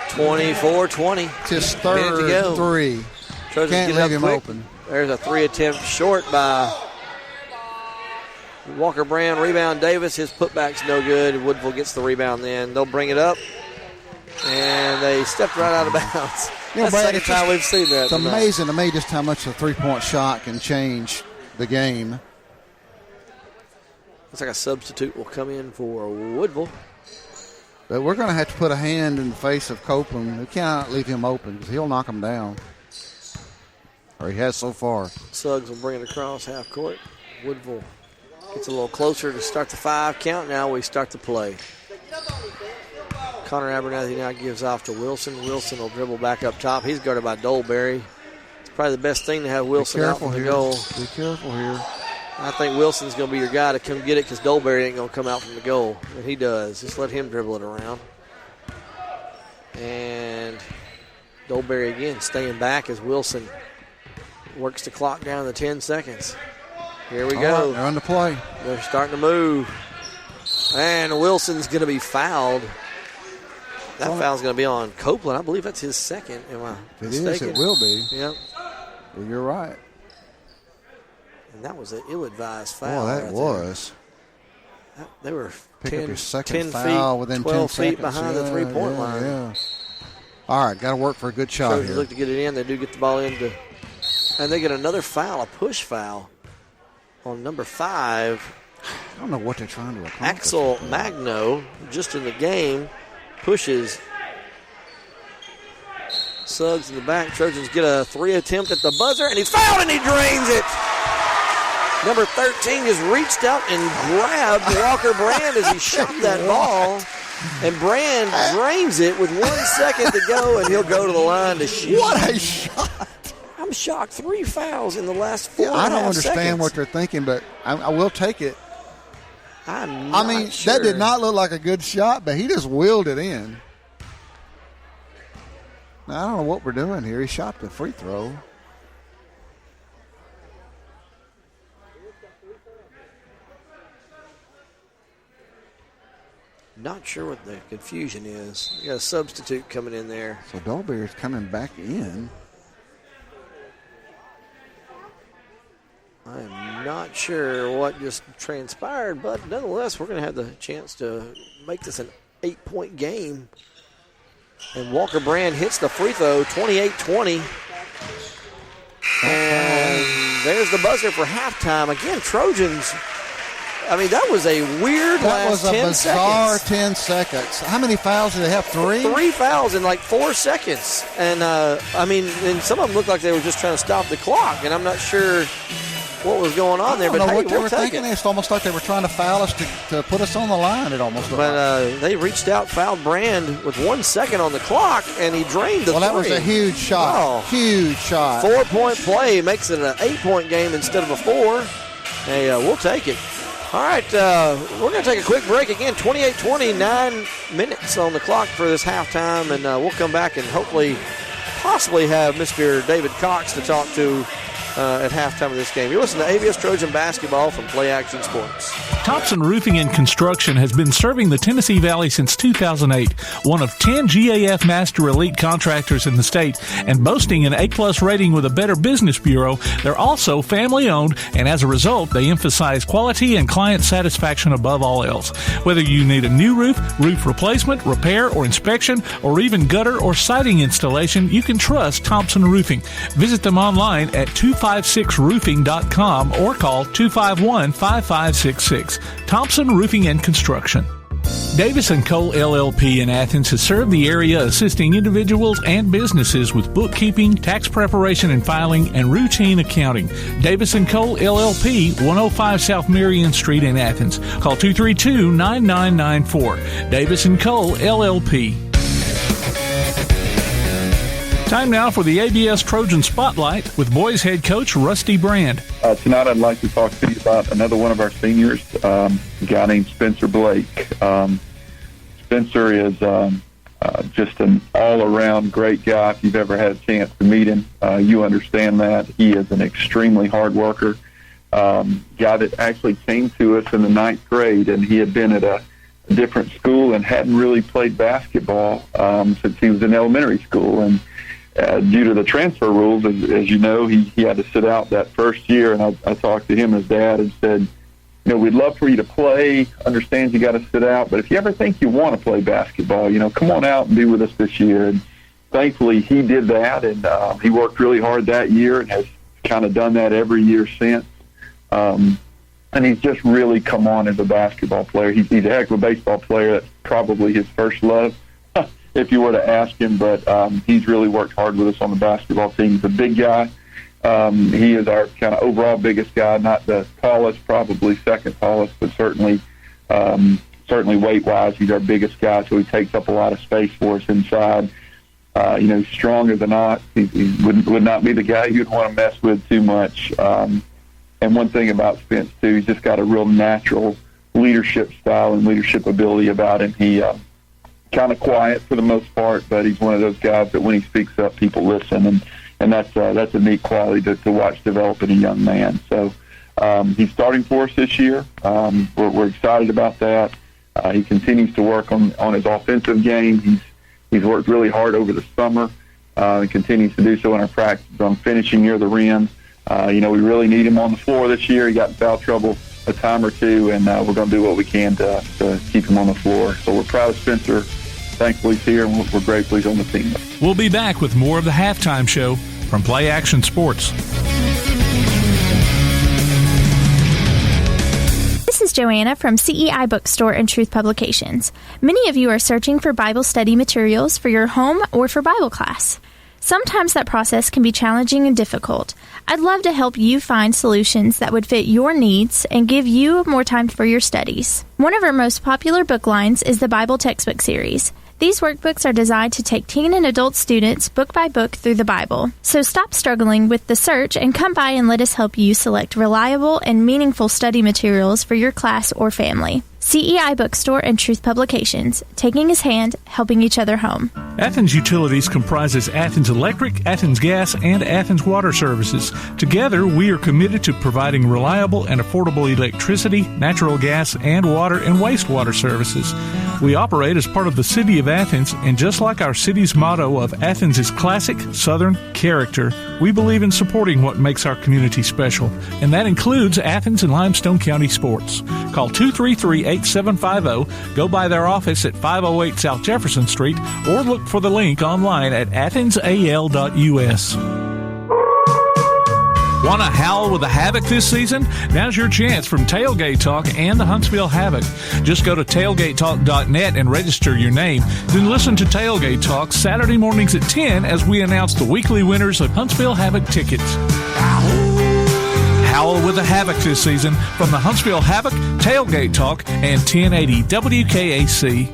24-20. It's his third three. Trojans Can't leave him open. There's a three attempt short by Walker Brand. Rebound Davis. His putback's no good. Woodville gets the rebound then. They'll bring it up. And they stepped right out of bounds. You know, That's the second time we've seen that. It's amazing to me just how much a three-point shot can change the game. Looks like a substitute will come in for Woodville. But we're going to have to put a hand in the face of Copeland. We cannot leave him open because he'll knock him down. Or he has so far. Suggs will bring it across half court. Woodville gets a little closer to start the 5 count. Now we start the play. Connor Abernathy now gives off to Wilson. Wilson will dribble back up top. He's guarded by Dolberry. It's probably the best thing to have Wilson out from the goal. Be careful here. I think Wilson's going to be your guy to come get it because Dolberry ain't going to come out from the goal. And he does. Just let him dribble it around. And Dolberry again staying back as Wilson works the clock down to 10 seconds. Here we go. Right, they're on the play. They're starting to move. And Wilson's going to be fouled. That foul's going to be on Copeland. I believe that's his second. Am I mistaken? It will be. Yep. Well, you're right. And that was an ill-advised foul. Oh, that was. They were Pick 10, up your second 10 foul feet, within 12 10 feet seconds. behind the three-point line. Yeah. All right, got to work for a good shot Trojans here. look to get it in. They do get the ball into, and they get another foul, a push foul on number 5. I don't know what they're trying to accomplish. Axel Magno, just in the game, pushes Suggs in the back. Trojans get a 3 attempt at the buzzer, and he's fouled, and he drains it. Number 13 just reached out and grabbed Walker Brand as he shot that ball. And Brand drains it with 1 second to go, and he'll go to the line to shoot. What a shot. I'm shocked. 3 fouls in the last 4 I don't understand seconds. what they're thinking, but I will take it. I mean, sure. That did not look like a good shot, but he just willed it in. Now, I don't know what we're doing here. He shot the free throw. Not sure what the confusion is. We got a substitute coming in there. So Dolbear's coming back in. I am not sure what just transpired, but nonetheless, we're going to have the chance to make this an 8-point game. And Walker Brand hits the free throw, 28-20. And there's the buzzer for halftime. Again, Trojans, I mean, that was a weird last 10 seconds. That was a bizarre 10 seconds. How many fouls did they have? 3? 3 fouls in like 4 seconds. And, I mean, and some of them looked like they were just trying to stop the clock, and I'm not sure what was going on there. But, hey, what they we'll were thinking. It's almost like they were trying to foul us to put us on the line. It almost looked like. They reached out, fouled Brand with 1 second on the clock, and he drained the 3. That was a huge shot. Wow. Huge shot. 4-point play makes it an 8-point game instead of a 4. Hey, we'll take it. All right, we're going to take a quick break again. 28-20, 9 minutes on the clock for this halftime, and we'll come back and possibly have Mr. David Cox to talk to at halftime of this game. You listen to ABS Trojan Basketball from Play Action Sports. Thompson Roofing and Construction has been serving the Tennessee Valley since 2008, one of 10 GAF Master Elite contractors in the state, and boasting an A-plus rating with a Better Business Bureau. They're also family-owned, and as a result, they emphasize quality and client satisfaction above all else. Whether you need a new roof, roof replacement, repair, or inspection, or even gutter or siding installation, you can trust Thompson Roofing. Visit them online at 256roofing.com or call 251-5566. Thompson Roofing and Construction. Davis & Cole LLP in Athens has served the area assisting individuals and businesses with bookkeeping, tax preparation and filing, and routine accounting. Davis & Cole LLP, 105 South Marion Street in Athens. Call 232-9994. Davis & Cole LLP. Time now for the ABS Trojan Spotlight with boys head coach Rusty Brand. Tonight I'd like to talk to you about another one of our seniors, a guy named Spencer Blake. Spencer is just an all-around great guy. If you've ever had a chance to meet him, you understand that. He is an extremely hard worker, guy that actually came to us in the 9th grade, and he had been at a different school and hadn't really played basketball since he was in elementary school. And due to the transfer rules, as you know, he had to sit out that first year, and I talked to him, his dad, and said, we'd love for you to play, understand you got to sit out, but if you ever think you want to play basketball, come on out and be with us this year. And thankfully he did that, and he worked really hard that year and has kind of done that every year since. And he's just really come on as a basketball player. He's a heck of a baseball player. That's probably his first love, if you were to ask him, but he's really worked hard with us on the basketball team. He's a big guy. He is our kind of overall biggest guy, not the tallest, probably second tallest, but certainly weight-wise, he's our biggest guy, so he takes up a lot of space for us inside. Stronger than not. He would not be the guy you'd want to mess with too much. And one thing about Spence, too, he's just got a real natural leadership style and leadership ability about him. He kind of quiet for the most part, but he's one of those guys that when he speaks up, people listen, and that's a neat quality to watch develop in a young man. So he's starting for us this year. We're excited about that. He continues to work on his offensive game. He's worked really hard over the summer and continues to do so in our practice on finishing near the rim. We really need him on the floor this year. He got in foul trouble a time or two, and we're going to do what we can to keep him on the floor. So we're proud of Spencer. Thankfully he's here, and we're grateful he's on the team. We'll be back with more of the halftime show from Play Action Sports. This is Joanna from CEI Bookstore and Truth Publications. Many of you are searching for Bible study materials for your home or for Bible class. Sometimes that process can be challenging and difficult. I'd love to help you find solutions that would fit your needs and give you more time for your studies. One of our most popular book lines is the Bible Textbook Series. These workbooks are designed to take teen and adult students book by book through the Bible. So stop struggling with the search and come by and let us help you select reliable and meaningful study materials for your class or family. CEI Bookstore and Truth Publications, taking his hand, helping each other home. Athens Utilities comprises Athens Electric, Athens Gas, and Athens Water Services. Together, we are committed to providing reliable and affordable electricity, natural gas, and water and wastewater services. We operate as part of the City of Athens, and just like our city's motto of Athens is classic Southern character, we believe in supporting what makes our community special, and that includes Athens and Limestone County sports. Call 233-8750, go by their office at 508 South Jefferson Street, or look for the link online at athensal.us. Want to howl with the Havoc this season? Now's your chance from Tailgate Talk and the Huntsville Havoc. Just go to tailgatetalk.net and register your name. Then listen to Tailgate Talk Saturday mornings at 10 as we announce the weekly winners of Huntsville Havoc tickets. Howl with the Havoc this season from the Huntsville Havoc, Tailgate Talk, and 1080 WKAC.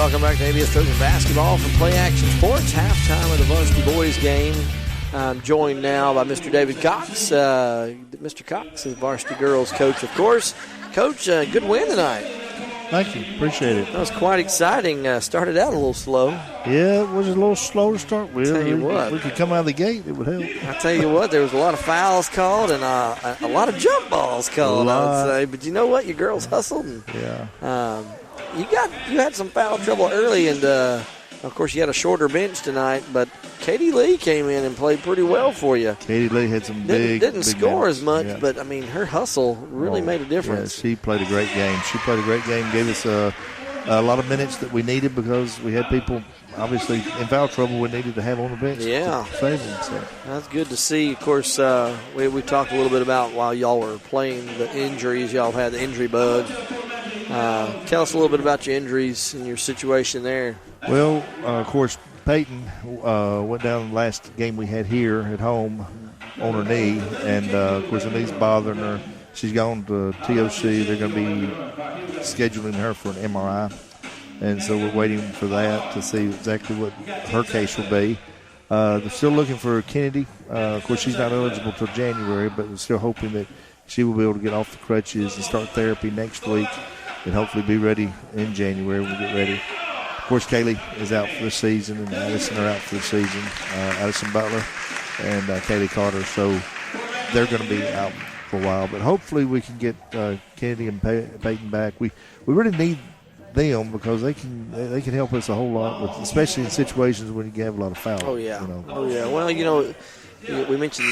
Welcome back to ABS Trojan Basketball from Play Action Sports. Halftime of the varsity boys game. I'm joined now by Mr. David Cox. Mr. Cox is varsity girls coach, of course. Coach, good win tonight. Thank you. Appreciate it. That was quite exciting. Started out a little slow. Yeah, it was a little slow to start with. Tell you what. If we could come out of the gate, it would help. I tell you what, there was a lot of fouls called and a lot of jump balls called, I would say. But you know what? Your girls hustled. And, you had some foul trouble early, and of course you had a shorter bench tonight. But Katie Lee came in and played pretty well for you. Katie Lee had some big. Didn't score games. as much, but I mean her hustle really made a difference. Yeah, she played a great game. Gave us a lot of minutes that we needed because we had people obviously in foul trouble we needed to have on the bench. Yeah, to save them. So. That's good to see. Of course, we talked a little bit about while y'all were playing the injuries. Y'all had the injury bug. Tell us a little bit about your injuries and your situation there. Well, of course, Peyton went down the last game we had here at home on her knee, and of course the knee's bothering her. She's gone to TOC. They're going to be scheduling her for an MRI, and so we're waiting for that to see exactly what her case will be. They're still looking for Kennedy. Of course, she's not eligible till January, but we're still hoping that she will be able to get off the crutches and start therapy next week and hopefully be ready in January when we get ready. Of course, Kaylee is out for the season, and Addison are out for the season. Addison Butler and Kaylee Carter, so they're going to be out for a while. But hopefully we can get Kennedy and Peyton back. We really need them because they can help us a whole lot, especially in situations when you have a lot of fouls. Oh yeah, Well, we mentioned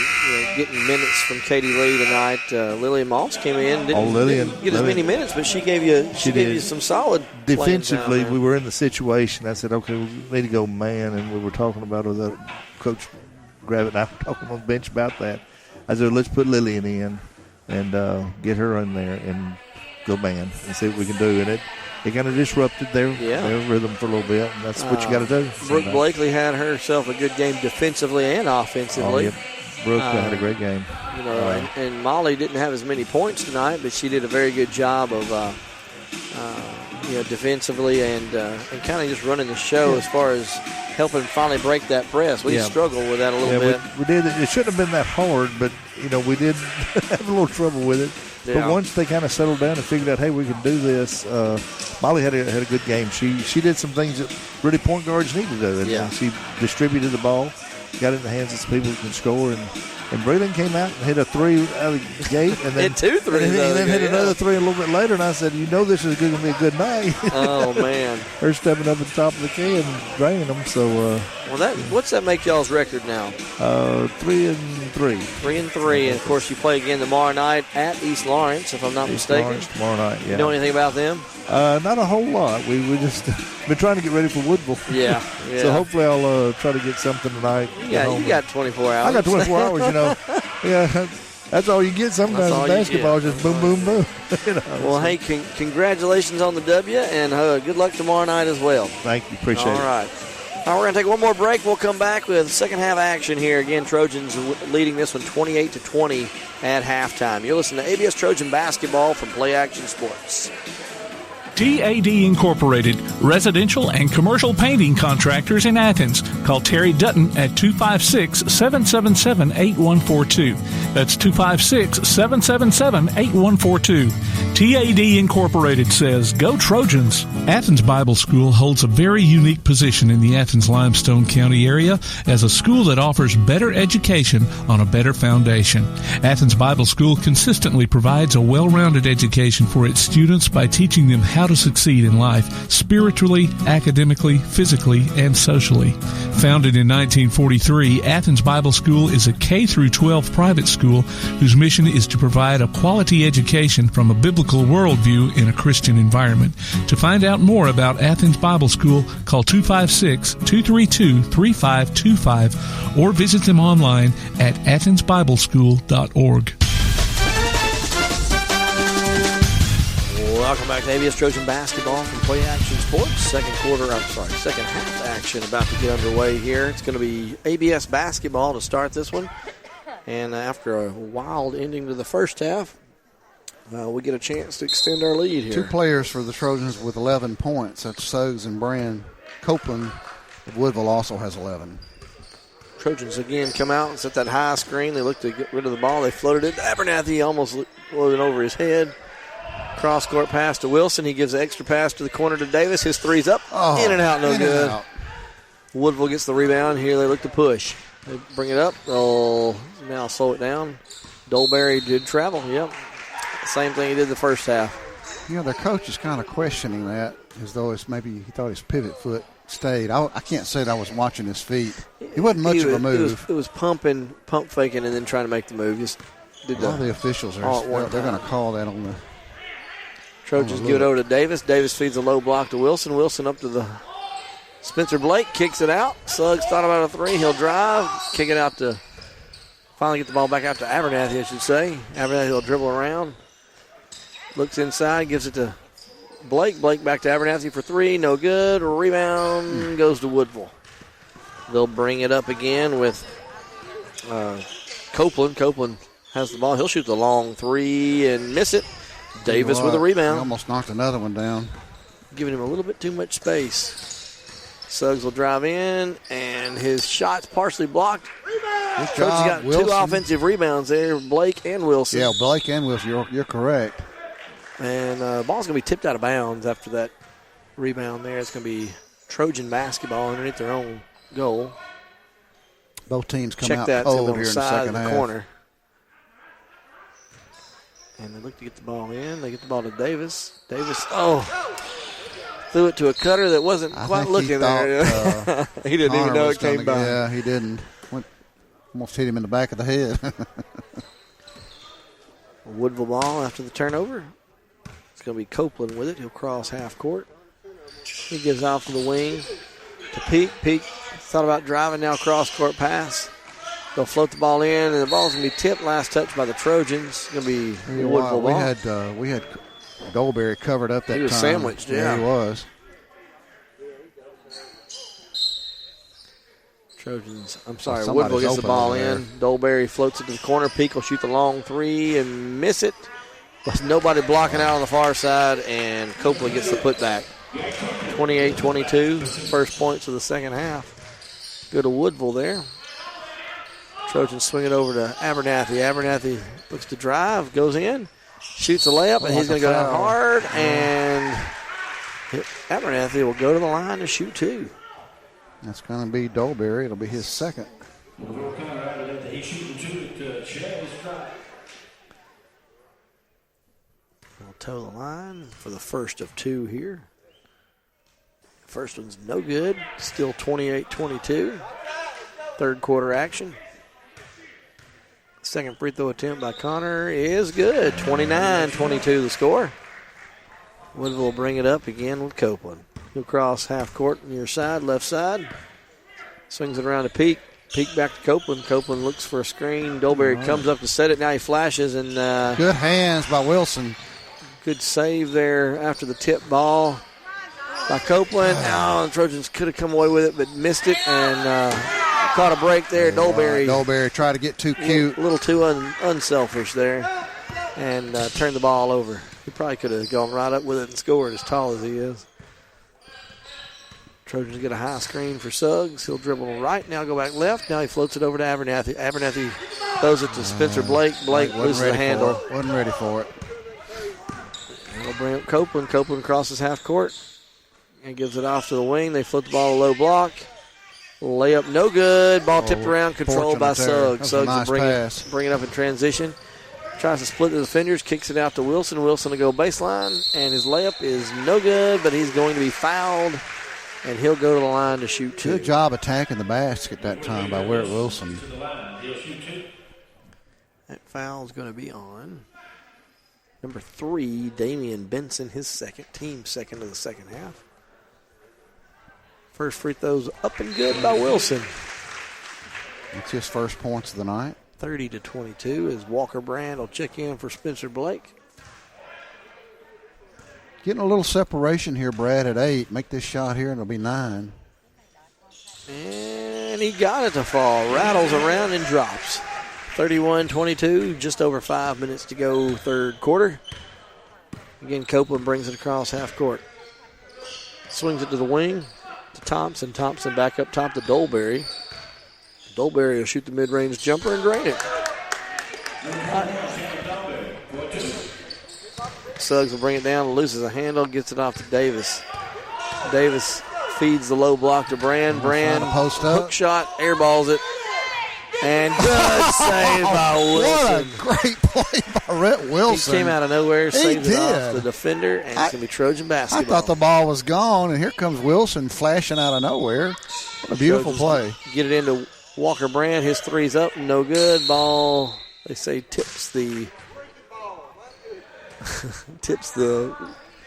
getting minutes from Katie Lee tonight. Lillian Moss came in. Didn't get as many minutes, but she gave you some solid. Defensively, we were in the situation. I said, okay, we need to go man, and we were talking about it. Coach Gravitt and I were talking on the bench about that. I said, let's put Lillian in and get her in there and go man and see what we can do. And it kind of disrupted their rhythm for a little bit, and that's what you got to do. Brooke Blakely had herself a good game defensively and offensively. Oh, yep. Brooke had a great game. And Molly didn't have as many points tonight, but she did a very good job of defensively and kind of just running the show as far as helping finally break that press. We struggled with that a little bit. We did. It shouldn't have been that hard, but we did have a little trouble with it. Yeah. But once they kind of settled down and figured out, hey, we can do this, Molly had a good game. She did some things that really point guards need to do. And she distributed the ball, got it in the hands of some people who can score. And Braylon came out and hit a three out of the gate. And then hit 2 threes. And then hit another three a little bit later. And I said, this is going to be a good night. Oh, man. Her stepping up at the top of the key and draining them. So, what's that make y'all's record now? 3-3. 3-3. And, of course, you play again tomorrow night at East Lawrence, if I'm not mistaken. Lawrence tomorrow night, yeah. You know anything about them? Not a whole lot. We just been trying to get ready for Woodville. Yeah. So hopefully I'll try to get something tonight. Yeah, you got 24 hours. I got 24 hours, That's all you get sometimes in basketball, just boom, boom, boom. Well, hey, congratulations on the W, and good luck tomorrow night as well. Thank you. Appreciate it. All right. All right, we're going to take one more break. We'll come back with second half action here. Again, Trojans leading this one 28-20 at halftime. You're listening to ABS Trojan Basketball from Play Action Sports. TAD Incorporated, residential and commercial painting contractors in Athens. Call Terry Dutton at 256-777-8142. That's 256-777-8142. TAD Incorporated says, go Trojans. Athens Bible School holds a very unique position in the Athens-Limestone County area as a school that offers better education on a better foundation. Athens Bible School consistently provides a well-rounded education for its students by teaching them how to succeed in life, spiritually, academically, physically, and socially. Founded in 1943, Athens Bible School is a K-12 private school whose mission is to provide a quality education from a biblical worldview in a Christian environment. To find out more about Athens Bible School, call 256-232-3525 or visit them online at athensbibleschool.org. Welcome back to ABS Trojan Basketball from Play Action Sports. Second half action about to get underway here. It's going to be ABS basketball to start this one. And after a wild ending to the first half, we get a chance to extend our lead here. Two players for the Trojans with 11 points. That's Suggs and Brand. Copeland of Woodville also has 11. Trojans again come out and set that high screen. They look to get rid of the ball. They floated it. Abernathy almost floated over his head. Cross-court pass to Wilson. He gives an extra pass to the corner to Davis. His three's up. In and out, no good. Woodville gets the rebound. Here they look to push. They bring it up. Oh, now slow it down. Dolberry did travel. Yep. Same thing he did the first half. You know, their coach is kind of questioning that as though it's maybe he thought his pivot foot stayed. I can't say that I was watching his feet. It wasn't much of a move. It was pump faking, and then trying to make the move. Just did all the officials they're going to call that on the Trojans give it over to Davis. Davis feeds a low block to Wilson. Wilson up to the Spencer Blake, kicks it out. Suggs thought about a three. He'll drive, kick it out to finally get the ball back out to Abernathy, I should say. Abernathy will dribble around. Looks inside, gives it to Blake. Blake back to Abernathy for three. No good. Rebound goes to Woodville. They'll bring it up again with Copeland. Copeland has the ball. He'll shoot the long three and miss it. Davis with a rebound. He almost knocked another one down. Giving him a little bit too much space. Suggs will drive in, and his shot's partially blocked. Trojans got Wilson. 2 offensive rebounds there, Blake and Wilson. Yeah, Blake and Wilson, you're correct. And the ball's going to be tipped out of bounds after that rebound there. It's going to be Trojan basketball underneath their own goal. Both teams come out cold here in the side second of the half. Corner. And they look to get the ball in. They get the ball to Davis. Davis, threw it to a cutter that wasn't quite looking there. He didn't even know it came by. Yeah, he didn't. Almost hit him in the back of the head. Woodville ball after the turnover. It's going to be Copeland with it. He'll cross half court. He gives off to the wing to Peak. Peak thought about driving, now cross-court pass. They'll float the ball in, and the ball's going to be tipped. Last touch by the Trojans. It's going to be Woodville ball. We had Dolberry covered up that time. He was sandwiched, yeah. He was. Woodville gets the ball in. Dolberry floats it to the corner. Peak will shoot the long three and miss it. There's nobody blocking out on the far side, and Copeland gets the putback. 28-22, first points of the second half. Go to Woodville there. Trojans swing it over to Abernathy. Abernathy looks to drive, goes in, shoots a layup, and he's going to go down hard, and Abernathy will go to the line to shoot two. That's going to be Dolberry. It'll be his second. He'll toe the line for the first of two here. First one's no good. Still 28-22. Third quarter action. Second free throw attempt by Connor is good. 29-22 the score. Woodville will bring it up again with Copeland. He'll cross half court near side, left side. Swings it around to Peak. Peek back to Copeland. Copeland looks for a screen. Dolberry comes up to set it. Now he flashes. And good hands by Wilson. Good save there after the tip ball by Copeland. The Trojans could have come away with it, but missed it and caught a break there. Dolberry tried to get too cute. A little too unselfish there and turned the ball over. He probably could have gone right up with it and scored as tall as he is. Trojans get a high screen for Suggs. He'll dribble right. Now go back left. Now he floats it over to Abernathy. Abernathy throws it to Spencer Blake. Blake loses the handle. Wasn't ready for it. They'll bring up Copeland. Copeland crosses half court and gives it off to the wing. They flip the ball to low block. Layup no good. Ball tipped around, controlled by Suggs. Suggs will bring it up in transition. Tries to split the defenders, kicks it out to Wilson. Wilson to go baseline, and his layup is no good, but he's going to be fouled. And he'll go to the line to shoot two. Good job attacking the basket that time by Wirt Wilson. That foul is going to be on number 3, Damian Benson, his second, team second of the second half. First free throws up and good by Wilson. It's his first points of the night. 30-22 as Walker Brand will check in for Spencer Blake. Getting a little separation here, Brad, at 8. Make this shot here, and it'll be 9. And he got it to fall. Rattles around and drops. 31-22, just over 5 minutes to go, third quarter. Again, Copeland brings it across half court. Swings it to the wing to Thompson. Thompson back up top to Dolberry. Dolberry will shoot the mid-range jumper and drain it. Suggs will bring it down, loses a handle, gets it off to Davis. Davis feeds the low block to Brand. Brand, hook shot, airballs it. And good save by Wilson. What a great play by Rhett Wilson. He came out of nowhere, saved it off the defender, and it's going to be Trojan basketball. I thought the ball was gone, and here comes Wilson flashing out of nowhere. What a beautiful play. Get it into Walker Brand. His three's up, no good. Ball, they say, tips the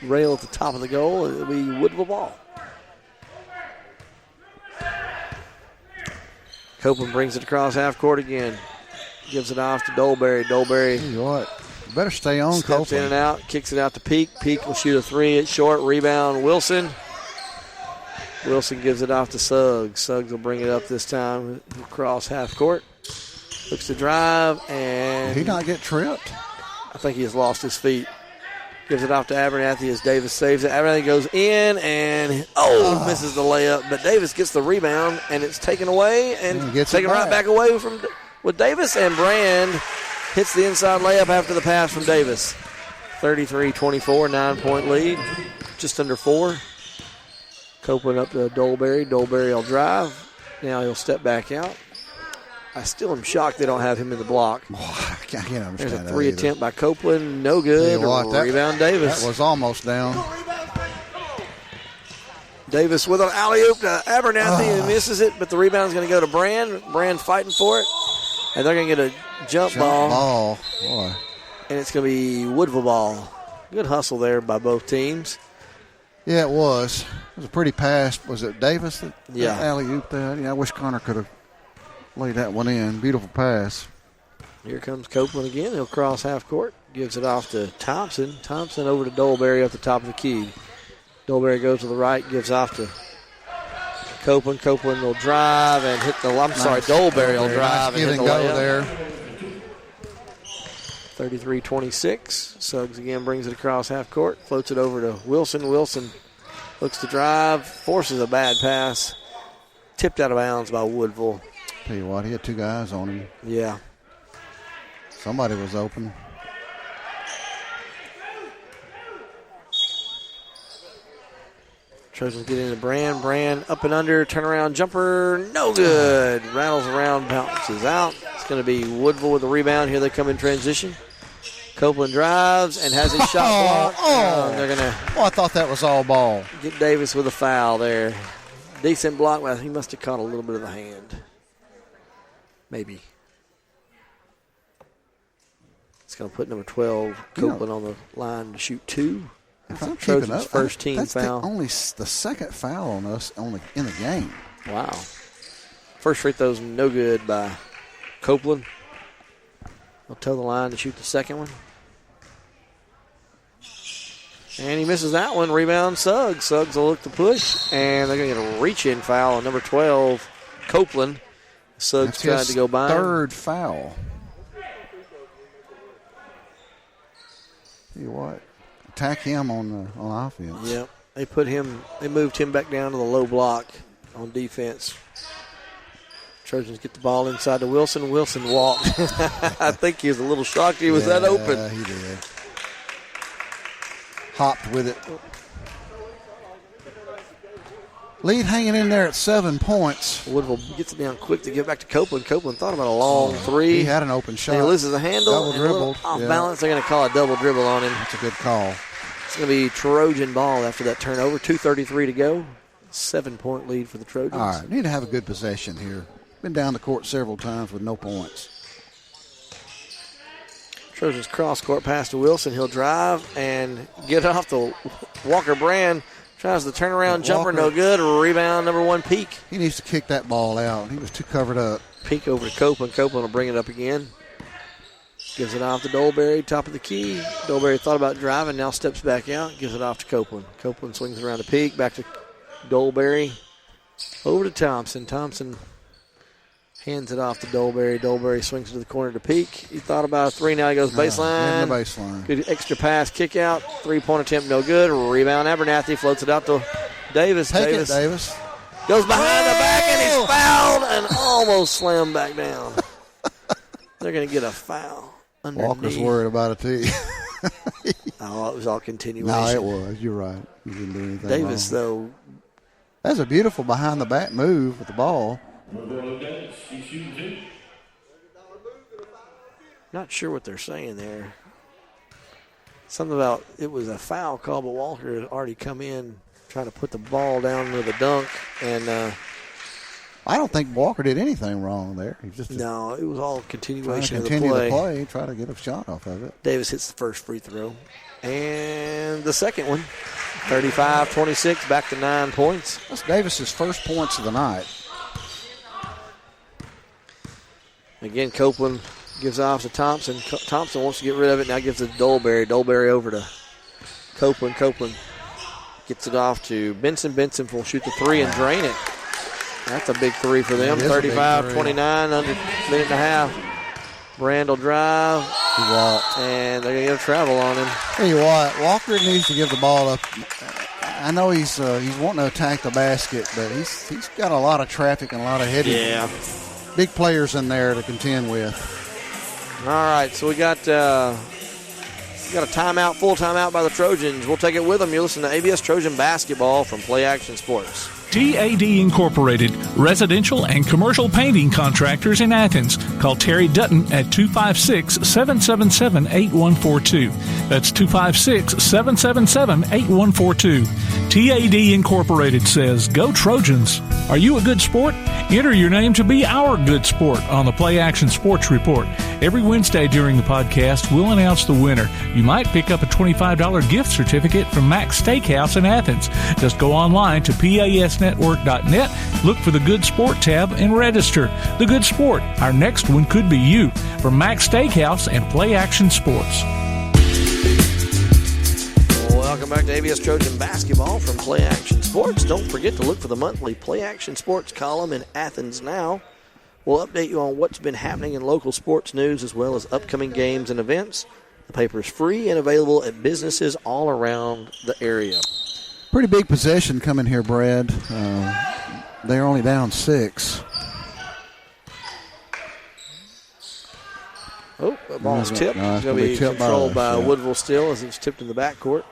rail at the top of the goal. It'll be Woodville ball. Copeland brings it across half court again. Gives it off to Dolberry. Dolberry. Tell you what, you better stay on steps Copeland. In and out, kicks it out to Peak. Peak will shoot a three. It's short. Rebound, Wilson. Wilson gives it off to Suggs. Suggs will bring it up this time across half court. Looks to drive, and did he not get tripped? I think he has lost his feet. Gives it off to Abernathy as Davis saves it. Abernathy goes in and, misses the layup. But Davis gets the rebound, and it's taken away and taken right back away with Davis. And Brand hits the inside layup after the pass from Davis. 33-24, 9-point lead. Just under 4. Copeland up to Dolberry. Dolberry will drive. Now he'll step back out. I still am shocked they don't have him in the block. I can't understand. There's a three attempt by Copeland. No good. Rebound Davis. That was almost down. Davis with an alley-oop to Abernathy and misses it, but the rebound's going to go to Brand. Brand fighting for it. And they're going to get a jump ball. Boy. And it's going to be Woodville ball. Good hustle there by both teams. Yeah, it was. It was a pretty pass. Was it Davis that alley-ooped that? Yeah, I wish Connor could have laid that one in. Beautiful pass. Here comes Copeland again. He'll cross half court. Gives it off to Thompson. Thompson over to Dolberry up the top of the key. Dolberry goes to the right. Gives off to Copeland. Copeland will drive and hit the – Dolberry will drive and hit the layup. There. 33-26. Suggs again brings it across half court. Floats it over to Wilson. Wilson looks to drive. Forces a bad pass. Tipped out of bounds by Woodville. Tell you what, he had 2 guys on him. Yeah. Somebody was open. Trojans get into Brand. Brand up and under, turnaround jumper, no good. Rattles around, bounces out. It's going to be Woodville with the rebound. Here they come in transition. Copeland drives and has his shot blocked. They're going to. I thought that was all ball. Get Davis with a foul there. Decent block. Well, he must have caught a little bit of the hand. Maybe. It's going to put number 12, Copeland, on the line to shoot 2. If I'm Trojans' up, first team that's foul. Only the second foul on us in the game. Wow. First free throw's no good by Copeland. He'll toe the line to shoot the second one. And he misses that one. Rebound, Suggs. Suggs will look to push, and they're going to get a reach-in foul on number 12, Copeland. Suggs tried to go by. Third foul. Tell you what, attack him on offense. Yep, they moved him back down to the low block on defense. Trojans get the ball inside to Wilson. Wilson walked. I think he was a little shocked he was that open. Yeah, he did. Hopped with it. Lead hanging in there at 7 points. Woodville gets it down quick to get back to Copeland. Copeland thought about a long three. He had an open shot. He loses the handle. Double dribbled. Off balance, they're going to call a double dribble on him. That's a good call. It's going to be Trojan ball after that turnover. 2:33 to go. 7-point lead for the Trojans. All right, need to have a good possession here. Been down the court several times with no points. Trojans cross court pass to Wilson. He'll drive and get off the Walker Brand. Tries the turnaround jumper, no good. Rebound, number 1, Peak. He needs to kick that ball out. He was too covered up. Peak over to Copeland. Copeland will bring it up again. Gives it off to Dolberry, top of the key. Dolberry thought about driving, now steps back out. Gives it off to Copeland. Copeland swings around to Peak, back to Dolberry. Over to Thompson. Thompson hands it off to Dolberry. Dolberry swings it to the corner to Peak. He thought about a three. Now he goes baseline. In the baseline. Good extra pass, kick out. 3-point attempt, no good. Rebound, Abernathy floats it out to Davis. Take it, Davis. Goes behind the back, and he's fouled and almost slammed back down. They're going to get a foul underneath. Walker's worried about it, too. Oh, it was all continuation. No, it was. You're right. He didn't do anything Davis, wrong. though. That's a beautiful behind-the-back move with the ball. Not sure what they're saying there. Something about it was a foul call, but Walker had already come in trying to put the ball down with a dunk. And I don't think Walker did anything wrong there. He just no, it was all continuation of the play. play. Try to get a shot off of it. Davis hits the first free throw. And the second one, 35-26, back to 9 points. That's Davis's first points of the night. Again, Copeland gives off to Thompson. Thompson wants to get rid of it, now gives it to Dolberry. Dolberry over to Copeland. Copeland gets it off to Benson. Benson will shoot the three and drain it. That's a big three for them. 35-29, under a minute and a half. Brand will drive. He walked. And they're going to get a travel on him. Tell you what, Walker needs to give the ball up. I know he's wanting to attack the basket, but he's got a lot of traffic and a lot of heavy. Yeah. Big players in there to contend with. All right, so we got a timeout, full timeout by the Trojans. We'll take it with them. You're listening to ABS Trojan Basketball from Play Action Sports. TAD Incorporated, residential and commercial painting contractors in Athens. Call Terry Dutton at 256-777-8142. That's 256-777-8142. TAD Incorporated says, go Trojans. Are you a good sport? Enter your name to be our good sport on the Play Action Sports Report. Every Wednesday during the podcast, we'll announce the winner. You might pick up a $25 gift certificate from Max Steakhouse in Athens. Just go online to PASnetwork.net, look for the Good Sport tab, and register. The Good Sport. Our next one could be you. From Max Steakhouse and Play Action Sports. Welcome back to ABS Trojan Basketball from Play Action Sports. Don't forget to look for the monthly Play Action Sports column in Athens Now. We'll update you on what's been happening in local sports news as well as upcoming games and events. The paper is free and available at businesses all around the area. Pretty big possession coming here, Brad. They're only down 6. Oh, that ball's tipped. It's going to be controlled by Woodville still as it's tipped in the backcourt.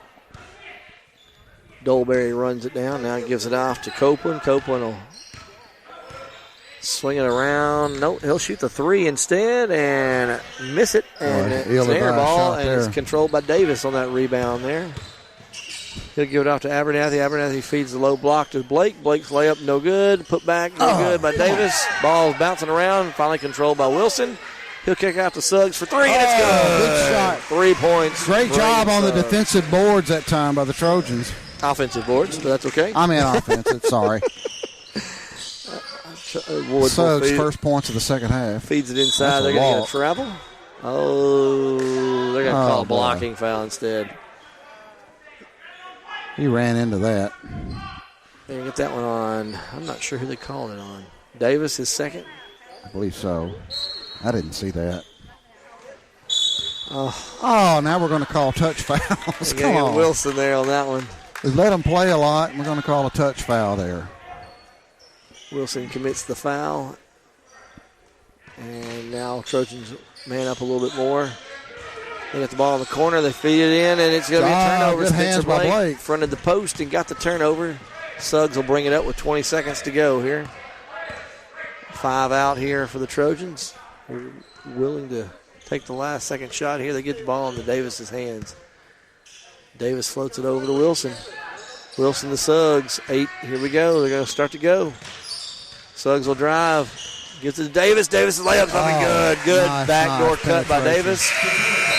Dolberry runs it down. Now he gives it off to Copeland. Copeland will swing it around. Nope, he'll shoot the three instead and miss it. And it's an air ball, and it's controlled by Davis on that rebound there. He'll give it off to Abernathy. Abernathy feeds the low block to Blake. Blake's layup, no good. Put back, no good by Davis. Ball's bouncing around, finally controlled by Wilson. He'll kick out to Suggs for three, and it's good. Good shot. 3 points. Great job on the defensive boards that time by the Trojans. Offensive boards, but that's okay. I mean offensive, sorry. Woodville. Suggs' first points of the second half. Feeds it inside. They're going to get a travel. Oh, they're going to call a blocking foul instead. He ran into that. They get that one on. I'm not sure who they called it on. Davis, his second? I believe so. I didn't see that. Oh, now we're going to call touch fouls. Come on. Wilson there on that one. We let them play a lot, and we're going to call a touch foul there. Wilson commits the foul. And now Trojans man up a little bit more. They got the ball in the corner. They feed it in, and it's going to be a turnover. Spencer Blake fronted the post and got the turnover. Suggs will bring it up with 20 seconds to go here. 5 out here for the Trojans. They're willing to take the last second shot here. They get the ball into Davis's hands. Davis floats it over to Wilson. Wilson to Suggs. 8. Here we go. They're going to start to go. Suggs will drive. Gets it to Davis. Davis' layup's good. Good nice, backdoor cut by Davis.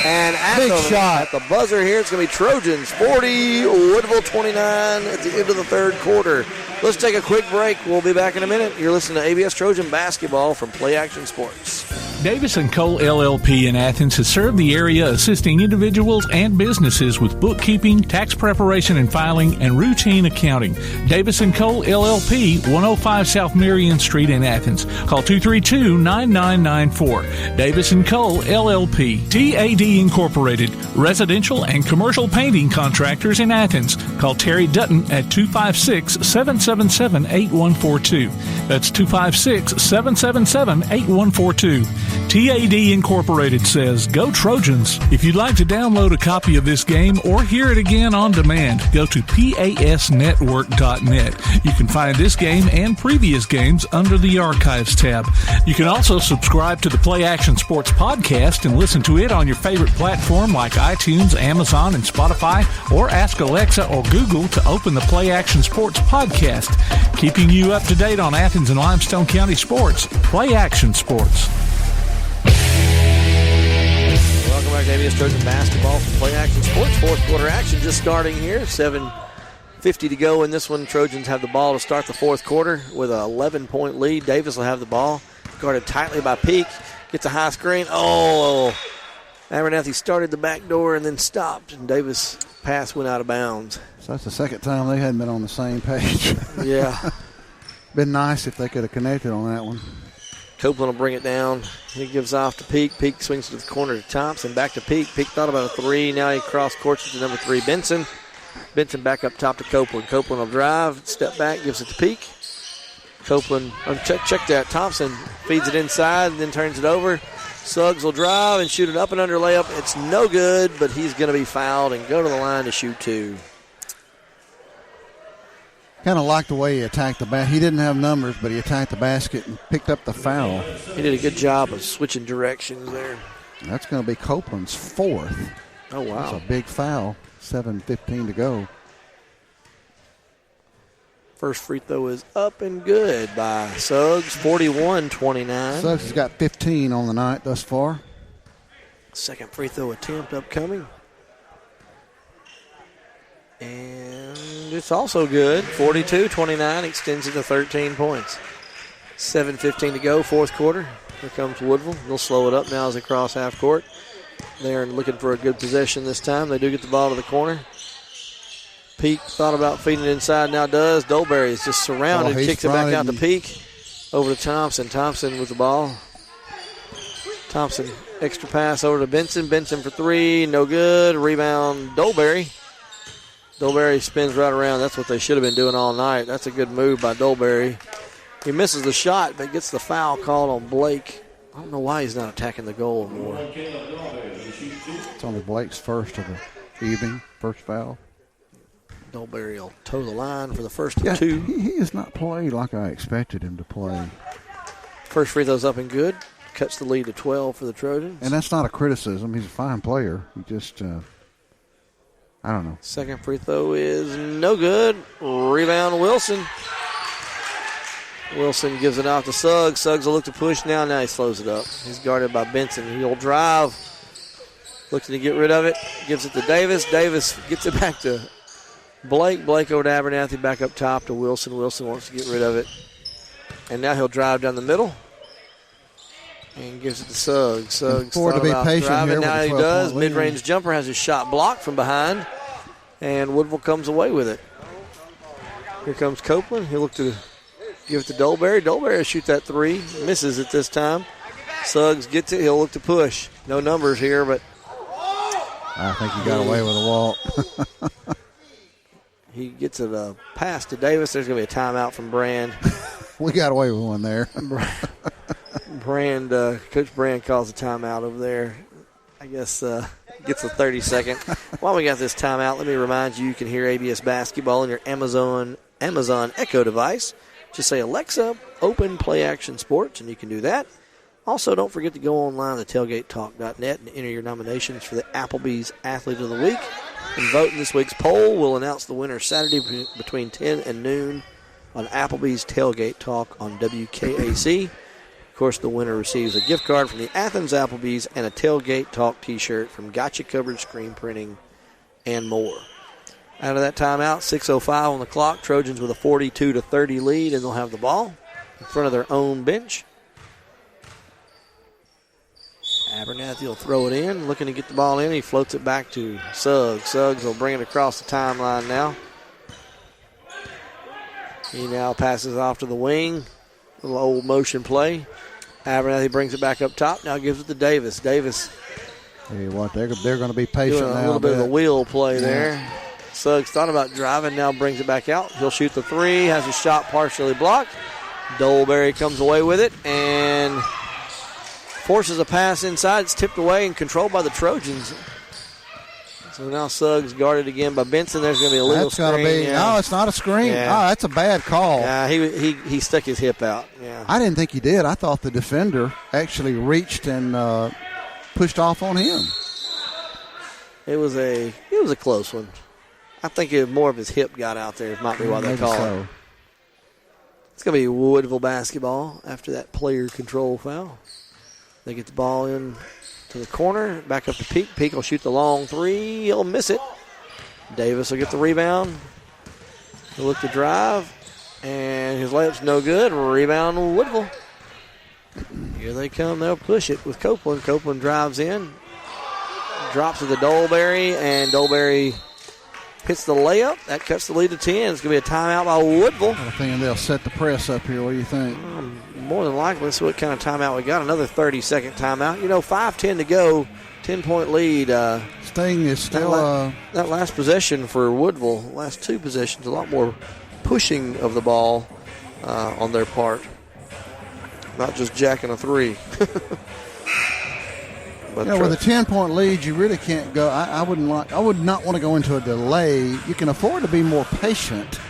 And at the buzzer here, it's going to be Trojans 40, Woodville 29 at the end of the third quarter. Let's take a quick break. We'll be back in a minute. You're listening to ABS Trojan Basketball from Play Action Sports. Davis & Cole LLP in Athens has served the area assisting individuals and businesses with bookkeeping, tax preparation and filing, and routine accounting. Davis & Cole LLP, 105 South Marion Street in Athens. Call 232-9994. Davis & Cole LLP. TAD Incorporated, residential and commercial painting contractors in Athens. Call Terry Dutton at 256-777-8142. That's 256-777-8142. TAD Incorporated says, go Trojans. If you'd like to download a copy of this game or hear it again on demand, go to pasnetwork.net. You can find this game and previous games under the Archives tab. You can also subscribe to the Play Action Sports podcast and listen to it on your favorite platform like iTunes, Amazon, and Spotify, or ask Alexa or Google to open the Play Action Sports podcast, keeping you up to date on Athens and Limestone County sports. Play Action Sports. Welcome back to ABS Trojan Basketball from Play Action Sports. Fourth quarter action just starting here. 7:50 to go in this one. Trojans have the ball to start the fourth quarter with an 11-point lead. Davis will have the ball. Guarded tightly by Peak. Gets a high screen. Oh! Abernathy started the back door and then stopped, and Davis' pass went out of bounds. So that's the second time they hadn't been on the same page. Yeah. Been nice if they could have connected on that one. Copeland will bring it down. He gives off to Peak. Peak swings to the corner to Thompson. Back to Peak. Peak thought about a 3. Now he cross-courts it to number 3, Benson. Benson back up top to Copeland. Copeland will drive, step back, gives it to Peak. Copeland, check that. Thompson feeds it inside and then turns it over. Suggs will drive and shoot an up and under layup. It's no good, but he's going to be fouled and go to the line to shoot 2. Kind of liked the way he attacked the basket. He didn't have numbers, but he attacked the basket and picked up the foul. He did a good job of switching directions there. That's going to be Copeland's 4th. Oh, wow. That's a big foul. 7:15 to go. First free throw is up and good by Suggs, 41-29. Suggs has got 15 on the night thus far. Second free throw attempt upcoming. And it's also good. 42-29, extends it to 13 points. 7:15 to go, fourth quarter. Here comes Woodville. They'll slow it up now as they cross half court. They're looking for a good possession this time. They do get the ball to the corner. Peak thought about feeding it inside, now does. Dolberry is just surrounded, kicks it back out to Peak. Over to Thompson. Thompson with the ball. Thompson, extra pass over to Benson. Benson for 3, no good. Rebound, Dolberry. Dolberry spins right around. That's what they should have been doing all night. That's a good move by Dolberry. He misses the shot, but gets the foul called on Blake. I don't know why he's not attacking the goal more. It's only Blake's first of the evening, first foul. Dolberry will toe the line for the first of 2. He has not played like I expected him to play. First free throw's up and good. Cuts the lead to 12 for the Trojans. And that's not a criticism. He's a fine player. He just, I don't know. Second free throw is no good. Rebound, Wilson. Wilson gives it out to Suggs. Suggs will look to push now. Now he slows it up. He's guarded by Benson. He'll drive. Looking to get rid of it. Gives it to Davis. Davis gets it back to Blake. Blake over to Abernathy. Back up top to Wilson. Wilson wants to get rid of it. And now he'll drive down the middle. And gives it to Suggs. Suggs thought about driving. Now he does. Mid-range jumper has his shot blocked from behind. And Woodville comes away with it. Here comes Copeland. He'll look to give it to Dolberry. Dolberry will shoot that three. Misses it this time. Suggs gets it. He'll look to push. No numbers here, but I think he got away with a walk. He gets a pass to Davis. There's going to be a timeout from Brand. We got away with one there. Coach Brand calls a timeout over there. I guess gets a 30-second. While we got this timeout, let me remind you can hear ABS basketball on your Amazon Echo device. Just say, Alexa, open Play Action Sports, and you can do that. Also, don't forget to go online to tailgatetalk.net and enter your nominations for the Applebee's Athlete of the Week. And vote in this week's poll. We'll announce the winner Saturday between 10 and noon on Applebee's Tailgate Talk on WKAC. Of course, the winner receives a gift card from the Athens Applebee's and a Tailgate Talk t-shirt from Gotcha Covered Screen Printing and more. Out of that timeout, 6:05 on the clock. Trojans with a 42-30 lead, and they'll have the ball in front of their own bench. Abernathy will throw it in, looking to get the ball in. He floats it back to Suggs. Suggs will bring it across the timeline now. He now passes off to the wing. Little old motion play. Abernathy brings it back up top. Now gives it to Davis. Davis. Hey, what? They're going to be patient doing now. A little bit of a wheel play there. Suggs thought about driving, now brings it back out. He'll shoot the three, has his shot partially blocked. Dolberry comes away with it and forces a pass inside. It's tipped away and controlled by the Trojans. So now Suggs guarded again by Benson. There's going to be a little screen. No, it's not a screen. Yeah. Oh, that's a bad call. Yeah, he stuck his hip out. Yeah. I didn't think he did. I thought the defender actually reached and pushed off on him. It was a close one. I think more of his hip got out there. Might be why they call it. It's going to be Woodville basketball after that player control foul. They get the ball in to the corner, back up to Peak. Peak will shoot the long three. He'll miss it. Davis will get the rebound. He'll look to drive, and his layup's no good. Rebound Woodville. Here they come. They'll push it with Copeland. Copeland drives in, drops to the Dolberry, and Dolberry hits the layup. That cuts the lead to 10. It's going to be a timeout by Woodville. I'm thinking they'll set the press up here. What do you think? More than likely. Let's see what kind of timeout we got. Another 30-second timeout. 5:10 to go. 10-point lead. This thing is still... that last possession for Woodville, last two possessions, a lot more pushing of the ball on their part. Not just jacking a three. With a 10-point lead, you really can't go. I would not want to go into a delay. You can afford to be more patient.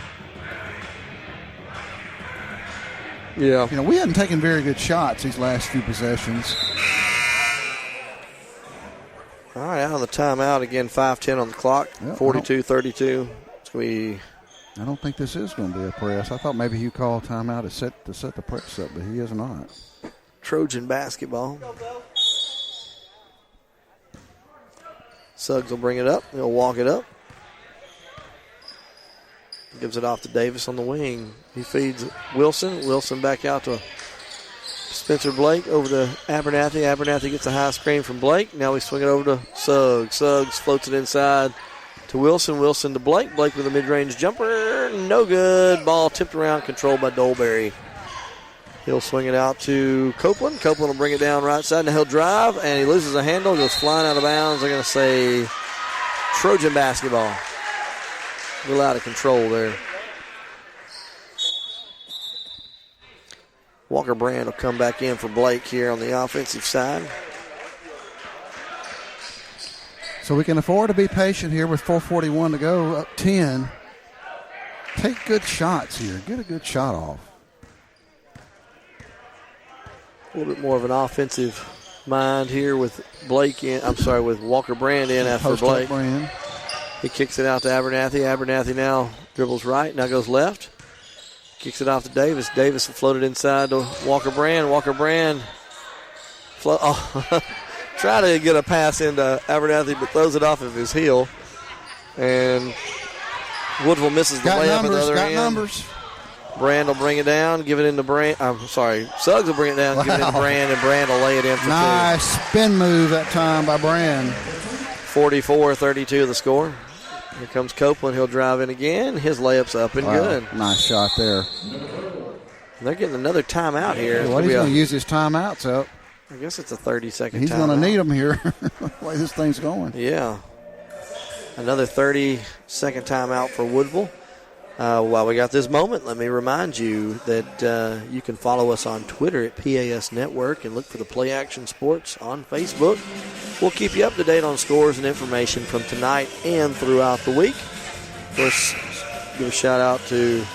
Yeah. We hadn't taken very good shots these last few possessions. All right, out of the timeout again. 5:10 on the clock. 42-32. It's going to be. I don't think this is going to be a press. I thought maybe you called timeout to set the press up, but he is not. Trojan basketball. Suggs will bring it up. He'll walk it up. Gives it off to Davis on the wing. He feeds Wilson. Wilson back out to Spencer Blake over to Abernathy. Abernathy gets a high screen from Blake. Now we swing it over to Suggs. Suggs floats it inside to Wilson. Wilson to Blake. Blake with a mid-range jumper. No good. Ball tipped around, controlled by Dolberry. He'll swing it out to Copeland. Copeland will bring it down right side. Now he'll drive, and he loses a handle. Goes flying out of bounds. They're going to say Trojan basketball. A little out of control there. Walker Brand will come back in for Blake here on the offensive side. So we can afford to be patient here with 4:41 to go, up 10. Take good shots here. Get a good shot off. A little bit more of an offensive mind here with with Walker Brand in after Blake. Brand. He kicks it out to Abernathy. Abernathy now dribbles right, now goes left. Kicks it off to Davis. Davis will float it inside to Walker Brand. Walker Brand try to get a pass into Abernathy, but throws it off of his heel. And Woodville misses the layup at the other end. Got numbers. Brand will bring it down, give it into Brand. I'm sorry, Suggs will bring it down, give it into Brand, and Brand will lay it in for nice spin move that time by Brand. 44-32 the score. Here comes Copeland. He'll drive in again. His layup's up and good. Nice shot there. They're getting another timeout here. He's going to use his timeouts up. I guess it's a 30-second timeout. He's going to need them here the way this thing's going. Yeah. Another 30-second timeout for Woodville. While we got this moment, let me remind you that you can follow us on Twitter at PAS Network and look for the Play Action Sports on Facebook. We'll keep you up to date on scores and information from tonight and throughout the week. Of course, give a shout out to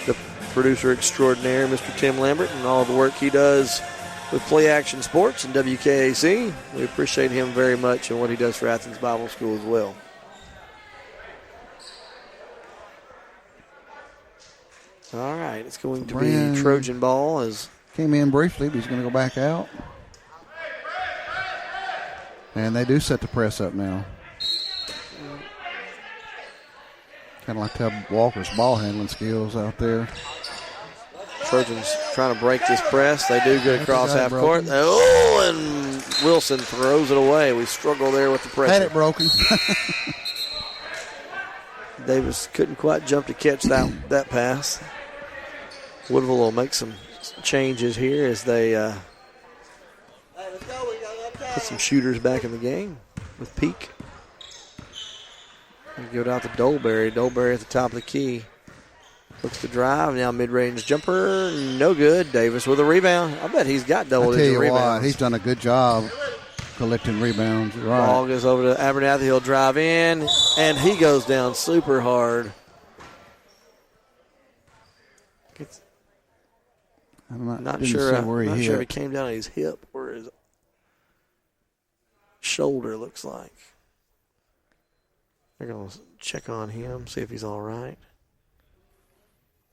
the producer extraordinaire, Mr. Tim Lambert, and all the work he does with Play Action Sports and WKAC. We appreciate him very much and what he does for Athens Bible School as well. All right, it's going to be Trojan ball. As came in briefly, but he's going to go back out. And they do set the press up now. Kind of like to have Walker's ball handling skills out there. Trojans trying to break this press. They do get across half court. Oh, and Wilson throws it away. We struggle there with the pressure. Had it broken. Davis couldn't quite jump to catch that pass. Woodville will make some changes here as they put some shooters back in the game with Peak. We go down to Dolberry. Dolberry at the top of the key. Looks to drive. Now mid-range jumper. No good. Davis with a rebound. I bet he's got double-digit rebounds. He's done a good job collecting rebounds. Right. Ball goes over to Abernathy. He'll drive in, and he goes down super hard. I'm not sure if it came down at his hip or his shoulder, looks like. They're going to check on him, see if he's all right.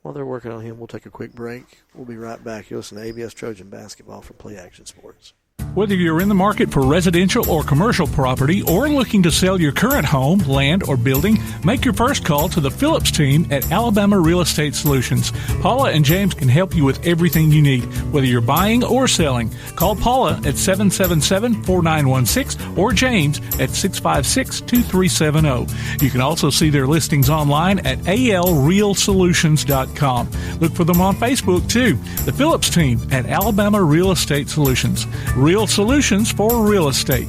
While they're working on him, we'll take a quick break. We'll be right back. You'll listen to ABS Trojan Basketball from Play Action Sports. Whether you're in the market for residential or commercial property or looking to sell your current home, land, or building, make your first call to the Phillips team at Alabama Real Estate Solutions. Paula and James can help you with everything you need, whether you're buying or selling. Call Paula at 777-4916 or James at 656-2370. You can also see their listings online at alrealsolutions.com. Look for them on Facebook, too. The Phillips team at Alabama Real Estate Solutions. Real solutions for real estate.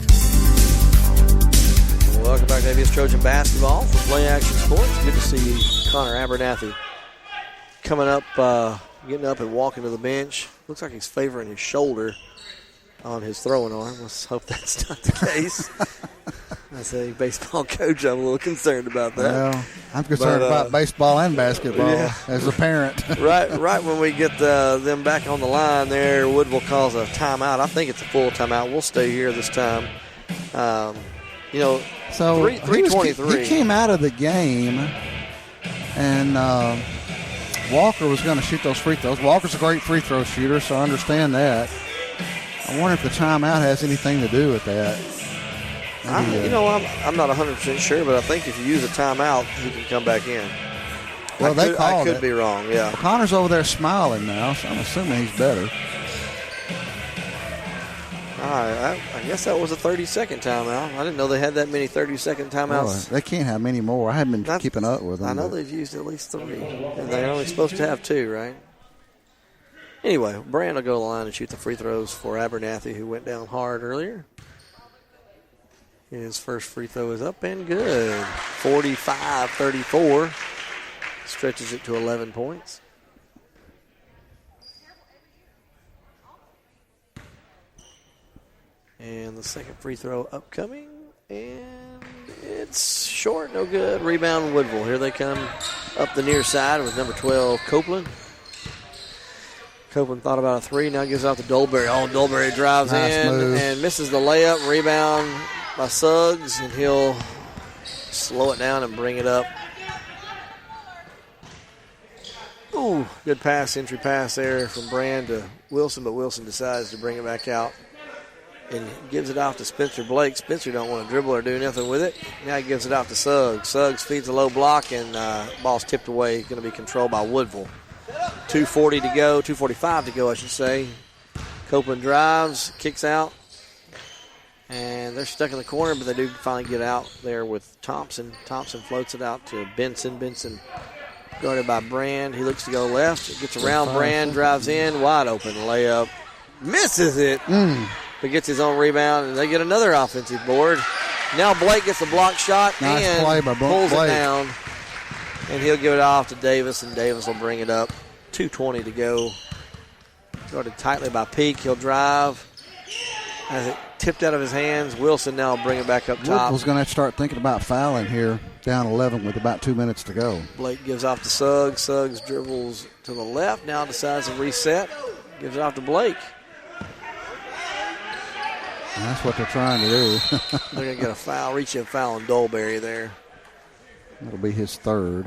Welcome back to ABS Trojan Basketball from Play Action Sports. Good to see Connor Abernathy coming up, getting up and walking to the bench. Looks like he's favoring his shoulder on his throwing arm. Let's hope that's not the case. As a baseball coach, I'm a little concerned about that. Well, I'm concerned about baseball and basketball as a parent. right when we get them back on the line there, Woodville calls a timeout. I think it's a full timeout. We'll stay here this time. So 3:23. He came out of the game, and Walker was going to shoot those free throws. Walker's a great free throw shooter, so I understand that. I wonder if the timeout has anything to do with that. I'm not 100% sure, but I think if you use a timeout, he can come back in. Well, I could be wrong, yeah. Well, Connor's over there smiling now, so I'm assuming he's better. I guess that was a 30-second timeout. I didn't know they had that many 30-second timeouts. They can't have many more. I haven't been keeping up with them. I know they've used at least 3, and they're only supposed to have 2, right? Anyway, Brand will go to the line and shoot the free throws for Abernathy, who went down hard earlier. His first free throw is up and good. 45-34. Stretches it to 11 points. And the second free throw upcoming. And it's short, no good. Rebound Woodville. Here they come up the near side with number 12, Copeland. Copeland thought about a 3, now gives out to Dolberry. Oh, Dolberry drives in and misses the layup. Rebound by Suggs, and he'll slow it down and bring it up. Ooh, good pass, entry pass there from Brand to Wilson, but Wilson decides to bring it back out and gives it off to Spencer Blake. Spencer don't want to dribble or do nothing with it. Now he gives it off to Suggs. Suggs feeds a low block, and ball's tipped away. Going to be controlled by Woodville. 2:40 to go, 2:45 to go, I should say. Copeland drives, kicks out, and they're stuck in the corner, but they do finally get out there with Thompson. Thompson floats it out to Benson. Benson guarded by Brand. He looks to go left. It gets around Brand, drives in, wide open layup. Misses it, but gets his own rebound, and they get another offensive board. Now Blake gets a block shot and pulls it down, and he'll give it off to Davis, and Davis will bring it up. 2:20 to go. Guarded tightly by Peak. He'll drive. As it tipped out of his hands, Wilson now will bring it back up top. Woodville's going to have to start thinking about fouling here, down 11 with about 2 minutes to go. Blake gives off to Suggs. Suggs dribbles to the left. Now decides to reset. Gives it off to Blake. And that's what they're trying to do. They're going to get a foul, reach in foul on Dolberry there. That'll be his third.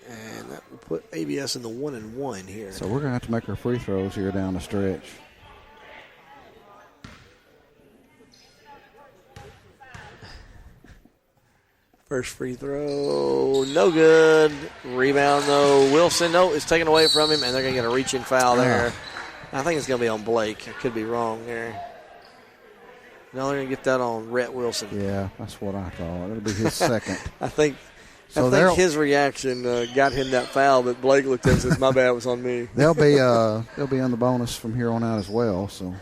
And that will put ABS in the 1-and-1 here. So we're going to have to make our free throws here down the stretch. First free throw, no good. Rebound, though. Wilson, it's taken away from him, and they're going to get a reach-in foul there. I think it's going to be on Blake. I could be wrong there. No, they're going to get that on Rhett Wilson. Yeah, that's what I thought. It'll be his second. I think his reaction got him that foul, but Blake looked at it and says, my bad, it was on me. They'll be on the bonus from here on out as well. So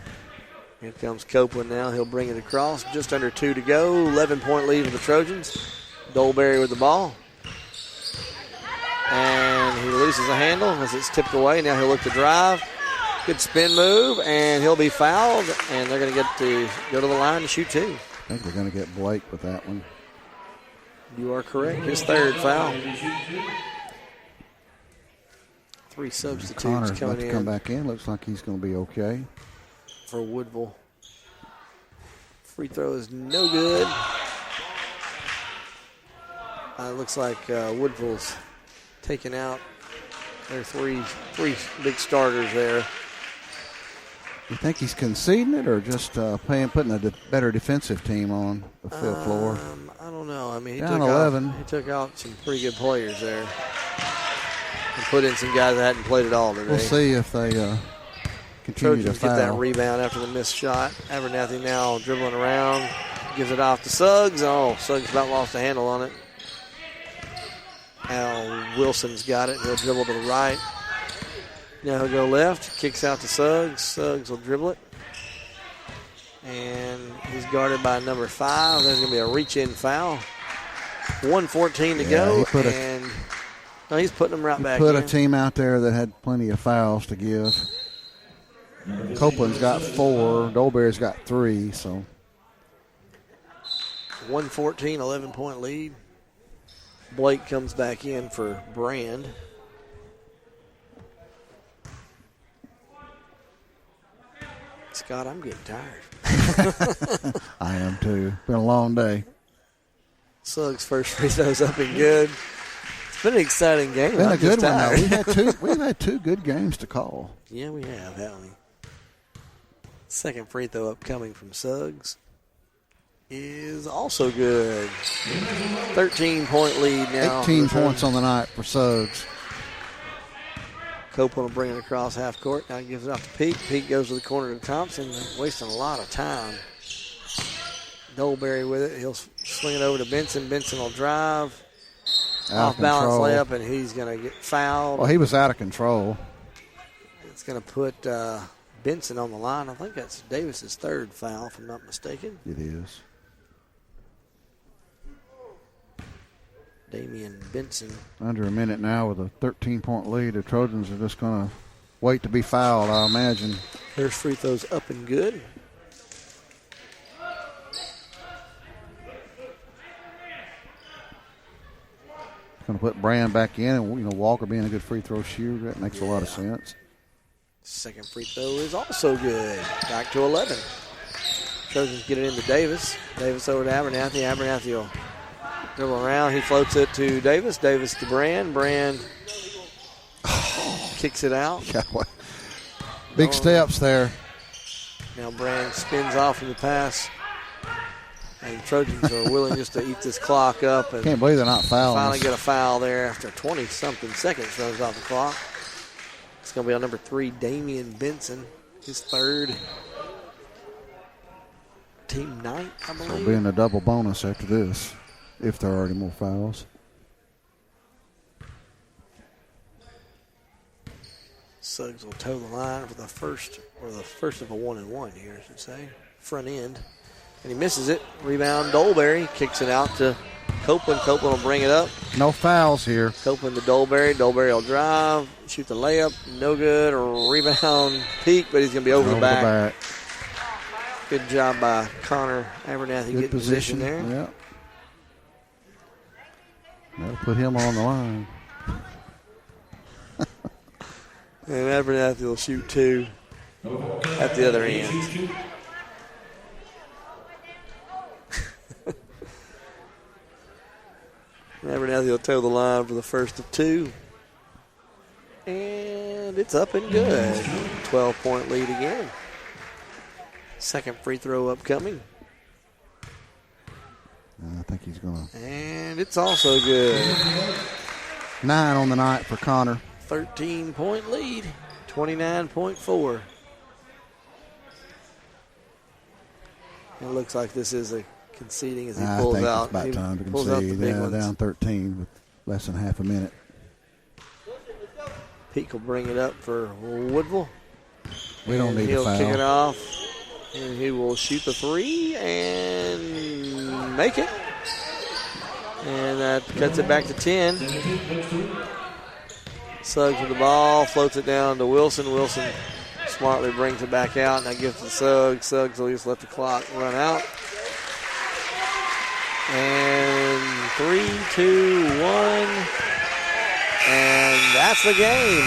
here comes Copeland now. He'll bring it across. Just under 2 to go. 11-point lead for the Trojans. Dolberry with the ball. And he loses a handle as it's tipped away. Now he'll look to drive. Good spin move, and he'll be fouled, and they're going to get to go to the line to shoot 2. I think they're going to get Blake with that one. You are correct. His third foul. 3 substitutes Connor's coming about to in. come back in. Looks like he's going to be okay. For Woodville. Free throw is no good. Looks like Woodville's taken out their three big starters there. You think he's conceding it or just putting a better defensive team on the field floor? I don't know. I mean, he took out some pretty good players there and put in some guys that hadn't played at all today. We'll see if they continue Trojans to foul. Get that rebound after the missed shot. Abernathy now dribbling around, gives it off to Suggs. Suggs about lost a handle on it. Al Wilson's got it. He'll dribble to the right. Now he'll go left. Kicks out to Suggs. Suggs will dribble it. And he's guarded by number 5. There's going to be a reach-in foul. 1:14 to go. He's putting them right back in. Put a team out there that had plenty of fouls to give. Copeland's got 4. Dolberry's got 3. So 1:14, 11-point lead. Blake comes back in for Brand. Scott, I'm getting tired. I am too. Been a long day. Suggs' first free throw's up and good. It's been an exciting game. It's been a good one, though. We've had 2 good games to call. Yeah, we have, haven't we? Second free throw upcoming from Suggs is also good. 13-point lead now. 18 points on the night for Suggs. Copeland will bring it across half court. Now he gives it off to Peak. Peak goes to the corner to Thompson, wasting a lot of time. Dolberry with it. He'll swing it over to Benson. Benson will drive. Off-balance layup, and he's going to get fouled. Well, he was out of control. It's going to put Benson on the line. I think that's Davis's third foul, if I'm not mistaken. It is. Damian Benson. Under a minute now with a 13-point lead. The Trojans are just going to wait to be fouled, I imagine. First free throw's up and good. Going to put Brand back in, and Walker being a good free throw shooter, that makes a lot of sense. Second free throw is also good. Back to 11. Trojans get it into Davis. Davis over to Abernathy. Abernathy will dribble around. He floats it to Davis. Davis to Brand. Brand kicks it out. Big steps there. Now Brand spins off from the pass. And the Trojans are willing just to eat this clock up. And can't believe they're not fouling. Finally get a foul there after 20-something seconds runs off the clock. It's going to be on number 3, Damian Benson, his third. Team 9, I believe. So being a double bonus after this, if there are already more fouls. Suggs will toe the line for the first of a 1-and-1 here, I should say. Front end. And he misses it. Rebound, Dolberry kicks it out to Copeland. Copeland will bring it up. No fouls here. Copeland to Dolberry. Dolberry will drive, shoot the layup. No good. Rebound, Peak, but he's going to be over the back. Good job by Connor Abernathy getting position there. Yeah. That'll put him on the line. And Abernathy will shoot 2 at the other end. Abernathy will toe the line for the first of 2. And it's up and good. 12-point lead again. Second free throw upcoming. I think he's going to. And it's also good. 9 on the night for Connor. 13-point lead. 29.4. It looks like this is a conceding as he pulls out. I think it's about time to concede. Down 13 with less than half a minute. Peak will bring it up for Woodville. We don't need a foul. He'll kick it off. And he will shoot the 3 and make it. And that cuts it back to 10. Suggs with the ball, floats it down to Wilson. Wilson smartly brings it back out. Now gives it to Suggs. Suggs will just let the clock run out. And 3, 2, 1. And that's the game.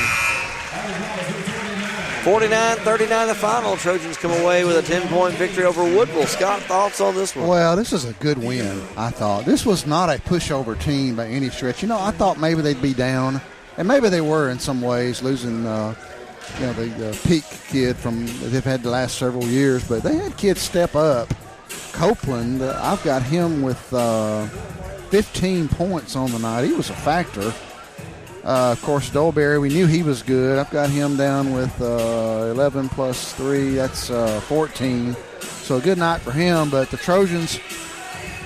49-39 the final. Trojans come away with a 10-point victory over Woodville. Scott, thoughts on this one? Well, this is a good win, I thought. This was not a pushover team by any stretch. I thought maybe they'd be down, and maybe they were in some ways, losing the Peak kid from they've had the last several years, but they had kids step up. Copeland, I've got him with 15 points on the night. He was a factor. Of course, Dolberry, we knew he was good. I've got him down with 11 plus 3. That's 14. So a good night for him. But the Trojans,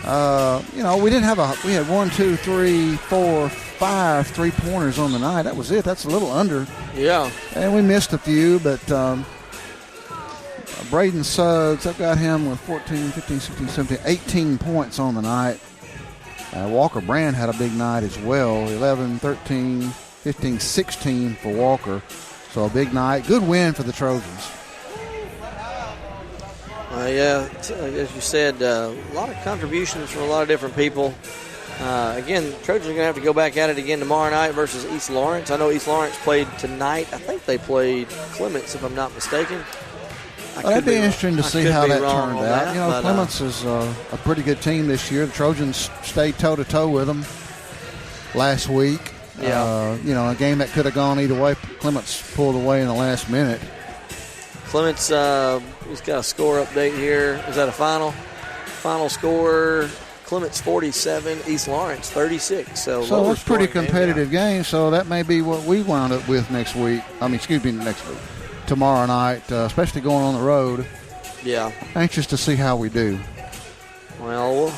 we had 1, 2, 3, 4, 5 3-pointers on the night. That was it. That's a little under. Yeah. And we missed a few, but Braden Suggs, I've got him with 14, 15, 16, 17, 18 points on the night. Walker Brand had a big night as well, 11, 13, 15, 16 for Walker. So a big night. Good win for the Trojans. As you said, a lot of contributions from a lot of different people. Again, Trojans are going to have to go back at it again tomorrow night versus East Lawrence. I know East Lawrence played tonight. I think they played Clements, if I'm not mistaken. That'd be interesting to see how that turned out. Clements is a pretty good team this year. The Trojans stayed toe-to-toe with them last week. Yeah. A game that could have gone either way. Clements pulled away in the last minute. Clements, he's got a score update here. Is that a final? Final score, Clements 47, East Lawrence 36. So it's a pretty competitive game. So that may be what we wound up with next week. Next week. Tomorrow night, especially going on the road. Yeah. Anxious to see how we do. Well,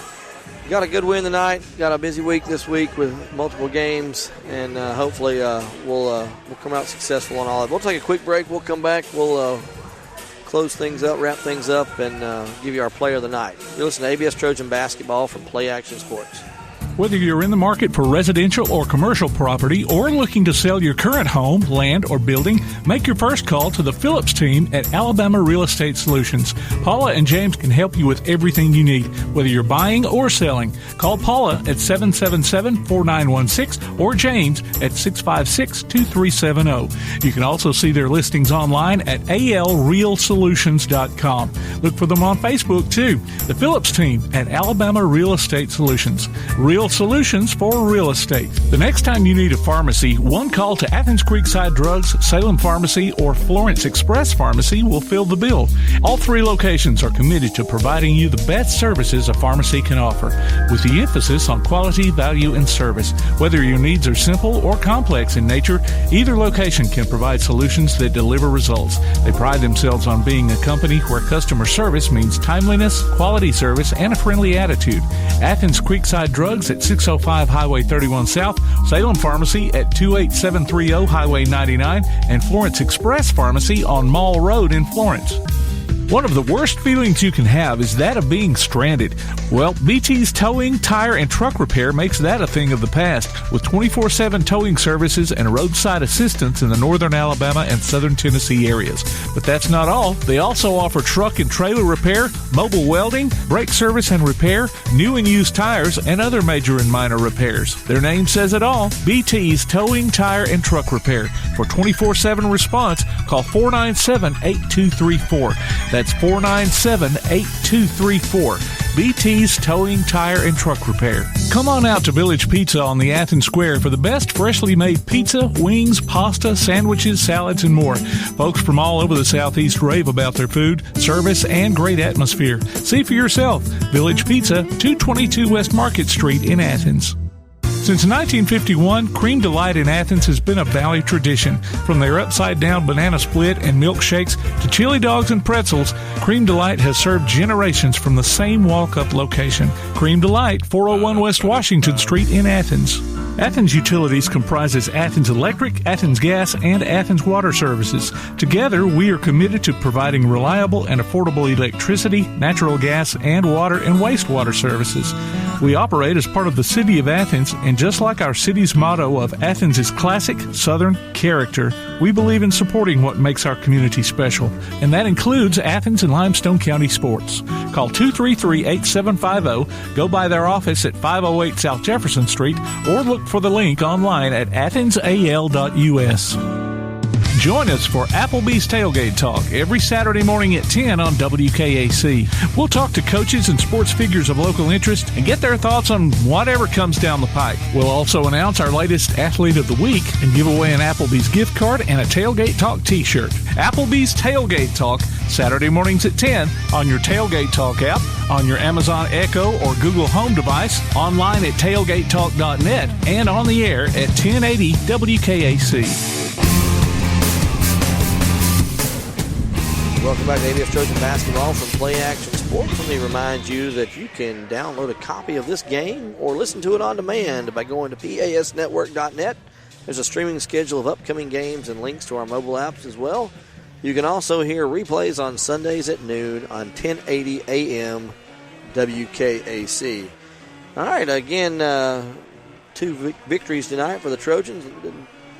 got a good win tonight. Got a busy week this week with multiple games, and hopefully we'll come out successful on all of it. We'll take a quick break. We'll come back. We'll close things up, wrap things up, and give you our player of the night. You're listening to ABS Trojan Basketball from Play Action Sports. Whether you're in the market for residential or commercial property or looking to sell your current home, land, or building, make your first call to the Phillips team at Alabama Real Estate Solutions. Paula and James can help you with everything you need, whether you're buying or selling. Call Paula at 777-4916 or James at 656-2370. You can also see their listings online at alrealsolutions.com. Look for them on Facebook, too. The Phillips team at Alabama Real Estate Solutions. Real real solutions for real estate. The next time you need a pharmacy, one call to Athens Creekside Drugs, Salem Pharmacy, or Florence Express Pharmacy will fill the bill. All 3 locations are committed to providing you the best services a pharmacy can offer, with the emphasis on quality, value, and service. Whether your needs are simple or complex in nature, either location can provide solutions that deliver results. They pride themselves on being a company where customer service means timeliness, quality service, and a friendly attitude. Athens Creekside Drugs at 605 Highway 31 South, Salem Pharmacy at 28730 Highway 99, and Florence Express Pharmacy on Mall Road in Florence. One of the worst feelings you can have is that of being stranded. Well, BT's Towing, Tire, and Truck Repair makes that a thing of the past, with 24/7 towing services and roadside assistance in the northern Alabama and southern Tennessee areas. But that's not all. They also offer truck and trailer repair, mobile welding, brake service and repair, new and used tires, and other major and minor repairs. Their name says it all, BT's Towing, Tire, and Truck Repair. For 24/7 response, call 497-8234. That's 497-8234. BT's Towing, Tire, and Truck Repair. Come on out to Village Pizza on the Athens Square for the best freshly made pizza, wings, pasta, sandwiches, salads, and more. Folks from all over the Southeast rave about their food, service, and great atmosphere. See for yourself. Village Pizza, 222 West Market Street in Athens. Since 1951, Cream Delight in Athens has been a Valley tradition. From their upside-down banana split and milkshakes to chili dogs and pretzels, Cream Delight has served generations from the same walk-up location. Cream Delight, 401 West Washington Street in Athens. Athens Utilities comprises Athens Electric, Athens Gas, and Athens Water Services. Together, we are committed to providing reliable and affordable electricity, natural gas, and water and wastewater services. We operate as part of the City of Athens, and just like our city's motto of Athens is classic, Southern character, we believe in supporting what makes our community special, and that includes Athens and Limestone County sports. Call 233-8750, go by their office at 508 South Jefferson Street, or look for the link online at athensal.us. Join us for Applebee's Tailgate Talk every Saturday morning at 10 on WKAC. We'll talk to coaches and sports figures of local interest and get their thoughts on whatever comes down the pike. We'll also announce our latest Athlete of the Week and give away an Applebee's gift card and a Tailgate Talk t-shirt. Applebee's Tailgate Talk, Saturday mornings at 10 on your Tailgate Talk app, on your Amazon Echo or Google Home device, online at tailgatetalk.net, and on the air at 1080 WKAC. Welcome back to ABF Trojan Basketball from Play Action Sports. Let me remind you that you can download a copy of this game or listen to it on demand by going to pasnetwork.net. There's a streaming schedule of upcoming games and links to our mobile apps as well. You can also hear replays on Sundays at noon on 1080 AM WKAC. All right, again, 2 victories tonight for the Trojans.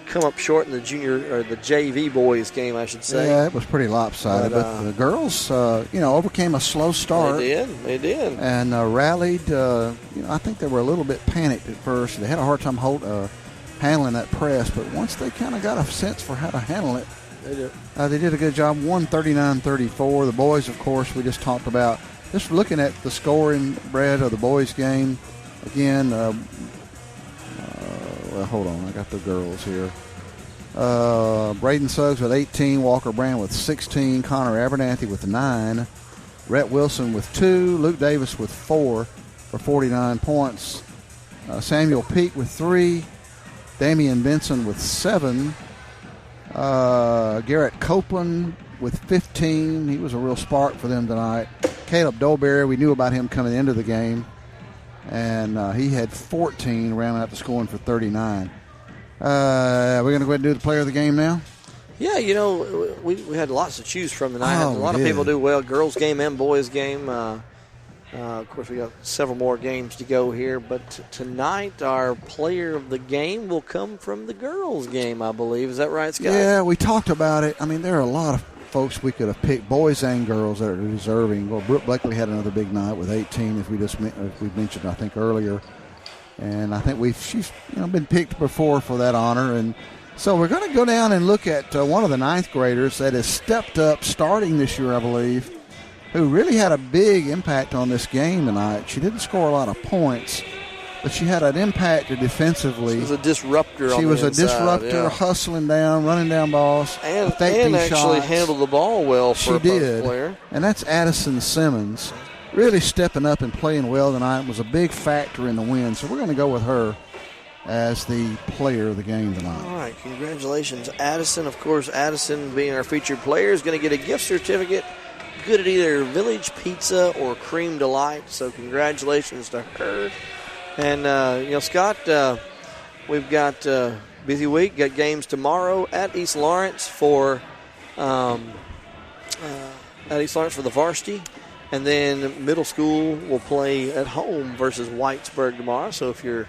Come up short in the JV boys game, I should say. Yeah, it was pretty lopsided. But the girls, overcame a slow start. They did. And rallied. I think they were a little bit panicked at first. They had a hard time handling that press. But once they kind of got a sense for how to handle it, they did a good job. 139-34. The boys, of course, we just talked about. Just looking at the scoring, Brad, of the boys' game. Again, hold on. I got the girls here. Braden Suggs with 18, Walker Brand with 16, Connor Abernathy with 9, Rhett Wilson with 2, Luke Davis with 4 for 49 points, Samuel Peak with 3, Damian Benson with 7, Garrett Copeland with 15. He was a real spark for them tonight. Caleb Dolberry, we knew about him coming into the game, and he had 14, rounding out the scoring for 39. We're going to go ahead and do the player of the game now? Yeah, we had lots to choose from tonight. A lot of people do well, girls game and boys game. Of course, we got several more games to go here, but tonight our player of the game will come from the girls game, I believe. Is that right, Scott? Yeah, we talked about it. I mean, there are a lot of folks we could have picked, boys and girls, that are deserving. Well, Brooke Blakely had another big night with 18, as we mentioned, I think, earlier. And I think she's been picked before for that honor. And so we're going to go down and look at one of the ninth graders that has stepped up starting this year, I believe, who really had a big impact on this game tonight. She didn't score a lot of points, but she had an impact defensively. She was a disruptor. She was a disruptor, hustling down, running down balls, and actually shots. handled the ball well for a player. And that's Addison Simmons, really stepping up and playing well tonight. Was a big factor in the win. So we're going to go with her as the player of the game tonight. All right, congratulations, Addison. Of course, Addison, being our featured player, is going to get a gift certificate. Good at either Village Pizza or Cream Delight. So congratulations to her. And, Scott, we've got busy week. Got games tomorrow at East Lawrence for the varsity. And then middle school will play at home versus Whitesburg tomorrow. So if you're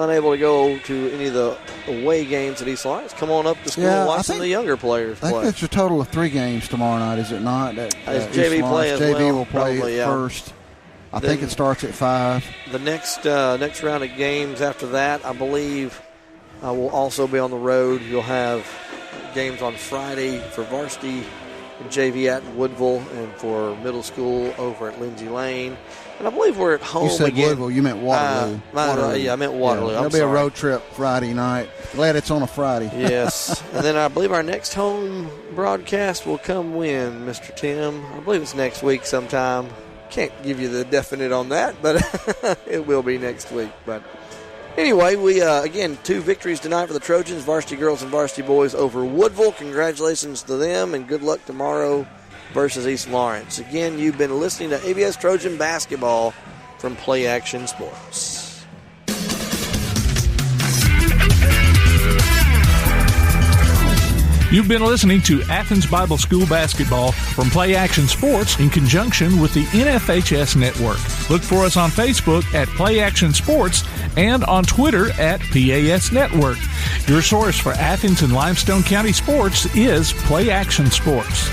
unable to go to any of the away games at East Lawrence, come on up to school and watch some of the younger players play. I think that's a total of 3 games tomorrow night, is it not? JV play as well. JV will play first. I think it starts at 5. The next round of games after that, I believe, will also be on the road. You'll have games on Friday for varsity and JV at Woodville, and for middle school over at Lindsay Lane. And I believe we're at home. You said again. Woodville. You meant Waterloo. Yeah, I meant Waterloo. There'll be a road trip Friday night. Glad it's on a Friday. Yes. And then I believe our next home broadcast will come when, Mr. Tim? I believe it's next week sometime. Can't give you the definite on that, but it will be next week. But anyway, we, again, 2 victories tonight for the Trojans, varsity girls and varsity boys over Woodville. Congratulations to them, and good luck tomorrow versus East Lawrence. Again, you've been listening to ABS Trojan Basketball from Play Action Sports. You've been listening to Athens Bible School Basketball from Play Action Sports in conjunction with the NFHS Network. Look for us on Facebook at Play Action Sports and on Twitter at PAS Network. Your source for Athens and Limestone County sports is Play Action Sports.